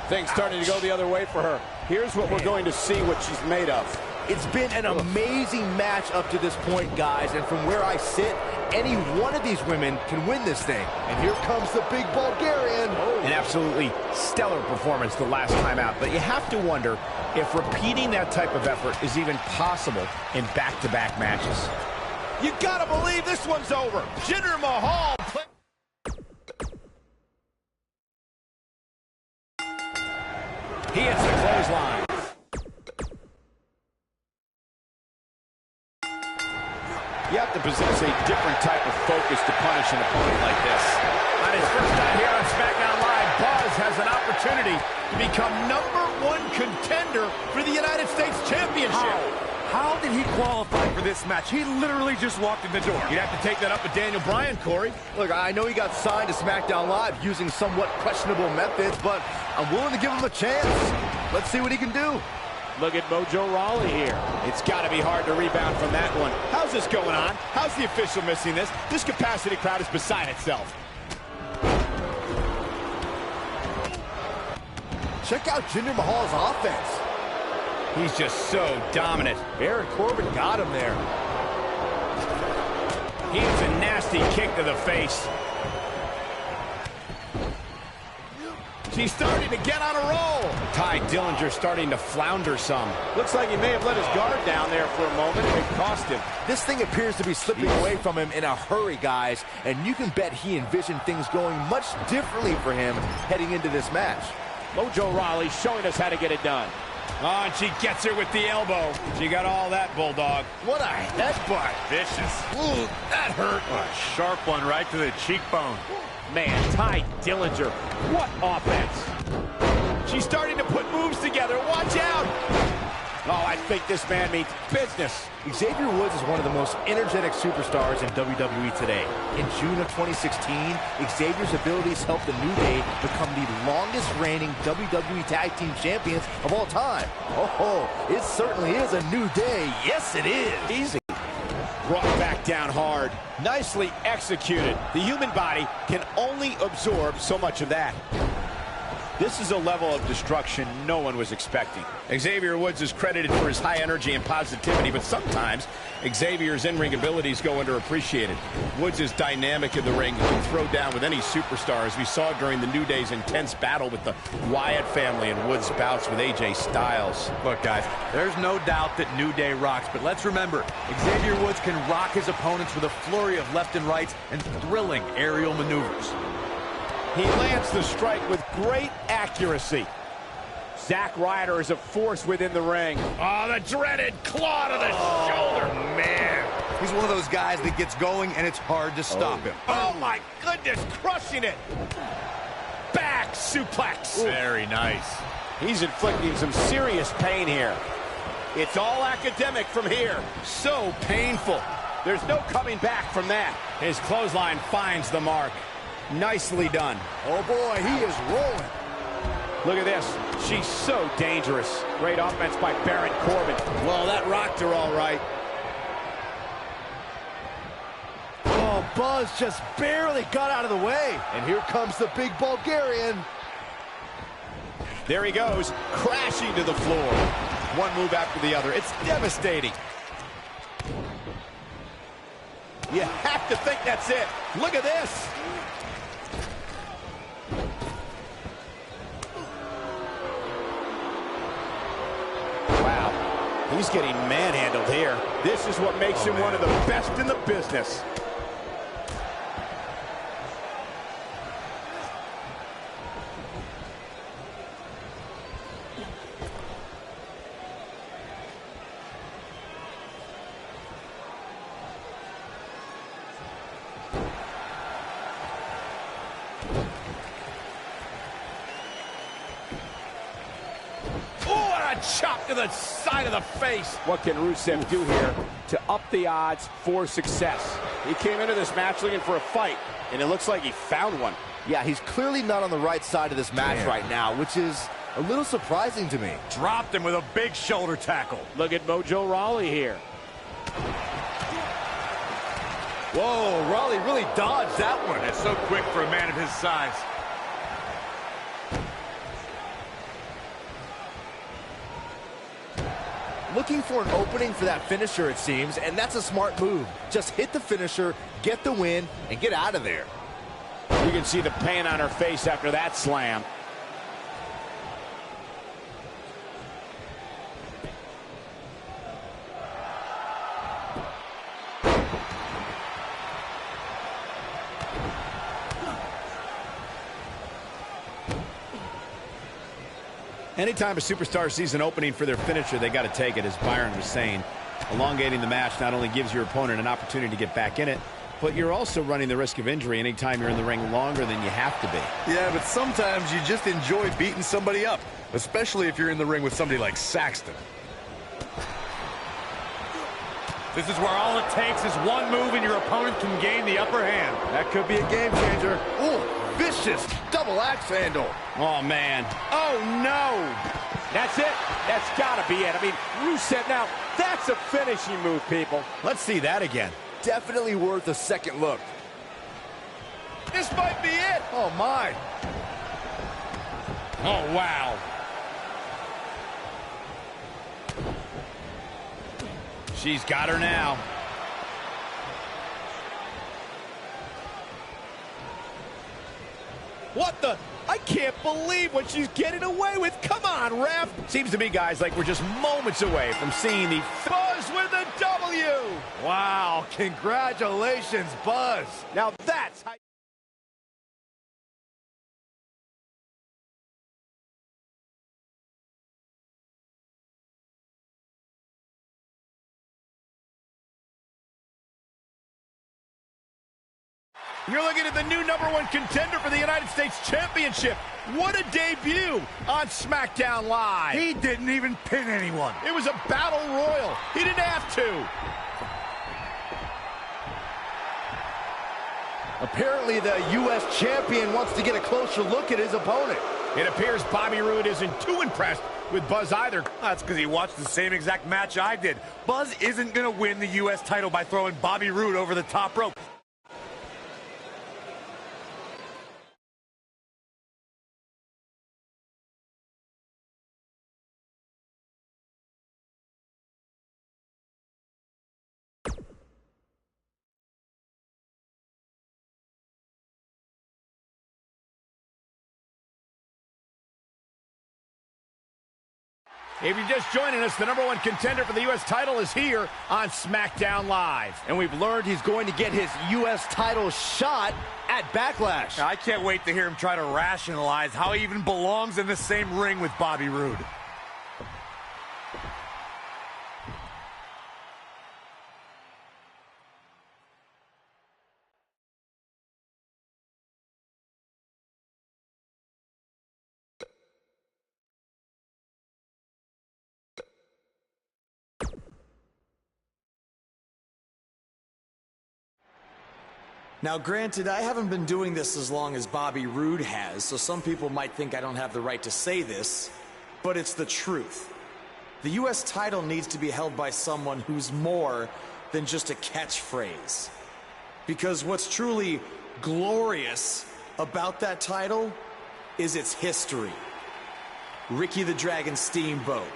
Things starting to go the other way for her. Here's what we're going to see what she's made of. It's been an amazing match up to this point, guys, and from where I sit, any one of these women can win this thing. And here comes the big Bulgarian. An absolutely stellar performance the last time out, but you have to wonder if repeating that type of effort is even possible in back-to-back matches. You gotta believe this one's over. Jinder Mahal. He hits the clothesline. You have to possess a different type of focus to punish an opponent like this. On his first time here on SmackDown Live, Buzz has an opportunity to become #1 contender for the United States Championship. How did he qualify for this match? He literally just walked in the door. You'd have to take that up with Daniel Bryan, Corey. Look, I know he got signed to SmackDown Live using somewhat questionable methods, but I'm willing to give him a chance. Let's see what he can do. Look at Mojo Rawley here. It's got to be hard to rebound from that one. How's this going on? How's the official missing this? This capacity crowd is beside itself. Check out Jinder Mahal's offense. He's just so dominant. Baron Corbin got him there. He hits a nasty kick to the face. She's starting to get on a roll. Ty Dillinger starting to flounder some. Looks like he may have let his guard down there for a moment, and it cost him. This thing appears to be slipping away from him in a hurry, guys, and you can bet he envisioned things going much differently for him heading into this match. Mojo Rawley showing us how to get it done. Oh, and she gets her with the elbow. She got all that, Bulldog. What a headbutt. Vicious. Ooh, that hurt. A sharp one right to the cheekbone. Man, Ty Dillinger, what offense. She's starting to put moves together. Watch out. Oh, I think this man means business. Xavier Woods is one of the most energetic superstars in WWE today. In June of 2016, Xavier's abilities helped the New Day become the longest-reigning WWE Tag Team Champions of all time. Oh, it certainly is a new day. Yes, it is. Easy. Brought back down hard. Nicely executed. The human body can only absorb so much of that. This is a level of destruction no one was expecting. Xavier Woods is credited for his high energy and positivity, but sometimes Xavier's in-ring abilities go underappreciated. Woods is dynamic in the ring. He can throw down with any superstar, as we saw during the New Day's intense battle with the Wyatt family and Woods' bouts with AJ Styles. Look, guys, there's no doubt that New Day rocks, but let's remember, Xavier Woods can rock his opponents with a flurry of left and rights and thrilling aerial maneuvers. He lands the strike with great accuracy. Zack Ryder is a force within the ring. Oh, the dreaded claw to the shoulder, man. He's one of those guys that gets going and it's hard to stop him. Oh, my goodness, crushing it. Back suplex. Very nice. He's inflicting some serious pain here. It's all academic from here. So painful. There's no coming back from that. His clothesline finds the mark. Nicely done. Oh, boy, he is rolling. Look at this. She's so dangerous. Great offense by Baron Corbin. Well, that rocked her all right. Oh, Buzz just barely got out of the way. And here comes the big Bulgarian. There he goes, crashing to the floor. One move after the other. It's devastating. You have to think that's it. Look at this. Wow, he's getting manhandled here. This is what makes him one of the best in the business. Chop to the side of the face. What can Rusev do here to up the odds for success? He came into this match looking for a fight, and it looks like he found one. Yeah, he's clearly not on the right side of this match right now, which is a little surprising to me. Dropped him with a big shoulder tackle. Look at Mojo Rawley here. Whoa, Rawley really dodged that one. It's so quick for a man of his size. Looking for an opening for that finisher, it seems, and that's a smart move. Just hit the finisher, get the win, and get out of there. You can see the pain on her face after that slam. Anytime a superstar sees an opening for their finisher, they got to take it, as Byron was saying. Elongating the match not only gives your opponent an opportunity to get back in it, but you're also running the risk of injury anytime you're in the ring longer than you have to be. Yeah, but sometimes you just enjoy beating somebody up, especially if you're in the ring with somebody like Saxton. This is where all it takes is one move and your opponent can gain the upper hand. That could be a game changer. Ooh, vicious double axe handle. Oh, man. Oh, no. That's it. That's got to be it. I mean, Rusev now, that's a finishing move, people. Let's see that again. Definitely worth a second look. This might be it. Oh, my. Oh, wow. She's got her now. What the? I can't believe what she's getting away with. Come on, ref. Seems to me, guys, like we're just moments away from seeing the Buzz with the W. Wow, congratulations, Buzz. Now that's how... You're looking at the new #1 contender for the United States Championship. What a debut on SmackDown Live. He didn't even pin anyone. It was a battle royal. He didn't have to. Apparently the U.S. champion wants to get a closer look at his opponent. It appears Bobby Roode isn't too impressed with Buzz either. That's because he watched the same exact match I did. Buzz isn't going to win the U.S. title by throwing Bobby Roode over the top rope. If you're just joining us, the #1 contender for the U.S. title is here on SmackDown Live. And we've learned he's going to get his U.S. title shot at Backlash. I can't wait to hear him try to rationalize how he even belongs in the same ring with Bobby Roode. Now, granted, I haven't been doing this as long as Bobby Roode has, so some people might think I don't have the right to say this, but it's the truth. The U.S. title needs to be held by someone who's more than just a catchphrase. Because what's truly glorious about that title is its history. Ricky the Dragon Steamboat,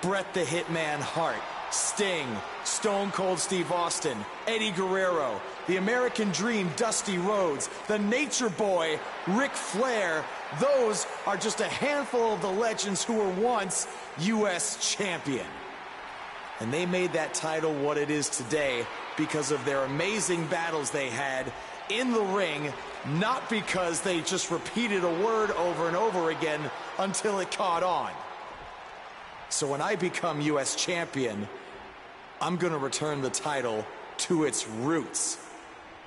Bret the Hitman Hart, Sting, Stone Cold Steve Austin, Eddie Guerrero, the American Dream Dusty Rhodes, the Nature Boy Ric Flair. Those are just a handful of the legends who were once U.S. champion. And they made that title what it is today because of their amazing battles they had in the ring, not because they just repeated a word over and over again until it caught on. So when I become U.S. champion, I'm going to return the title to its roots.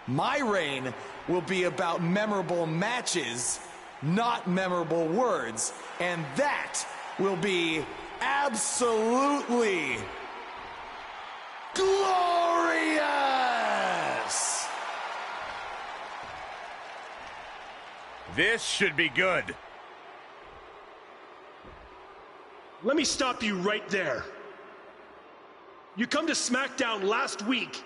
My reign will be about memorable matches, not memorable words, and that will be absolutely glorious! This should be good. Let me stop you right there. You come to SmackDown last week,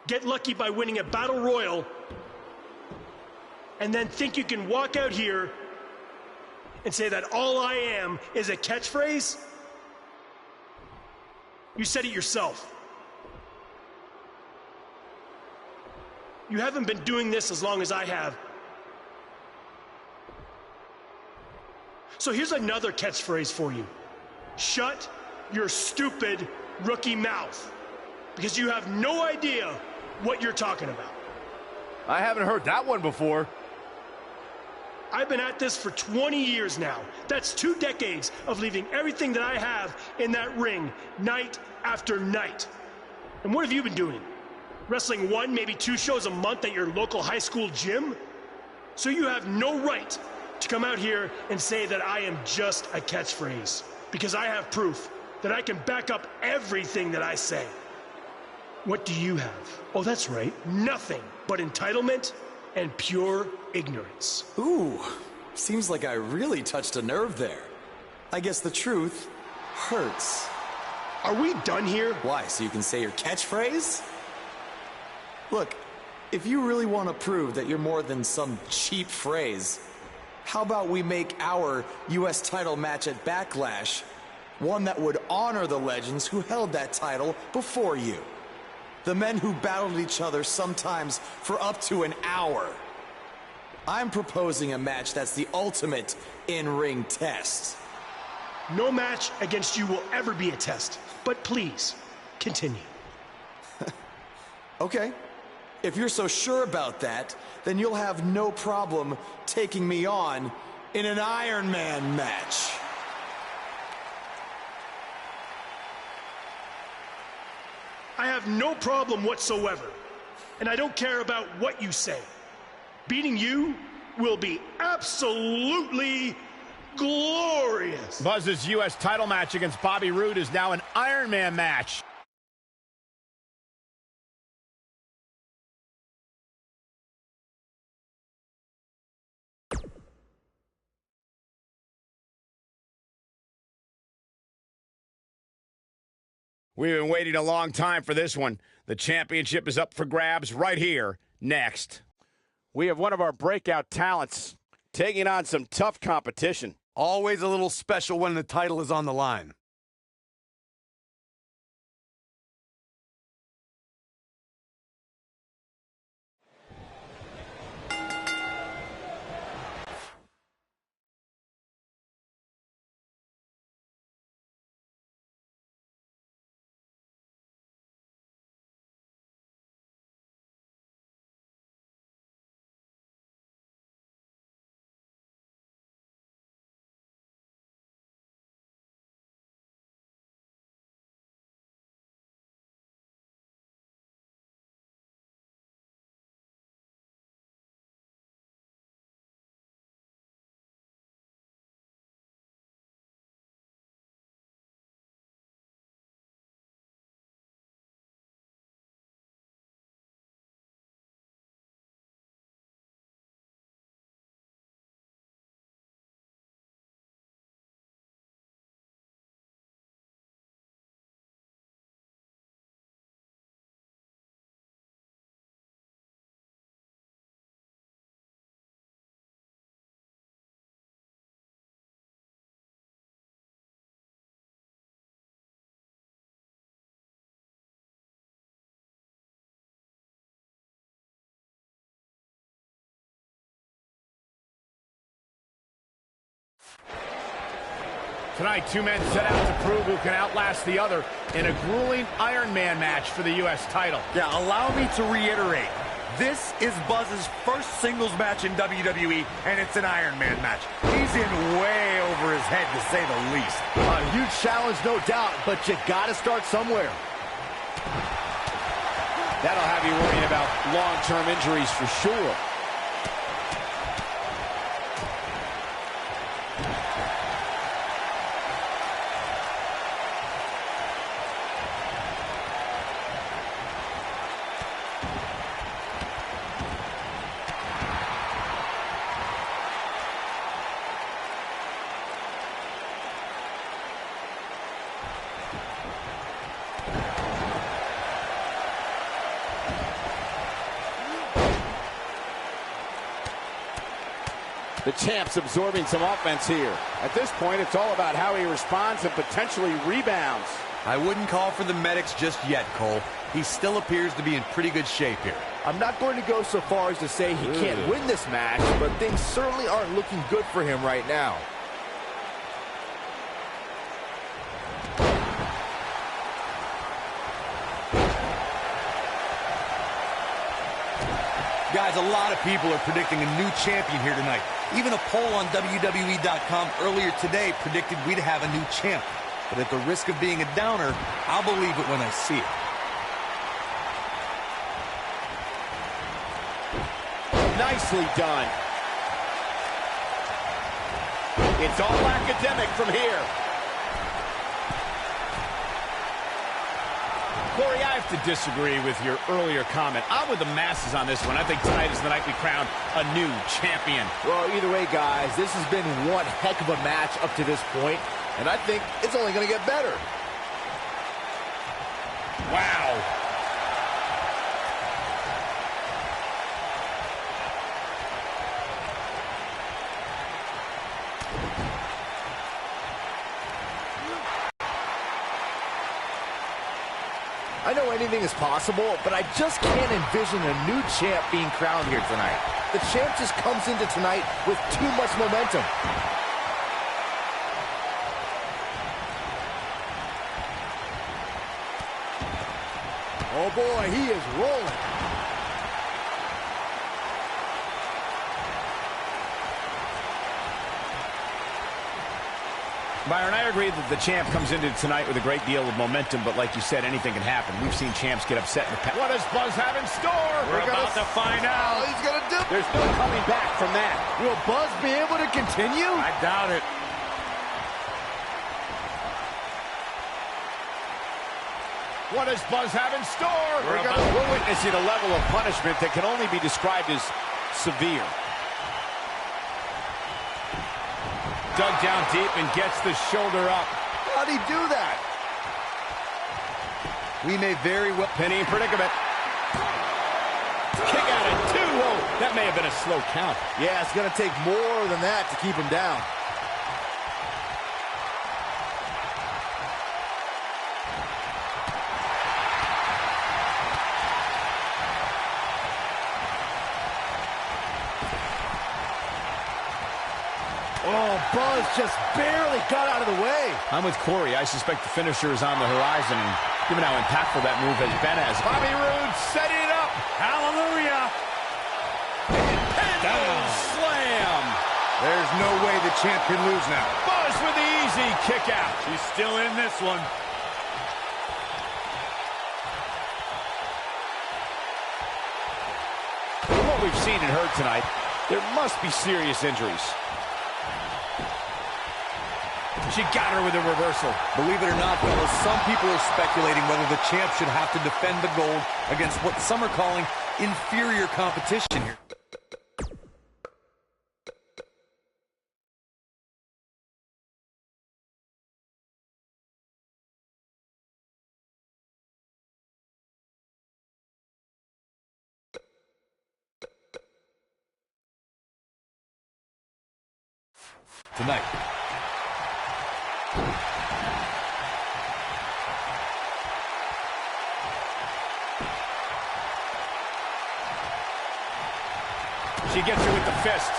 get lucky by winning a Battle Royal, and then think you can walk out here and say that all I am is a catchphrase? You said it yourself. You haven't been doing this as long as I have. So here's another catchphrase for you. Shut your stupid rookie mouth, because you have no idea what you're talking about. I haven't heard that one before. I've been at this for 20 years now. That's 2 decades of leaving everything that I have in that ring night after night. And what have you been doing? Wrestling 1, maybe 2 shows a month at your local high school gym? So you have no right to come out here and say that I am just a catchphrase, because I have proof that I can back up everything that I say. What do you have? Oh, that's right, nothing but entitlement and pure ignorance. Ooh, seems like I really touched a nerve there. I guess the truth hurts. Are we done here? Why, so you can say your catchphrase? Look, if you really want to prove that you're more than some cheap phrase, how about we make our U.S. title match at Backlash one that would honor the legends who held that title before you? The men who battled each other sometimes for up to an hour. I'm proposing a match that's the ultimate in-ring test. No match against you will ever be a test, but please, continue. Okay. If you're so sure about that, then you'll have no problem taking me on in an Iron Man match. I have no problem whatsoever, and I don't care about what you say. Beating you will be absolutely glorious. Buzz's U.S. title match against Bobby Roode is now an Iron Man match. We've been waiting a long time for this one. The championship is up for grabs right here, next. We have one of our breakout talents taking on some tough competition. Always a little special when the title is on the line. Tonight, two men set out to prove who can outlast the other in a grueling Iron Man match for the U.S. title. Yeah, allow me to reiterate. This is Buzz's first singles match in WWE, and it's an Iron Man match. He's in way over his head, to say the least. A huge challenge, no doubt, but you gotta start somewhere. That'll have you worrying about long-term injuries for sure. The champ's absorbing some offense here. At this point, it's all about how he responds and potentially rebounds. I wouldn't call for the medics just yet, Cole. He still appears to be in pretty good shape here. I'm not going to go so far as to say he can't win this match, but things certainly aren't looking good for him right now. Guys, a lot of people are predicting a new champion here tonight. Even a poll on WWE.com earlier today predicted we'd have a new champ. But at the risk of being a downer, I'll believe it when I see it. Nicely done. It's all academic from here. Corey, I have to disagree with your earlier comment. I'm with the masses on this one. I think tonight is the night we crown a new champion. Well, either way, guys, this has been one heck of a match up to this point, and I think it's only going to get better. Wow. I know anything is possible, but I just can't envision a new champ being crowned here tonight. The champ just comes into tonight with too much momentum. Oh boy, he is rolling. Byron, I agree that the champ comes into tonight with a great deal of momentum, but like you said, anything can happen. We've seen champs get upset in the past. What does Buzz have in store? We're about to find out. He's going to do. There's no coming back from that. Will Buzz be able to continue? I doubt it. What does Buzz have in store? We're witnessing a level of punishment that can only be described as severe. Dug down deep and gets the shoulder up. How'd he do that? We may very well... Penny in predicament. Kick out at 2. Whoa, that may have been a slow count. Yeah, it's going to take more than that to keep him down. Oh, Buzz just barely got out of the way. I'm with Corey. I suspect the finisher is on the horizon, and given how impactful that move has been as Bobby Roode setting it up. Hallelujah. Down. Slam. There's no way the champ can lose now. Buzz with the easy kick out. He's still in this one. From what we've seen and heard tonight, there must be serious injuries. She got her with a reversal. Believe it or not, fellas, some people are speculating whether the champ should have to defend the gold against what some are calling inferior competition here. Tonight. She gets her with the fist.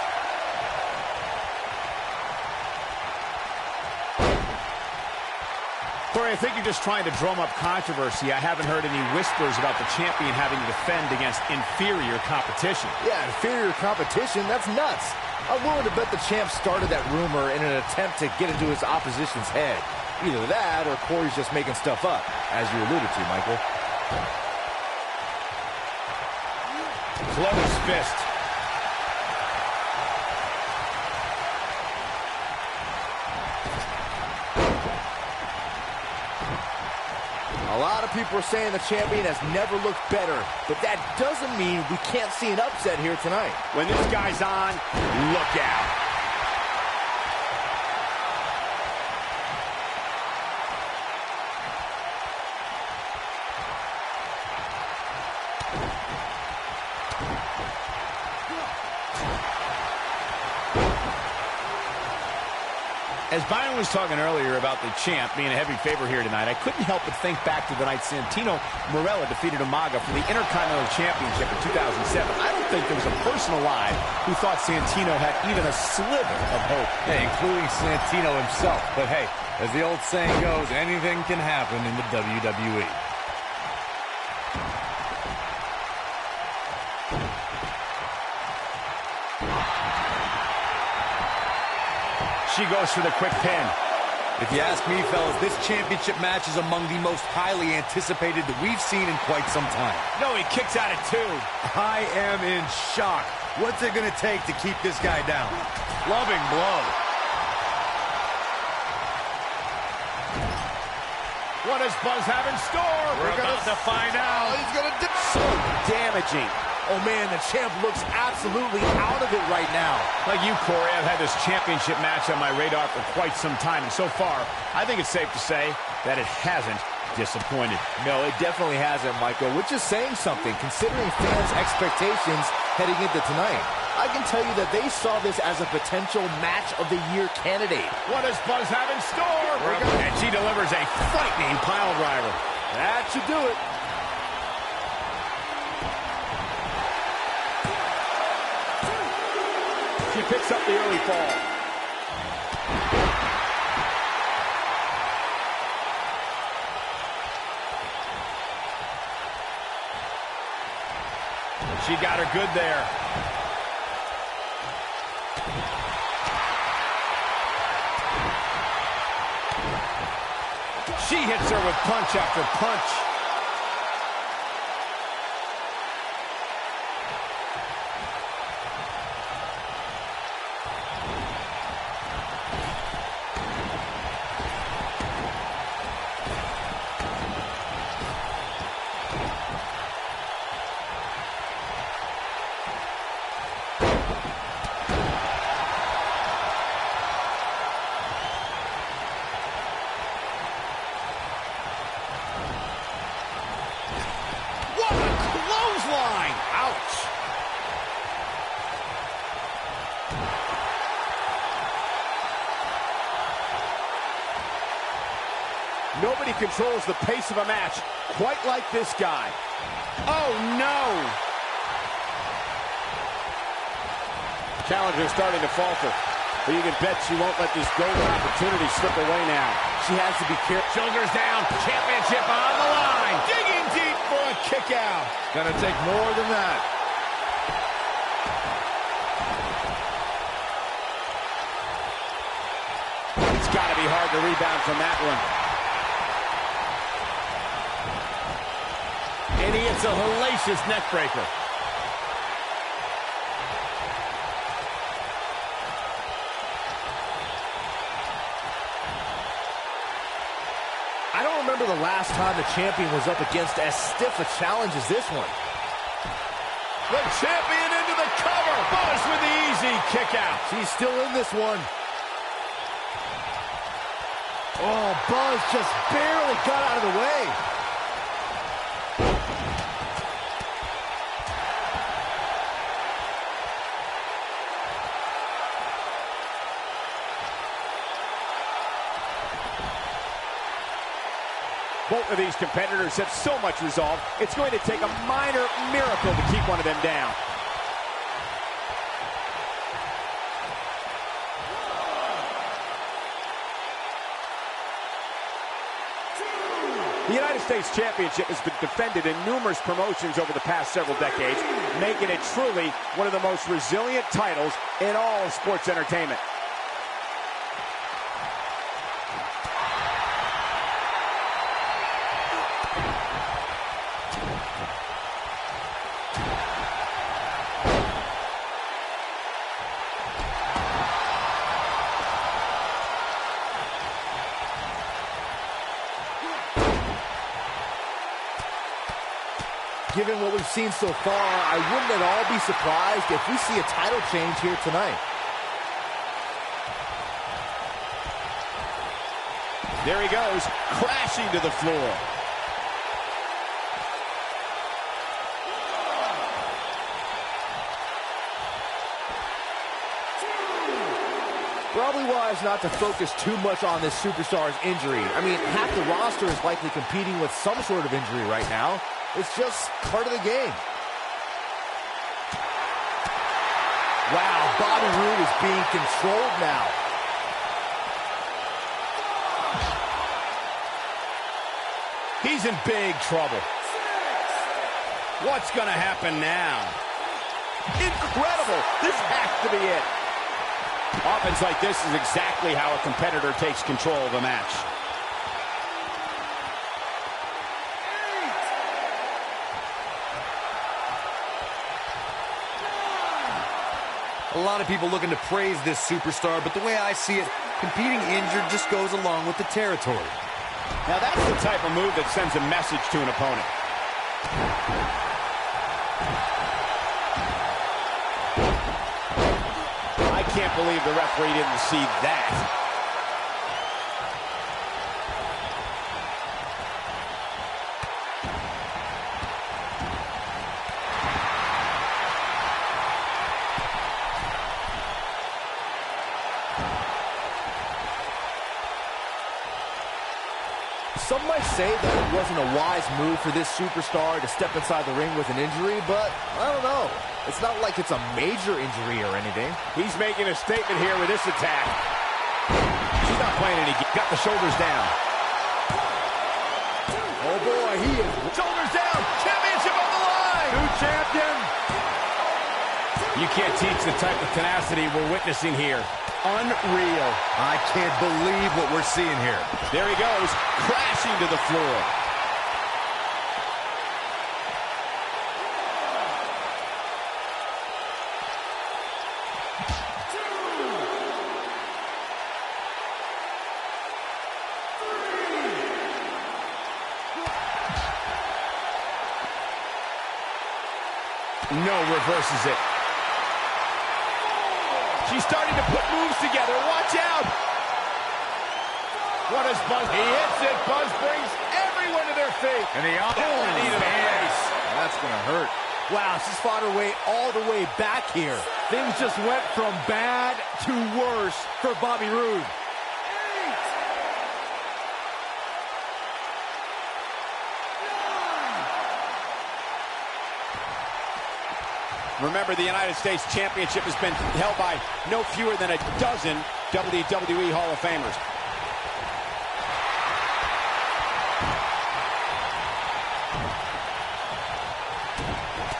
Corey, I think you're just trying to drum up controversy. I haven't heard any whispers about the champion having to defend against inferior competition. Yeah, inferior competition? That's nuts. I'm willing to bet the champ started that rumor in an attempt to get into his opposition's head. Either that or Corey's just making stuff up, as you alluded to, Michael. Close fist. A lot of people are saying the champion has never looked better, but that doesn't mean we can't see an upset here tonight. When this guy's on, look out. As Byron was talking earlier about the champ being a heavy favorite here tonight, I couldn't help but think back to the night Santino Marella defeated Umaga for the Intercontinental Championship in 2007. I don't think there was a person alive who thought Santino had even a sliver of hope. Hey, including Santino himself. But hey, as the old saying goes, anything can happen in the WWE. She goes for the quick pin. If you ask me, fellas, this championship match is among the most highly anticipated that we've seen in quite some time. No, he kicks out at 2. I am in shock. What's it going to take to keep this guy down? Loving blow. What does Buzz have in store? We're about to find out. He's going to so damaging. Oh, man, the champ looks absolutely out of it right now. Like you, Corey, I've had this championship match on my radar for quite some time, and so far, I think it's safe to say that it hasn't disappointed. No, it definitely hasn't, Michael, which is saying something, considering fans' expectations heading into tonight. I can tell you that they saw this as a potential match of the year candidate. What does Buzz have in store? And she delivers a frightening pile driver. That should do it. She picks up the early fall. She got her good there. She hits her with punch after punch. Nobody controls the pace of a match quite like this guy. Oh, no! Challenger starting to falter, but you can bet she won't let this golden opportunity slip away now. She has to be careful. Shoulders down, championship on the line. Digging deep for a kick out. Gonna take more than that. It's got to be hard to rebound from that one. And he hits a hellacious neck breaker. I don't remember the last time the champion was up against as stiff a challenge as this one. The champion into the cover. Buzz with the easy kick out. She's still in this one. Oh, Buzz just barely got out of the way. Both of these competitors have so much resolve, it's going to take a minor miracle to keep one of them down. The United States Championship has been defended in numerous promotions over the past several decades, making it truly one of the most resilient titles in all of sports entertainment. Given what we've seen so far, I wouldn't at all be surprised if we see a title change here tonight. There he goes, crashing to the floor. Probably wise not to focus too much on this superstar's injury. I mean, half the roster is likely competing with some sort of injury right now. It's just part of the game. Wow, Bobby Roode is being controlled now. He's in big trouble. What's going to happen now? Incredible! This has to be it. Offense like this is exactly how a competitor takes control of a match. A lot of people looking to praise this superstar, but the way I see it, competing injured just goes along with the territory. Now that's the type of move that sends a message to an opponent. I can't believe the referee didn't see that. Some might say that it wasn't a wise move for this superstar to step inside the ring with an injury, but I don't know. It's not like it's a major injury or anything. He's making a statement here with this attack. She's not playing any. Got the shoulders down. Oh boy, he is. Shoulders down. Championship on the line. New champion. You can't teach the type of tenacity we're witnessing here. Unreal. I can't believe what we're seeing here. There he goes, crashing to the floor. No, reverses it. She's starting to put moves together. Watch out! What is Buzz? He hits it. Buzz brings everyone to their feet. And the knee to the face. That's going to hurt. Wow, she's fought her way all the way back here. Things just went from bad to worse for Bobby Roode. Remember, the United States Championship has been held by no fewer than a dozen WWE Hall of Famers.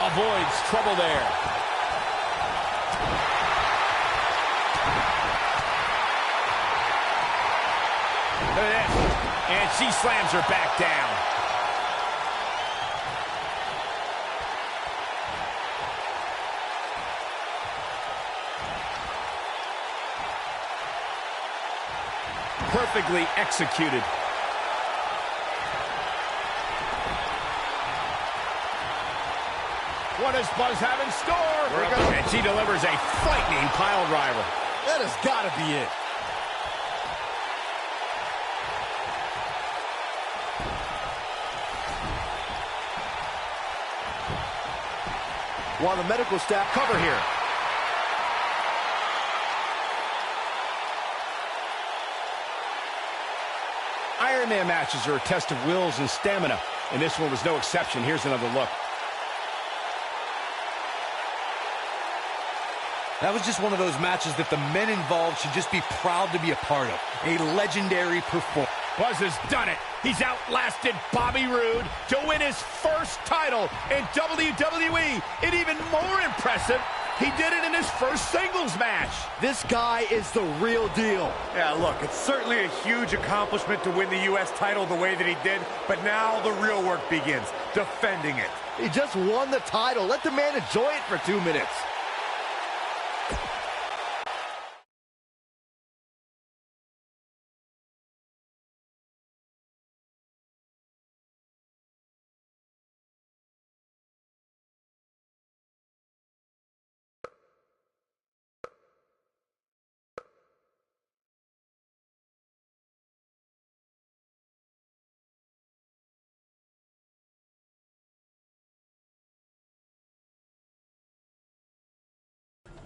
Avoids trouble there. Look at this. And she slams her back down. Perfectly executed. What does Buzz have in store? And she delivers a frightening pile driver. That has got to be it. While the medical staff cover here. Iron Man matches are a test of wills and stamina, and this one was no exception. Here's another look. That was just one of those matches that the men involved should just be proud to be a part of. A legendary performance. Buzz has done it. He's outlasted Bobby Roode to win his first title in WWE. And even more impressive, he did it in his first singles match. This guy is the real deal. Yeah, look, it's certainly a huge accomplishment to win the U.S. title the way that he did, but now the real work begins, defending it. He just won the title. Let the man enjoy it for 2 minutes.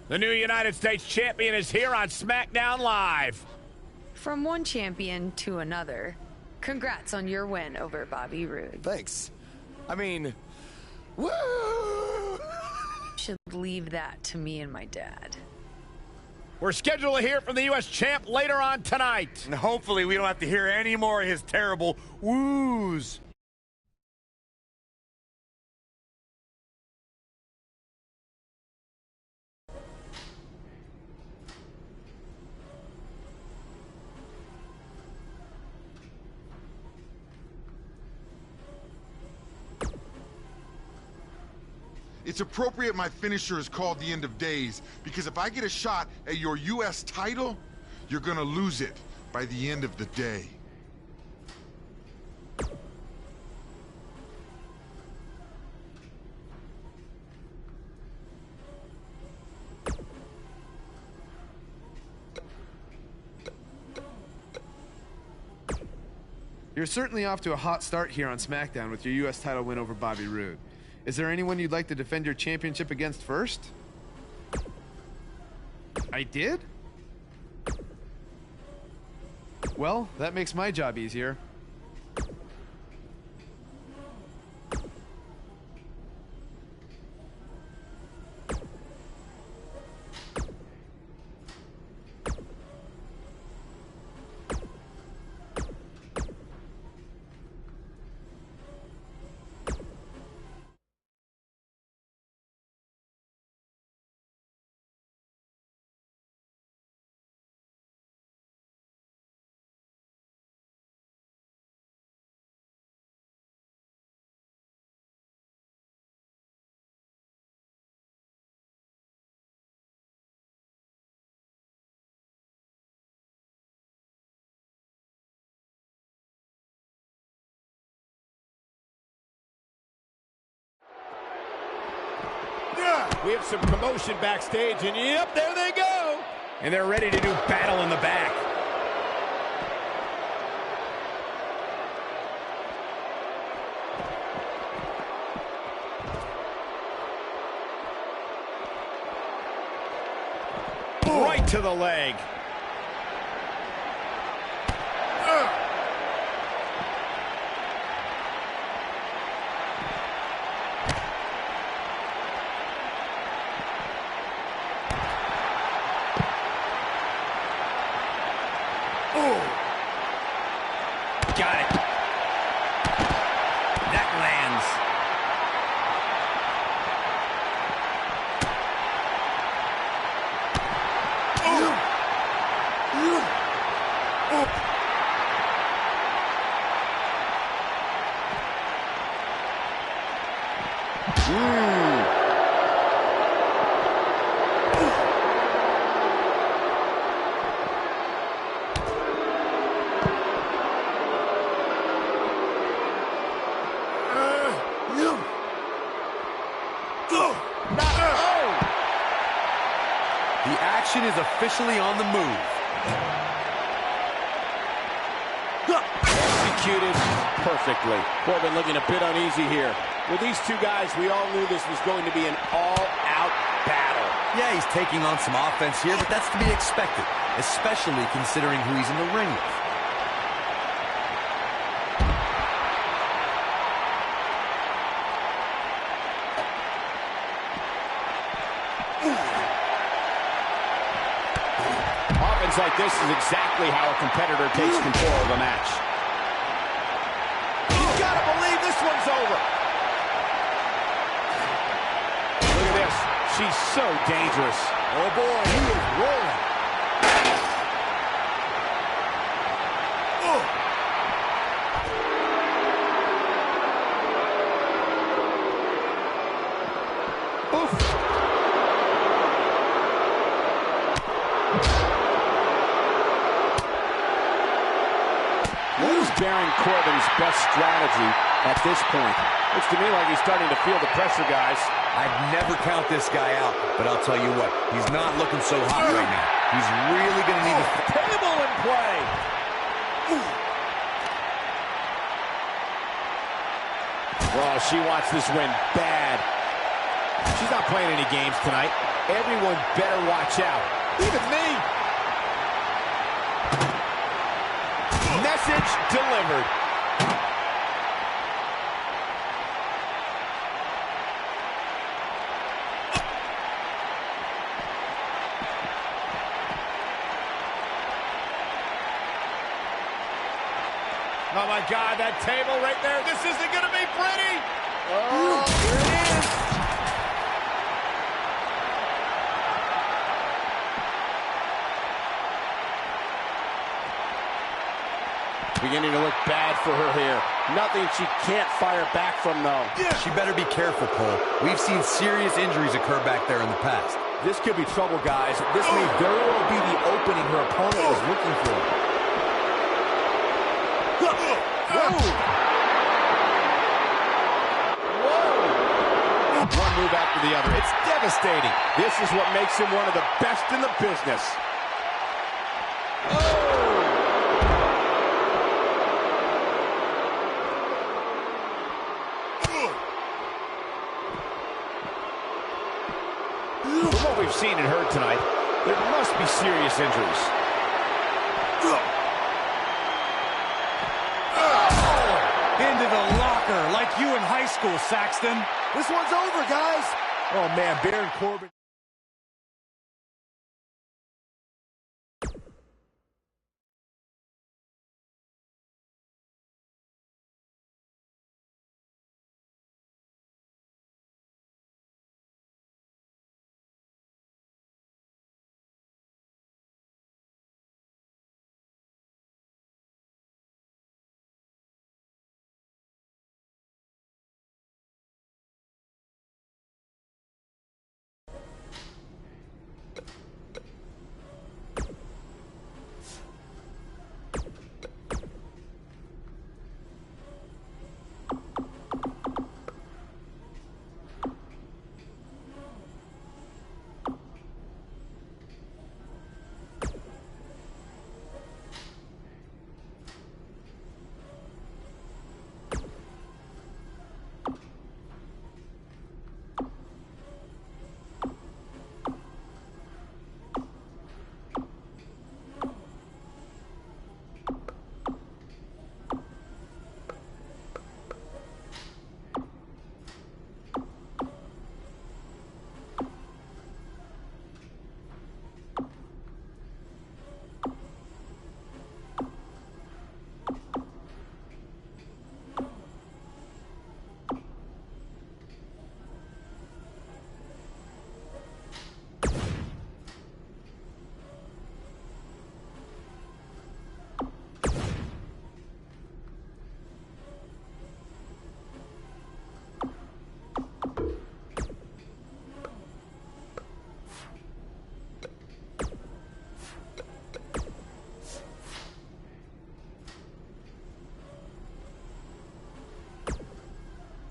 The new United States champion is here on SmackDown Live. From one champion to another, congrats on your win over Bobby Roode. Thanks. I mean, woo! Should leave that to me and my dad. We're scheduled to hear from the U.S. champ later on tonight. And hopefully we don't have to hear any more of his terrible woos. It's appropriate my finisher is called the End of Days, because if I get a shot at your U.S. title, you're gonna lose it by the end of the day. You're certainly off to a hot start here on SmackDown with your U.S. title win over Bobby Roode. Is there anyone you'd like to defend your championship against first? I did? Well, that makes my job easier. We have some commotion backstage, and yep, there they go. And they're ready to do battle in the back. Right to the leg. Got it. That lands. The action is officially on the move. Executed perfectly. Corbin looking a bit uneasy here. With these two guys, we all knew this was going to be an all-out battle. Yeah, he's taking on some offense here, but that's to be expected, especially considering who he's in the ring with. Offense like this is exactly how a competitor takes control of a match. gotta believe this one's over. Look at this. She's so dangerous. Oh, boy, he is rolling. What is Baron Corbin's best strategy at this point? Looks to me like he's starting to feel the pressure, guys. I'd never count this guy out, but I'll tell you what, he's not looking so hot right now. He's really going to need to... Table in play. Oh, she wants this win bad. She's not playing any games tonight. Everyone better watch out. Even me. Message delivered. Oh, my God, that table right there. This isn't going to be pretty. Oh, here it is. Beginning to look bad for her here. Nothing she can't fire back from, though. She better be careful, Cole. We've seen serious injuries occur back there in the past. This could be trouble, guys. This may very well be the opening her opponent was looking for. One move after the other. It's devastating. This is what makes him one of the best in the business. From what we've seen and heard tonight, there must be serious injuries. Into the locker like you in high school, Saxton. This one's over, guys. Oh, man, Baron Corbin.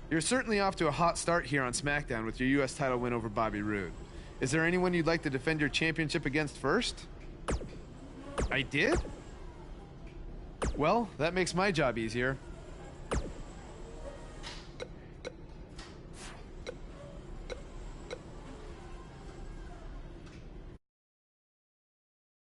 You're certainly off to a hot start here on SmackDown with your U.S. title win over Bobby Roode. Is there anyone you'd like to defend your championship against first? I did? Well, that makes my job easier.